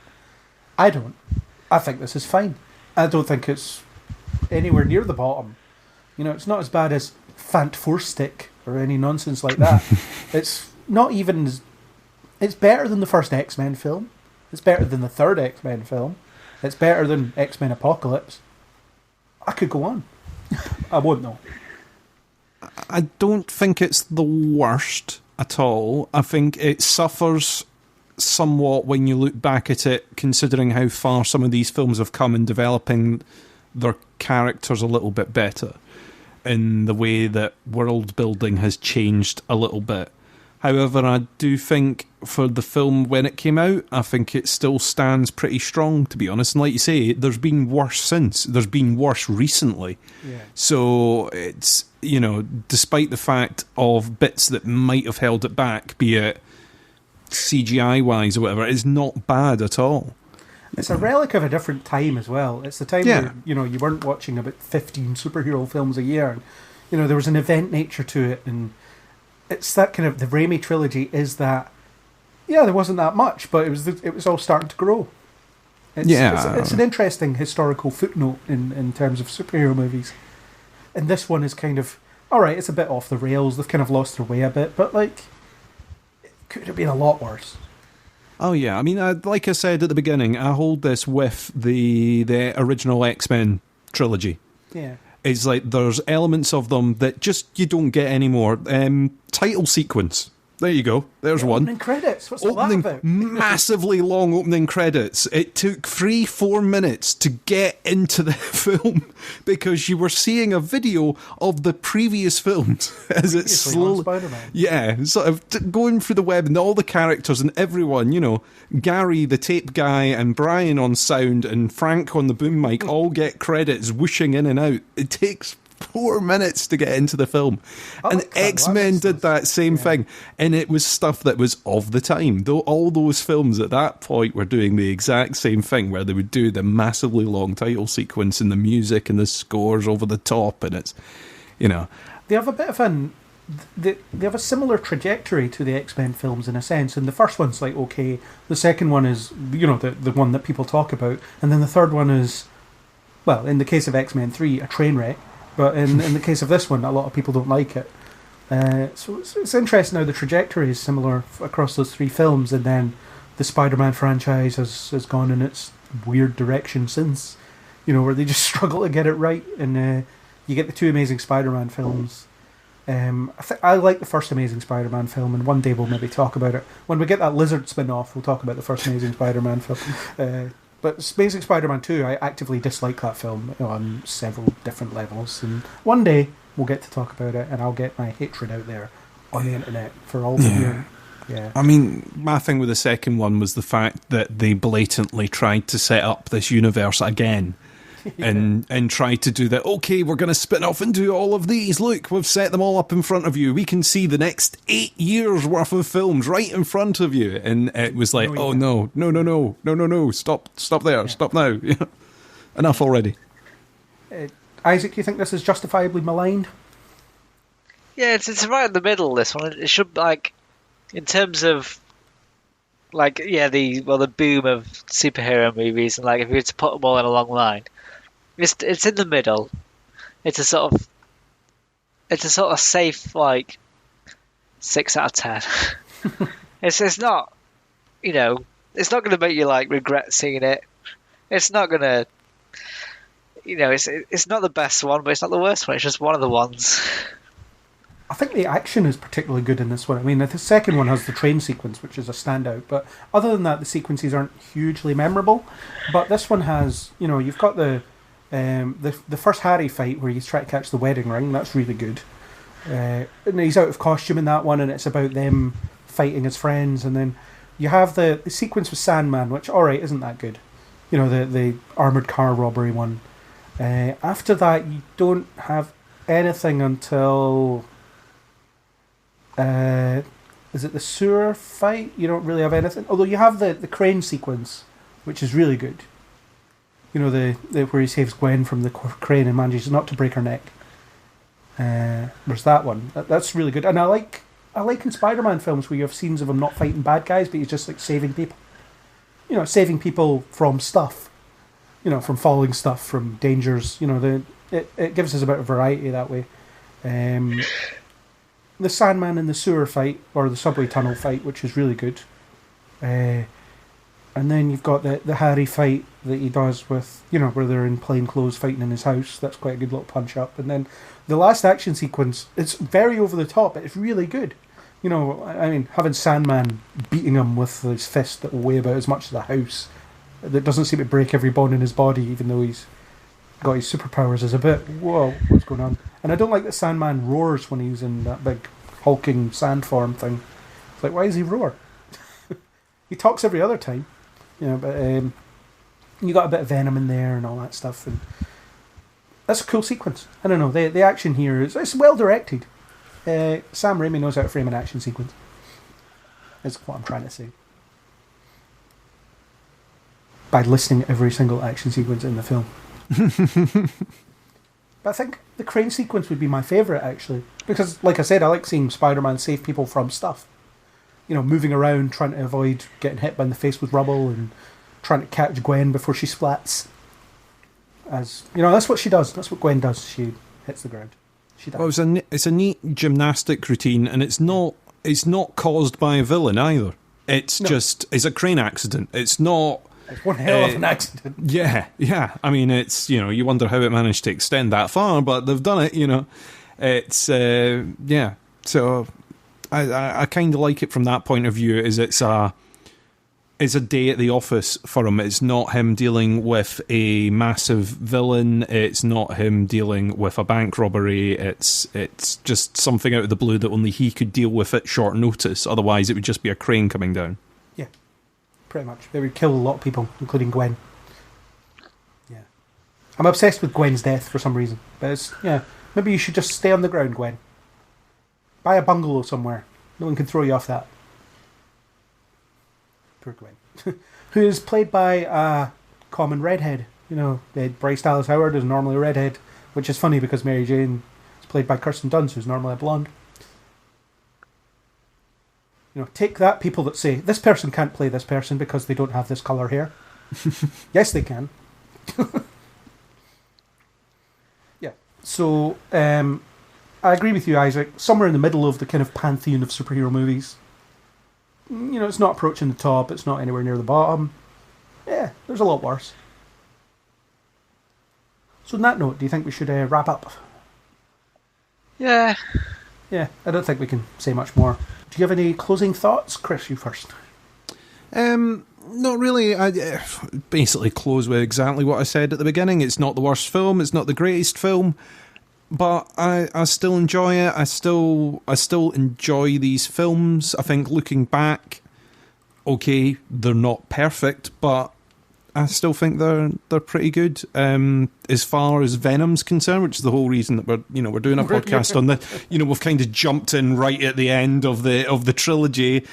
I don't. I think this is fine. I don't think it's anywhere near the bottom. It's not as bad as Fant4stick or any nonsense like that. It's not even it's better than the first X-Men film. It's better than the third X-Men film. It's better than X-Men Apocalypse. I could go on. I won't know. I don't think it's the worst at all. I think it suffers somewhat when you look back at it, considering how far some of these films have come in developing their characters a little bit better in the way that world building has changed a little bit. However, I do think for the film when it came out, I think it still stands pretty strong, to be honest. And like you say, there's been worse since. There's been worse recently. Yeah. So it's, you know, despite the fact of bits that might have held it back, be it CGI-wise or whatever, it's not bad at all. It's a relic of a different time as well. It's the time where, you know, you weren't watching about 15 superhero films a year. And, you know, there was an event nature to it, and it's that kind of, the Raimi trilogy is that, there wasn't that much, but it was all starting to grow. It's an interesting historical footnote in terms of superhero movies. And this one is kind of, alright, it's a bit off the rails, they've kind of lost their way a bit, but like, it could have been a lot worse. Oh yeah, I mean, like I said at the beginning, I hold this with the original X-Men trilogy. Yeah. It's like there's elements of them that just you don't get anymore. Title sequence. There you go. There's one. Opening credits. What's all that about? Massively long opening credits. It took 3-4 minutes to get into the film because you were seeing a video of the previous films as it's slowly, Spider-Man. Sort of going through the web and all the characters and everyone. You know, Gary the tape guy and Brian on sound and Frank on the boom mic all get credits whooshing in and out. It takes 4 minutes to get into the film. And X-Men did that same thing, and it was stuff that was of the time. Though all those films at that point were doing the exact same thing, where they would do the massively long title sequence and the music and the scores over the top, and it's, you know, they have a bit of they have a similar trajectory to the X-Men films in a sense, and the first one's like okay, the second one is, you know, the one that people talk about, and then the third one is, well, in the case of X-Men 3, a train wreck. But in the case of this one, a lot of people don't like it. So it's interesting how the trajectory is similar across those three films, and then the Spider-Man franchise has gone in its weird direction since, you know, where they just struggle to get it right. And you get the two Amazing Spider-Man films. I like the first Amazing Spider-Man film, and one day we'll maybe talk about it. When we get that Lizard spin-off, we'll talk about the first Amazing Spider-Man film. But Amazing Spider-Man 2, I actively dislike that film on several different levels. And one day we'll get to talk about it, and I'll get my hatred out there on the internet for all the year. Yeah. I mean, my thing with the second one was the fact that they blatantly tried to set up this universe again. And try to do that. Okay, we're going to spin off and do all of these. Look, we've set them all up in front of you. We can see the next 8 years worth of films right in front of you. And it was like, no, stop there, stop now. Enough already. Isaac, you think this is justifiably maligned? Yeah, it's right in the middle. This one, it should, like, in terms of, like, the boom of superhero movies, and like if you were to put them all in a long line. It's in the middle. It's a sort of safe, like, 6 out of 10. It's not, you know, it's not going to make you like regret seeing it. It's not going to, you know, it's not the best one, but it's not the worst one. It's just one of the ones. I think the action is particularly good in this one. I mean, the second one has the train sequence, which is a standout. But other than that, the sequences aren't hugely memorable. But this one has, you know, you've got the first Harry fight where he's trying to catch the wedding ring. That's really good. And he's out of costume in that one, and it's about them fighting as friends. And then you have the sequence with Sandman, which, alright, isn't that good. You know, the armoured car robbery one. After that, you don't have anything until... is it the sewer fight? You don't really have anything. Although you have the crane sequence, which is really good. You know, the where he saves Gwen from the crane and manages not to break her neck. There's that one. That's really good. And I like in Spider-Man films where you have scenes of him not fighting bad guys, but he's just like saving people. You know, saving people from stuff. You know, from falling stuff, from dangers. You know, it gives us a bit of variety that way. The Sandman in the sewer fight, or the subway tunnel fight, which is really good. And then you've got the Harry fight that he does with, you know, where they're in plain clothes fighting in his house. That's quite a good little punch up. And then the last action sequence, it's very over the top, but it's really good. You know, I mean, having Sandman beating him with his fist that will weigh about as much as the house, that doesn't seem to break every bone in his body, even though he's got his superpowers is a bit, whoa, what's going on? And I don't like that Sandman roars when he's in that big hulking sand form thing. It's like, why does he roar? He talks every other time, but you got a bit of Venom in there and all that stuff, and that's a cool sequence. I don't know, the action here it's well directed. Sam Raimi knows how to frame an action sequence. Is what I'm trying to say. By listing every single action sequence in the film. But I think the crane sequence would be my favourite, actually. Because, like I said, I like seeing Spider-Man save people from stuff. Moving around, trying to avoid getting hit in the face with rubble and trying to catch Gwen before she splats. That's what she does. That's what Gwen does. She hits the ground. She dies. Well, it's a neat gymnastic routine, and it's not caused by a villain either. It's a crane accident. It's not... It's one hell of an accident. Yeah. I mean, it's, you wonder how it managed to extend that far, but they've done it, It's, So I kind of like it from that point of view, is it's a day at the office for him. It's not him dealing with a massive villain. It's not him dealing with a bank robbery. It's just something out of the blue that only he could deal with at short notice. Otherwise, it would just be a crane coming down. Yeah, pretty much. They would kill a lot of people, including Gwen. Yeah. I'm obsessed with Gwen's death for some reason. But maybe you should just stay on the ground, Gwen. Buy a bungalow somewhere. No one can throw you off that. Poor Gwen. Who is played by a common redhead. Bryce Dallas Howard is normally a redhead, which is funny because Mary Jane is played by Kirsten Dunst, who's normally a blonde. Take that, people that say, this person can't play this person because they don't have this colour hair. Yes, they can. Yeah. So, I agree with you, Isaac. Somewhere in the middle of the kind of pantheon of superhero movies. It's not approaching the top. It's not anywhere near the bottom. Yeah, there's a lot worse. So on that note, do you think we should wrap up? Yeah. Yeah, I don't think we can say much more. Do you have any closing thoughts? Chris, you first. Not really. I basically close with exactly what I said at the beginning. It's not the worst film. It's not the greatest film. But I still enjoy it. I still enjoy these films. I think looking back, okay, they're not perfect, but I still think they're pretty good. As far as Venom's concerned, which is the whole reason that we're doing a podcast on this. We've kind of jumped in right at the end of the trilogy.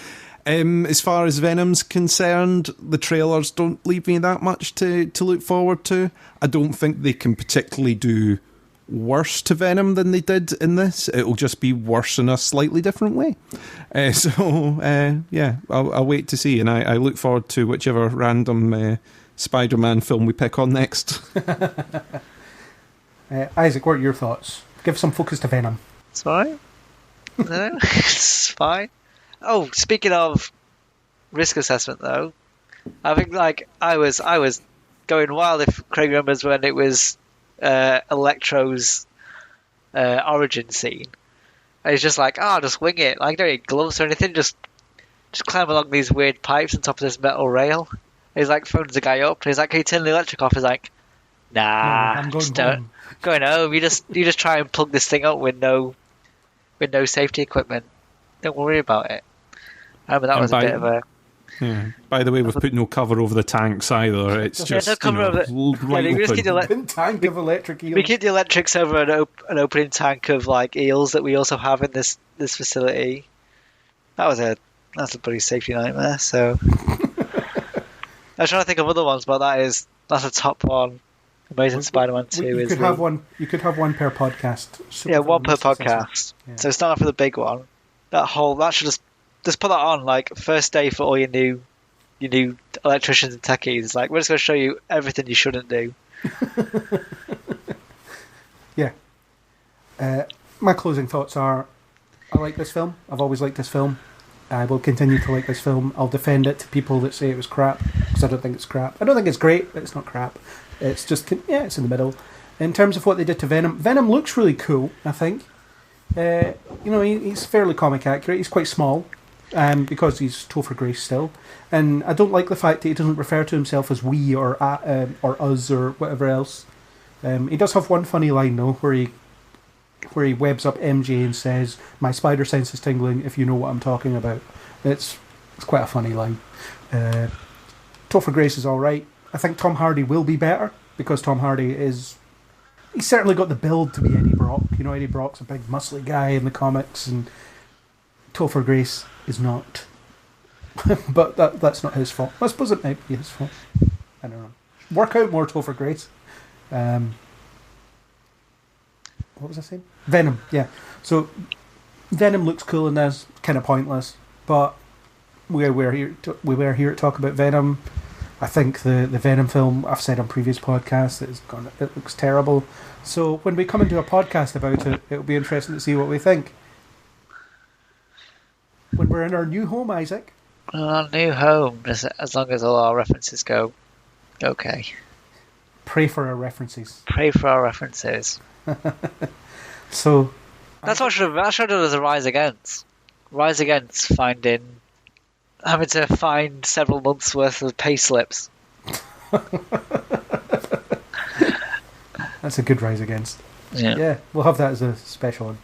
As far as Venom's concerned, the trailers don't leave me that much to look forward to. I don't think they can particularly do worse to Venom than they did in this. It'll just be worse in a slightly different way. I'll wait to see, and I look forward to whichever random Spider-Man film we pick on next. Isaac, what are your thoughts? Give some focus to Venom. It's fine. No, it's fine. Oh, speaking of risk assessment, though, I think I was going wild if Craig remembers when it was Electro's origin scene. And he's just like, just wing it. Like, don't need gloves or anything. Just climb along these weird pipes on top of this metal rail. He's like, phones the guy up. He's like, can you turn the electric off? He's like, nah, I'm going home. Going home. You just try and plug this thing up with no safety equipment. Don't worry about it. I remember that was a bit of a... Yeah. By the way, we've put no cover over the tanks either. It's just no cover over right open. We keep the electrics over an opening tank of eels that we also have in this facility. That's a bloody safety nightmare. So I was trying to think of other ones, but that's a top one. Amazing Spider-Man 2 you could have one. You could have one per podcast. One per podcast. Yeah. So start off with the big one. That should just put that on first day for all your new electricians and techies. We're just going to show you everything you shouldn't do. Yeah. My closing thoughts are: I like this film. I've always liked this film. I will continue to like this film. I'll defend it to people that say it was crap, because I don't think it's crap. I don't think it's great, but it's not crap. It's just it's in the middle. In terms of what they did to Venom, Venom looks really cool. I think. He's fairly comic accurate. He's quite small. Because he's Topher Grace still, and I don't like the fact that he doesn't refer to himself as we or us or whatever else. He does have one funny line though, where he webs up MJ and says, "My spider sense is tingling. If you know what I'm talking about." It's quite a funny line. Topher Grace is all right. I think Tom Hardy will be better because Tom Hardy he's certainly got the build to be Eddie Brock. You know, Eddie Brock's a big muscly guy in the comics, and Topher Grace is not. But that's not his fault. I suppose it might be his fault. I don't know. Work out more, Topher Grace. What was I saying? Venom, yeah. So Venom looks cool and that's kind of pointless, but we're here to talk about Venom. I think the Venom film, I've said on previous podcasts, it looks terrible. So when we come into a podcast about it, it'll be interesting to see what we think. When we're in our new home, Izaak. Our new home, as long as all our references go okay. Pray for our references. Pray for our references. So that's what I should have done as a Rise Against. Rise Against having to find several months worth of pay slips. That's a good Rise Against. Yeah, we'll have that as a special one.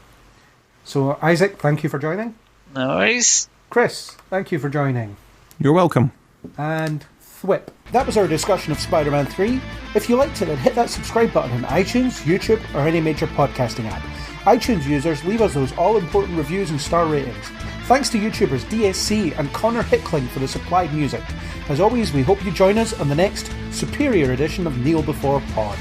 So Izaak, thank you for joining. No worries. Chris, thank you for joining. You're welcome. And Thwip. That was our discussion of Spider-Man 3. If you liked it, then hit that subscribe button on iTunes, YouTube, or any major podcasting app. iTunes users, leave us those all-important reviews and star ratings. Thanks to YouTubers DSC and Connor Hickling for the supplied music. As always, we hope you join us on the next superior edition of Kneel Before Pod.